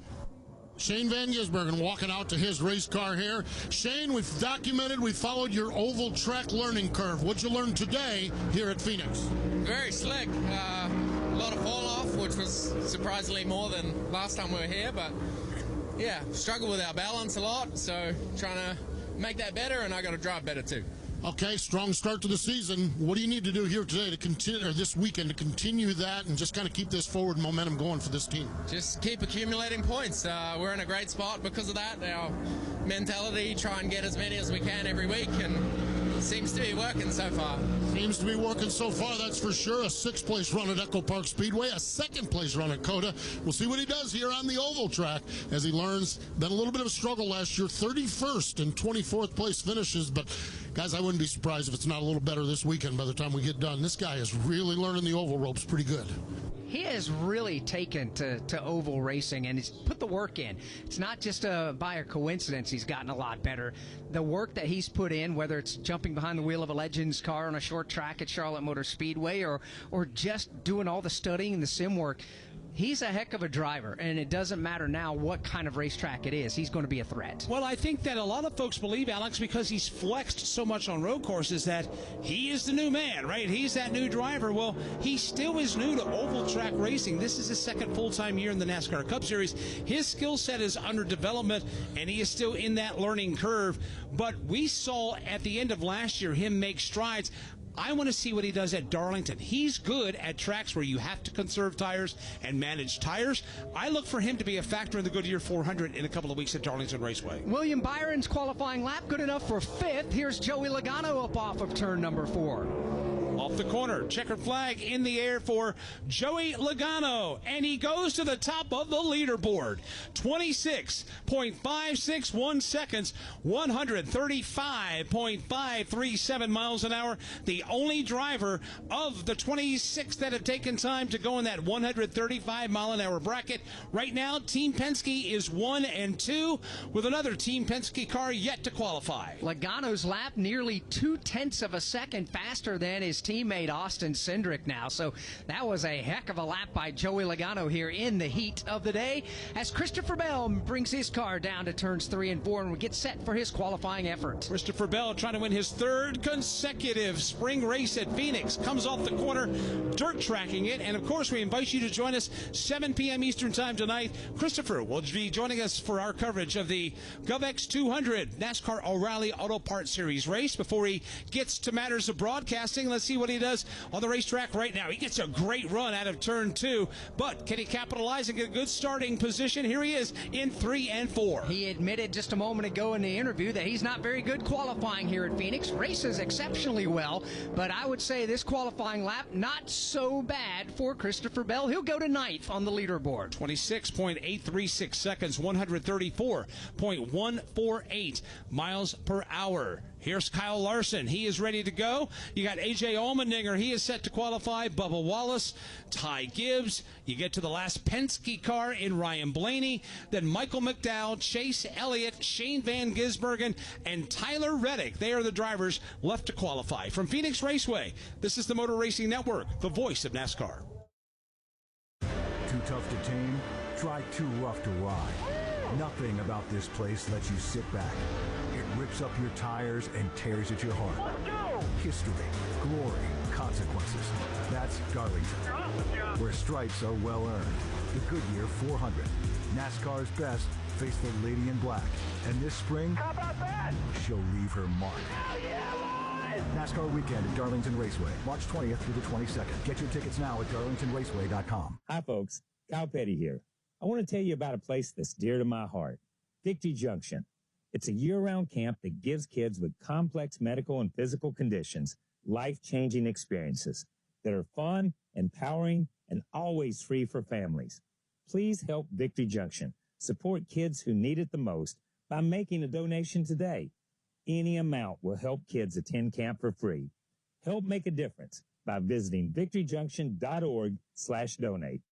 Shane Van Gisbergen walking out to his race car here. Shane, we've documented, we followed your oval track learning curve. What'd you learn today here at Phoenix? Very slick. A lot of fall off, which was surprisingly more than last time we were here, but yeah, struggle with our balance a lot, so trying to make that better, and I got to drive better too. Okay, strong start to the season. What do you need to do here today to continue, or this weekend, to continue that and just kind of keep this forward momentum going for this team? Just keep accumulating points. We're in a great spot because of that. Our mentality, try and get as many as we can every week, and it seems to be working so far. Seems to be working so far, that's for sure. A 6th place run at Echo Park Speedway, a 2nd place run at COTA. We'll see what he does here on the oval track as he learns. Been a little bit of a struggle last year, 31st and 24th place finishes, but guys, I wouldn't be surprised if it's not a little better this weekend by the time we get done. This guy is really learning the oval ropes pretty good. He has really taken to oval racing, and he's put the work in. It's not just by a coincidence he's gotten a lot better. The work that he's put in, whether it's jumping behind the wheel of a Legends car on a short track at Charlotte Motor Speedway or just doing all the studying and the sim work, he's a heck of a driver, and it doesn't matter now what kind of racetrack it is. He's going to be a threat. Well, I think that a lot of folks believe, Alex, because he's flexed so much on road courses, that he is the new man, right? He's that new driver. Well, he still is new to oval track racing. This is his 2nd full-time year in the NASCAR Cup Series. His skill set is under development, and he is still in that learning curve. But we saw at the end of last year him make strides. I want to see what he does at Darlington. He's good at tracks where you have to conserve tires and manage tires. I look for him to be a factor in the Goodyear 400 in a couple of weeks at Darlington Raceway. William Byron's qualifying lap, good enough for 5th. Here's Joey Logano up off of turn number 4. Off the corner, checkered flag in the air for Joey Logano, and he goes to the top of the leaderboard. 26.561 seconds, 135.537 miles an hour. The only driver of the 26 that have taken time to go in that 135 mile an hour bracket. Right now, Team Penske is 1 and 2 with another Team Penske car yet to qualify. Logano's lap nearly 0.2 of a second faster than his teammate Austin Cindric now. So that was a heck of a lap by Joey Logano here in the heat of the day as Christopher Bell brings his car down to turns 3 and 4 and will get set for his qualifying effort. Christopher Bell trying to win his 3rd consecutive spring race at Phoenix. Comes off the corner, dirt tracking it, and of course we invite you to join us 7 p.m. Eastern time tonight. Christopher will be joining us for our coverage of the GovX 200 NASCAR O'Reilly Auto Parts Series race. Before he gets to matters of broadcasting, let's see what he does on the racetrack right now. He gets a great run out of turn 2, but can he capitalize and get a good starting position? Here he is in 3 and 4. He admitted just a moment ago in the interview that he's not very good qualifying here at Phoenix. Races exceptionally well, but I would say this qualifying lap, not so bad for Christopher Bell. He'll go to 9th on the leaderboard. 26.836 seconds, 134.148 miles per hour. Here's Kyle Larson. He is ready to go. You got A.J. Allmendinger. He is set to qualify. Bubba Wallace, Ty Gibbs. You get to the last Penske car in Ryan Blaney. Then Michael McDowell, Chase Elliott, Shane Van Gisbergen, and Tyler Reddick. They are the drivers left to qualify. From Phoenix Raceway, this is the Motor Racing Network, the voice of NASCAR. Too tough to tame? Try too rough to ride. Nothing about this place lets you sit back. It rips up your tires and tears at your heart. History, glory, consequences. That's Darlington, where stripes are well earned. The Goodyear 400. NASCAR's best face the lady in black. And this spring, how about that? She'll leave her mark. NASCAR weekend at Darlington Raceway, March 20th through the 22nd. Get your tickets now at darlingtonraceway.com. Hi, folks. Kyle Petty here. I want to tell you about a place that's dear to my heart, Victory Junction. It's a year-round camp that gives kids with complex medical and physical conditions life-changing experiences that are fun, empowering, and always free for families. Please help Victory Junction support kids who need it the most by making a donation today. Any amount will help kids attend camp for free. Help make a difference by visiting victoryjunction.org/donate.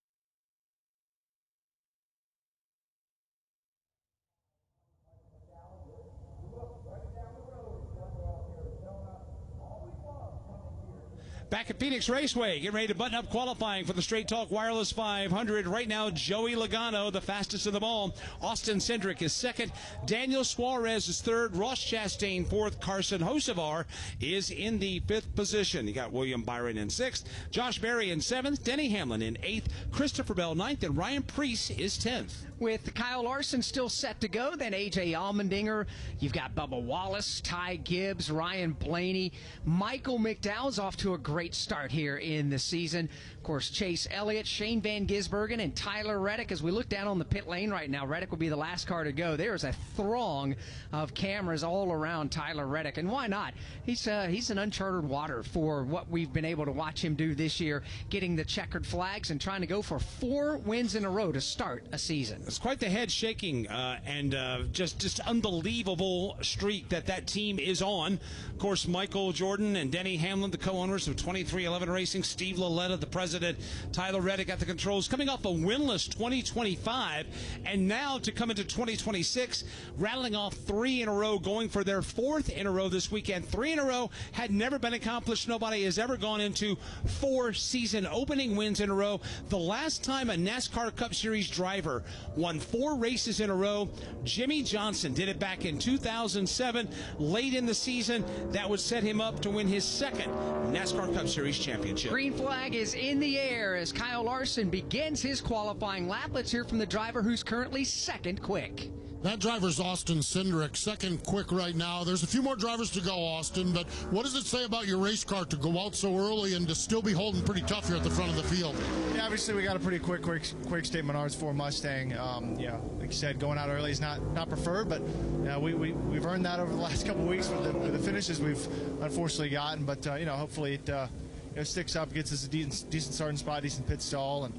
Back at Phoenix Raceway, getting ready to button up qualifying for the Straight Talk Wireless 500. Right now, Joey Logano, the fastest of them all. Austin Cindric is second. Daniel Suarez is third. Ross Chastain fourth. Carson Hocevar is in the fifth position. You got William Byron in sixth. Josh Berry in seventh. Denny Hamlin in eighth. Christopher Bell ninth. And Ryan Preece is 10th. With Kyle Larson still set to go, then A.J. Allmendinger. You've got Bubba Wallace, Ty Gibbs, Ryan Blaney. Michael McDowell's off to a great start here in the season. Of course, Chase Elliott, Shane Van Gisbergen, and Tyler Reddick. As we look down on the pit lane right now, Reddick will be the last car to go. There's a throng of cameras all around Tyler Reddick, and why not? He's an uncharted water for what we've been able to watch him do this year, getting the checkered flags and trying to go for 4 wins in a row to start a season. It's quite the head-shaking and just unbelievable streak that team is on. Of course, Michael Jordan and Denny Hamlin, the co-owners of 2311 Racing, Steve Laletta, the president, Tyler Reddick at the controls, coming off a winless 2025, and now to come into 2026, rattling off 3 in a row, going for their 4th in a row this weekend. 3 in a row had never been accomplished. Nobody has ever gone into 4 season opening wins in a row. The last time a NASCAR Cup Series driver won 4 races in a row, Jimmy Johnson did it back in 2007, late in the season. That would set him up to win his 2nd NASCAR Cup Series championship. Green flag is in the air as Kyle Larson begins his qualifying lap. Let's hear from the driver who's currently 2nd quick. That driver's Austin Cindric, 2nd quick right now. There's a few more drivers to go, Austin, but what does it say about your race car to go out so early and to still be holding pretty tough here at the front of the field? Yeah, obviously we got a pretty quick state Menards 4 Mustang. Yeah, like you said, going out early is not preferred, but we've earned that over the last couple of weeks with the finishes we've unfortunately gotten. But hopefully it sticks up, gets us a decent starting spot, decent pit stall, and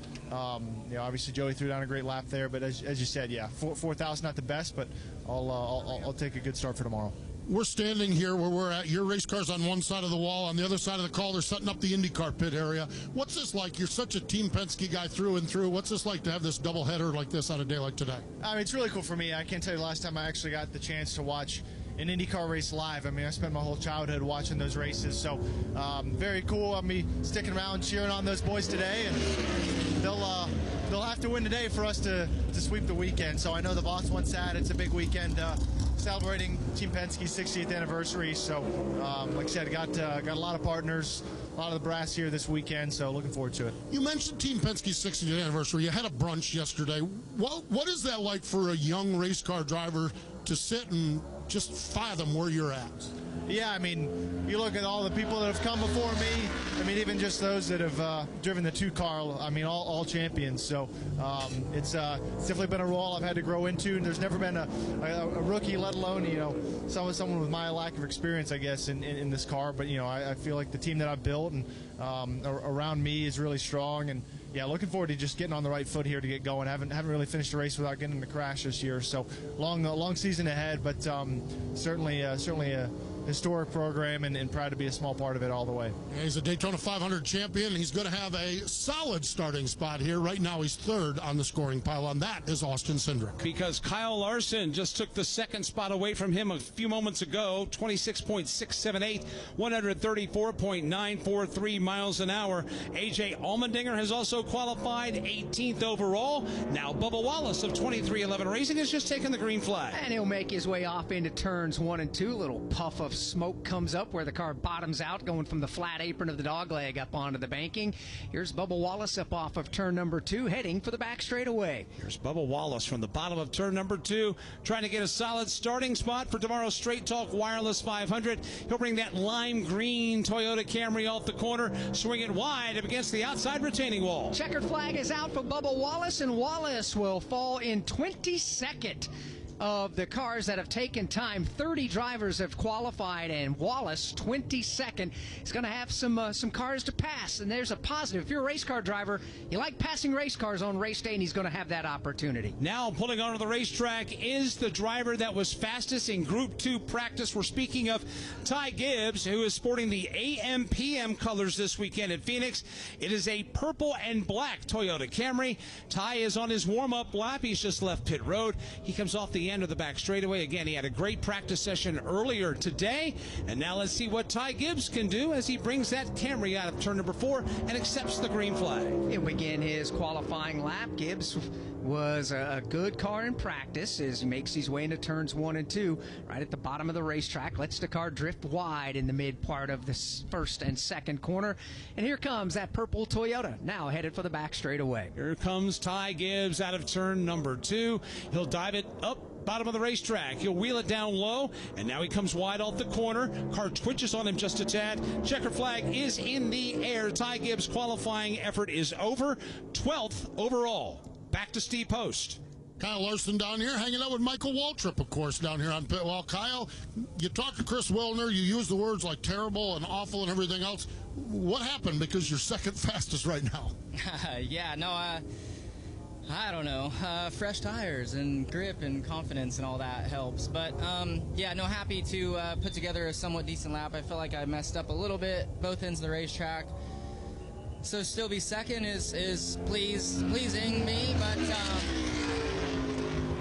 obviously Joey threw down a great lap there. But as you said, yeah, 4,000 not the best, but I'll take a good start for tomorrow. We're standing here where we're at. Your race car's on one side of the wall. On the other side of the call, they're setting up the IndyCar pit area. What's this like? You're such a Team Penske guy through and through. What's this like to have this doubleheader like this on a day like today? I mean, it's really cool for me. I can't tell you the last time I actually got the chance to watch an IndyCar race live. I mean, I spent my whole childhood watching those races, so very cool. I'll be sticking around cheering on those boys today, and they'll have to win today for us to sweep the weekend. So I know the boss wants that. It's a big weekend celebrating Team Penske's 60th anniversary. So like I said, got a lot of partners, a lot of the brass here this weekend, so looking forward to it. You mentioned Team Penske's 60th anniversary. You had a brunch yesterday. What is that like for a young race car driver to sit and just fathom where you're at? Yeah, I mean, you look at all the people that have come before me. I mean, even just those that have driven the 2-car. I mean, all champions. So it's definitely been a role I've had to grow into. And there's never been a rookie, let alone someone with my lack of experience, I guess, in this car. But I feel like the team that I've built and around me is really strong. And yeah, looking forward to just getting on the right foot here to get going. Haven't really finished a race without getting in a crash this year. So long season ahead, but certainly historic program and proud to be a small part of it all the way. Yeah, he's a Daytona 500 champion, and he's going to have a solid starting spot here. Right now he's third on the scoring pile. That is Austin Cindric. Because Kyle Larson just took the second spot away from him a few moments ago, 26.678, 134.943 miles an hour. A.J. Allmendinger has also qualified 18th overall. Now Bubba Wallace of 2311 Racing has just taken the green flag. And he'll make his way off into turns 1 and 2. A little puff of smoke comes up where the car bottoms out, going from the flat apron of the dogleg up onto the banking. Here's Bubba Wallace up off of turn number 2, heading for the back straightaway. Here's Bubba Wallace from the bottom of turn number 2, trying to get a solid starting spot for tomorrow's Straight Talk Wireless 500. He'll bring that lime green Toyota Camry off the corner, swing it wide up against the outside retaining wall. Checkered flag is out for Bubba Wallace, and Wallace will fall in 22nd of the cars that have taken time. 30 drivers have qualified, and Wallace, 22nd, is going to have some cars to pass, and there's a positive. If you're a race car driver, you like passing race cars on race day, and he's going to have that opportunity. Now pulling onto the racetrack is the driver that was fastest in Group 2 practice. We're speaking of Ty Gibbs, who is sporting the AM/PM colors this weekend at Phoenix. It is a purple and black Toyota Camry. Ty is on his warm-up lap. He's just left pit road. He comes off the end of the back straightaway. Again, he had a great practice session earlier today, and now let's see what Ty Gibbs can do as he brings that Camry out of turn number 4 and accepts the green flag. He'll begin his qualifying lap. Gibbs was a good car in practice as he makes his way into turns 1 and 2, right at the bottom of the racetrack. Lets the car drift wide in the mid part of the first and second corner, and here comes that purple Toyota, now headed for the back straightaway. Here comes Ty Gibbs out of turn number 2. He'll dive it up bottom of the racetrack. He'll wheel it down low, and now he comes wide off the corner. Car twitches on him just a tad. Checker flag is in the air. Ty Gibbs' qualifying effort is over. 12th overall. Back to Steve Post. Kyle Larson down here hanging out with Michael Waltrip, of course, down here on pit. Well, Kyle, you talked to Chris Wilner. You used the words like terrible and awful and everything else. What happened? Because you're second fastest right now. Yeah, no, I don't know. Fresh tires and grip and confidence and all that helps. But, yeah, no, happy to put together a somewhat decent lap. I feel like I messed up a little bit, both ends of the racetrack. So still be second is pleasing me. But,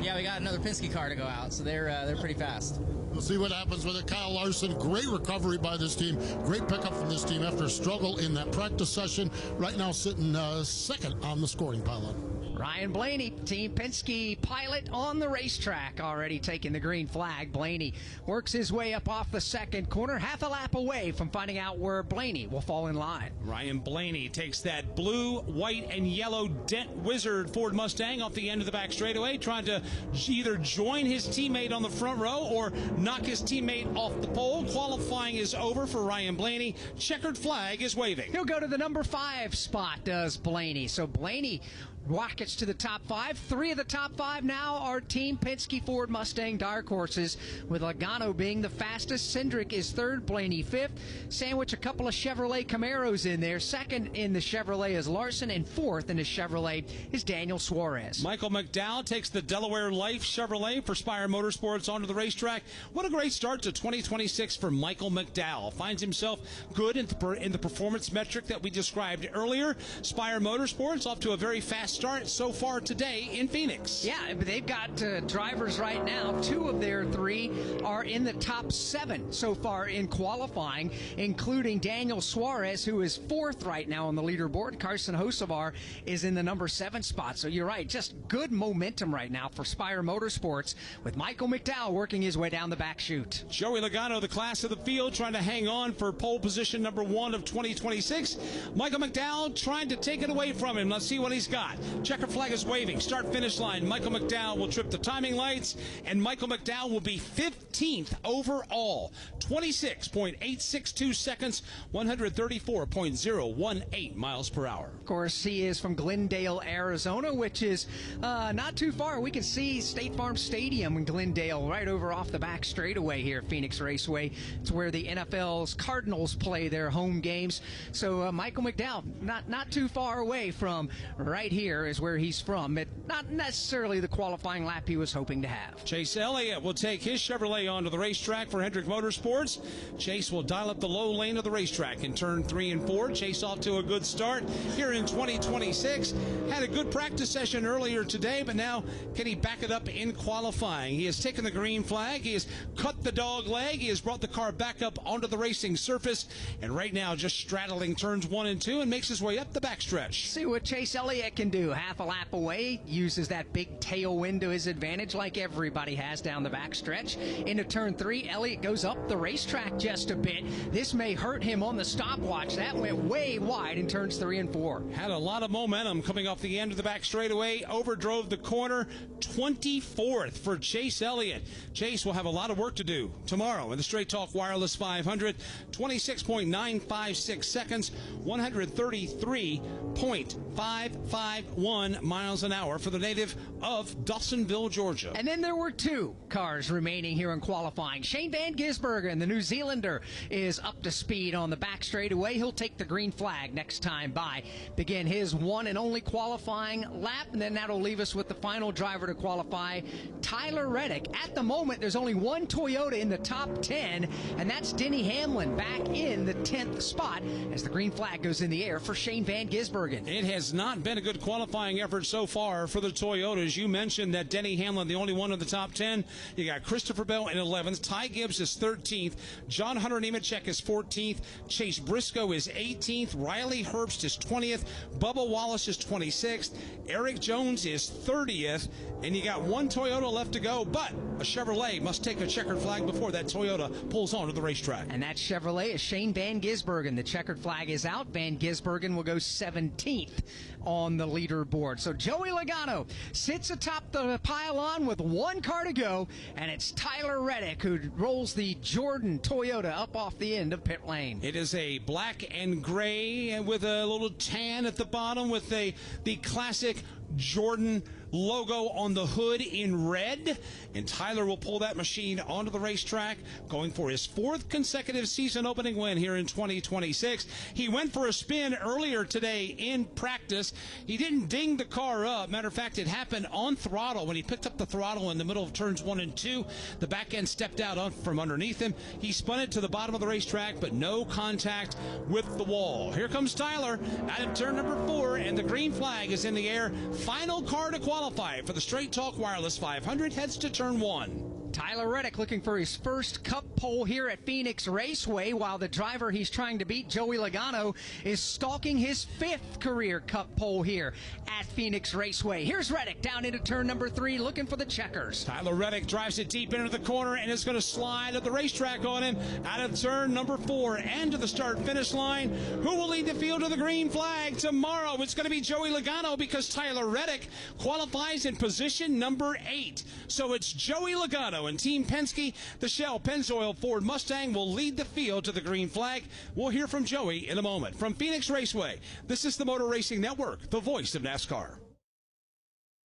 yeah, we got another Penske car to go out, so they're pretty fast. We'll see what happens with it. Kyle Larson, great recovery by this team. Great pickup from this team after a struggle in that practice session. Right now sitting second on the scoring pile. Ryan Blaney, Team Penske pilot on the racetrack, already taking the green flag. Blaney works his way up off the second corner, half a lap away from finding out where Blaney will fall in line. Ryan Blaney takes that blue, white, and yellow Dent Wizard Ford Mustang off the end of the back straightaway, trying to either join his teammate on the front row or knock his teammate off the pole. Qualifying is over for Ryan Blaney. Checkered flag is waving. He'll go to the number 5 spot, does Blaney. So Blaney rockets to the top 5. 3 of the top 5 now are Team Penske Ford Mustang dark horses, with Logano being the fastest. Cindric is 3rd, Blaney 5th. Sandwich a couple of Chevrolet Camaros in there. 2nd in the Chevrolet is Larson, and 4th in the Chevrolet is Daniel Suarez. Michael McDowell takes the Delaware Life Chevrolet for Spire Motorsports onto the racetrack. What a great start to 2026 for Michael McDowell. Finds himself good in the performance metric that we described earlier. Spire Motorsports off to a very fast start so far today in Phoenix. Yeah, but they've got drivers right now. 2 of their 3 are in the top 7 so far in qualifying, including Daniel Suarez, who is 4th right now on the leaderboard. Carson Hocevar is in the number 7 spot. So you're right, just good momentum right now for Spire Motorsports, with Michael McDowell working his way down the back chute. Joey Logano, the class of the field, trying to hang on for pole position number 1 of 2026. Michael McDowell trying to take it away from him. Let's see what he's got. Checker flag is waving. Start-finish line. Michael McDowell will trip the timing lights, and Michael McDowell will be 15th overall. 26.862 seconds, 134.018 miles per hour. Of course, he is from Glendale, Arizona, which is not too far. We can see State Farm Stadium in Glendale right over off the back straightaway here at Phoenix Raceway. It's where the NFL's Cardinals play their home games. So Michael McDowell, not too far away from right here here is where he's from, but not necessarily the qualifying lap he was hoping to have. Chase Elliott will take his Chevrolet onto the racetrack for Hendrick Motorsports. Chase will dial up the low lane of the racetrack in turn 3 and 4. Chase off to a good start here in 2026. Had a good practice session earlier today, but now can he back it up in qualifying? He has taken the green flag. He has cut the dog leg. He has brought the car back up onto the racing surface, and right now just straddling turns 1 and 2 and makes his way up the backstretch. See what Chase Elliott can do. Half a lap away, uses that big tailwind to his advantage like everybody has down the backstretch. Into turn 3, Elliott goes up the racetrack just a bit. This may hurt him on the stopwatch. That went way wide in turns 3 and 4. Had a lot of momentum coming off the end of the back straightaway, overdrove the corner. 24th for Chase Elliott. Chase will have a lot of work to do tomorrow in the Straight Talk Wireless 500. 26.956 seconds, 133.551 miles an hour for the native of Dawsonville, Georgia. And then there were 2 cars remaining here in qualifying. Shane Van Gisbergen, the New Zealander, is up to speed on the back straightaway. He'll take the green flag next time by. Begin his one and only qualifying lap, and then that'll leave us with the final driver to qualify, Tyler Reddick. At the moment, there's only one Toyota in the top 10, and that's Denny Hamlin back in the 10th spot as the green flag goes in the air for Shane Van Gisbergen. It has not been a good qualifying effort so far for the Toyotas. You mentioned that Denny Hamlin, the only one in the top 10. You got Christopher Bell in 11th. Ty Gibbs is 13th. John Hunter Nemechek is 14th. Chase Briscoe is 18th. Riley Herbst is 20th. Bubba Wallace is 26th. Eric Jones is 30th. And you got one Toyota left to go, but a Chevrolet must take a checkered flag before that Toyota pulls onto the racetrack. And that Chevrolet is Shane Van Gisbergen. The checkered flag is out. Van Gisbergen will go 17th on the leaderboard. So Joey Logano sits atop the pylon with one car to go, and it's Tyler Reddick who rolls the Jordan Toyota up off the end of pit lane. It is a black and gray with a little tan at the bottom with the classic Jordan logo on the hood in red, and Tyler will pull that machine onto the racetrack, going for his 4th consecutive season opening win here in 2026. He went for a spin earlier today in practice. He didn't ding the car up. Matter of fact, it happened on throttle. When he picked up the throttle in the middle of turns 1 and 2, the back end stepped out from underneath him. He spun it to the bottom of the racetrack, but no contact with the wall. Here comes Tyler out of turn number 4, and the green flag is in the air. Final car to qualify for the Straight Talk Wireless 500 heads to turn 1. Tyler Reddick looking for his first Cup pole here at Phoenix Raceway, while the driver he's trying to beat, Joey Logano, is stalking his 5th career Cup pole here at Phoenix Raceway. Here's Reddick down into turn number 3 looking for the checkers. Tyler Reddick drives it deep into the corner and is going to slide at the racetrack on him out of turn number 4 and to the start-finish line. Who will lead the field to the green flag tomorrow? It's going to be Joey Logano because Tyler Reddick qualifies in position number 8. So it's Joey Logano and Team Penske. The Shell Pennzoil Ford Mustang will lead the field to the green flag. We'll hear from Joey in a moment. From Phoenix Raceway, this is the Motor Racing Network, the voice of NASCAR.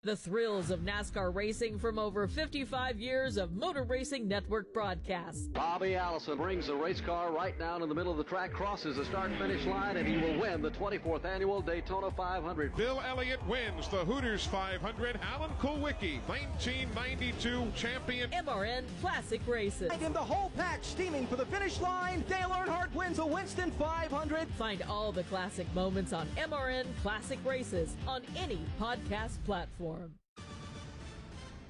The thrills of NASCAR racing from over 55 years of Motor Racing Network broadcasts. Bobby Allison brings the race car right down in the middle of the track, crosses the start-finish line, and he will win the 24th annual Daytona 500. Bill Elliott wins the Hooters 500. Alan Kulwicki, 1992 champion. MRN Classic Races. And in the whole pack steaming for the finish line, Dale Earnhardt wins the Winston 500. Find all the classic moments on MRN Classic Races on any podcast platform.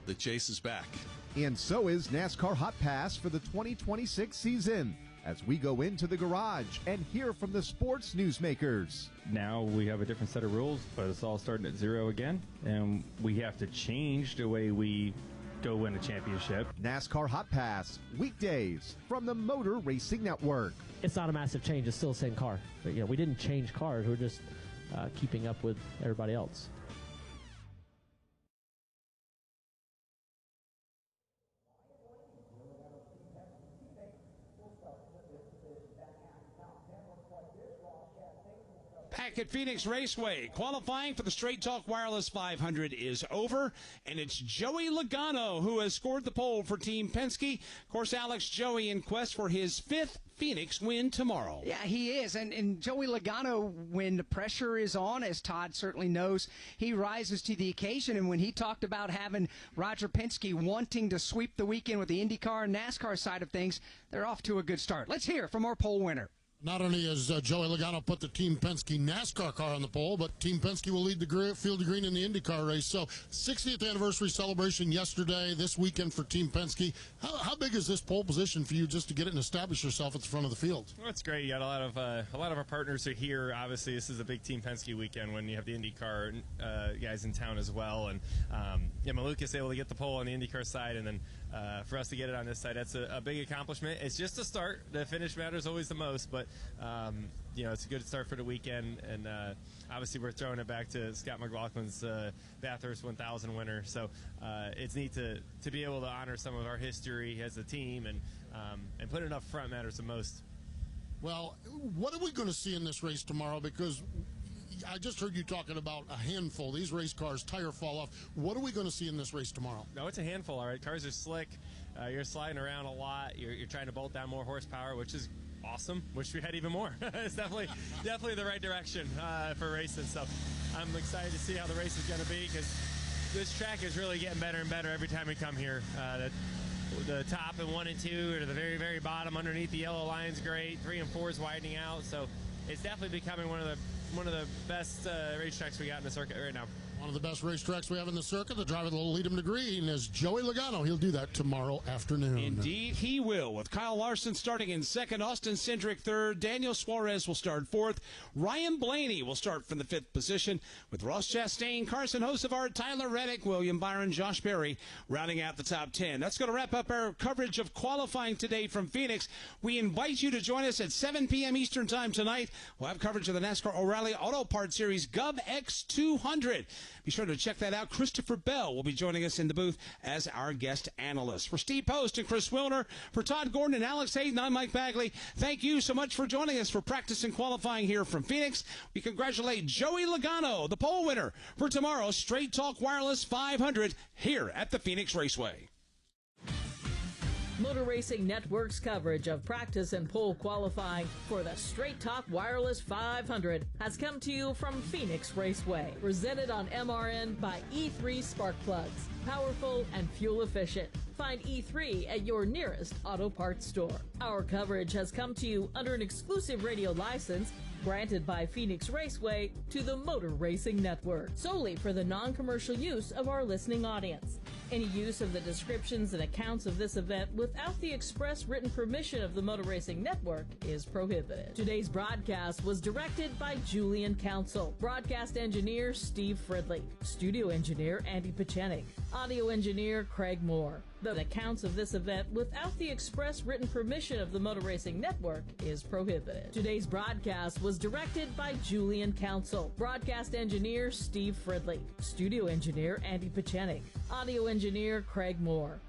The chase is back. And so is NASCAR Hot Pass for the 2026 season, as we go into the garage and hear from the sports newsmakers. Now we have a different set of rules, but it's all starting at 0 again, and we have to change the way we go win a championship. NASCAR Hot Pass, weekdays from the Motor Racing Network. It's not a massive change. It's still the same car. But, we didn't change cars. We're just keeping up with everybody else. Back at Phoenix Raceway, qualifying for the Straight Talk Wireless 500 is over, and it's Joey Logano who has scored the pole for Team Penske. Of course, Alex, Joey in quest for his 5th Phoenix win tomorrow. Yeah, he is. And Joey Logano, when the pressure is on, as Todd certainly knows, he rises to the occasion. And when he talked about having Roger Penske wanting to sweep the weekend with the IndyCar and NASCAR side of things, they're off to a good start. Let's hear from our poll winner. Not only has Joey Logano put the Team Penske NASCAR car on the pole, but Team Penske will lead the field of green in the IndyCar race. So 60th anniversary celebration yesterday, this weekend for Team Penske. How big is this pole position for you just to get it and establish yourself at the front of the field? Well, it's great. You got a lot of our partners are here. Obviously, this is a big Team Penske weekend when you have the IndyCar guys in town as well. And Malukas able to get the pole on the IndyCar side, and then for us to get it on this side, that's a big accomplishment. It's just a start. The finish matters always the most, but it's a good start for the weekend, and obviously we're throwing it back to Scott McLaughlin's Bathurst 1000 winner. So it's neat to be able to honor some of our history as a team, and put it up front matters the most. Well, what are we going to see in this race tomorrow? Because I just heard you talking about a handful. These race cars, tire fall off. What are we going to see in this race tomorrow? No, it's a handful, all right. Cars are slick. You're sliding around a lot. You're trying to bolt down more horsepower, which is awesome. Wish we had even more. It's definitely the right direction for racing. So I'm excited to see how the race is going to be, because this track is really getting better and better every time we come here. The top and 1 and 2, or the very, very bottom underneath the yellow line's great. 3 and 4 is widening out. So it's definitely becoming one of the best racetracks we got in the circuit right now. One of the best racetracks we have in the circuit. The driver that will lead him to green is Joey Logano. He'll do that tomorrow afternoon. Indeed, he will. With Kyle Larson starting in second, Austin Cindric third, Daniel Suarez will start fourth, Ryan Blaney will start from the fifth position, with Ross Chastain, Carson Hocevar, Tyler Reddick, William Byron, Josh Berry rounding out the top 10. That's going to wrap up our coverage of qualifying today from Phoenix. We invite you to join us at 7 p.m. Eastern Time tonight. We'll have coverage of the NASCAR O'Reilly Auto Parts Series Gov X200. Be sure to check that out. Christopher Bell will be joining us in the booth as our guest analyst. For Steve Post and Chris Wilner, for Todd Gordon and Alex Hayden, I'm Mike Bagley. Thank you so much for joining us for practice and qualifying here from Phoenix. We congratulate Joey Logano, the pole winner for tomorrow's Straight Talk Wireless 500 here at the Phoenix Raceway. Motor Racing Network's coverage of practice and pole qualifying for the Straight Talk Wireless 500 has come to you from Phoenix Raceway. Presented on MRN by E3 Spark Plugs. Powerful and fuel efficient. Find E3 at your nearest auto parts store. Our coverage has come to you under an exclusive radio license granted by Phoenix Raceway to the Motor Racing Network, solely for the non-commercial use of our listening audience. Any use of the descriptions and accounts of this event without the express written permission of the Motor Racing Network is prohibited. Today's broadcast was directed by Julian Council, broadcast engineer Steve Fridley, studio engineer Andy Pachenik, audio engineer Craig Moore. The accounts of this event without the express written permission of the Motor Racing Network is prohibited. Today's broadcast was directed by Julian Council, broadcast engineer Steve Fridley, studio engineer Andy Pachenik, audio engineer Craig Moore.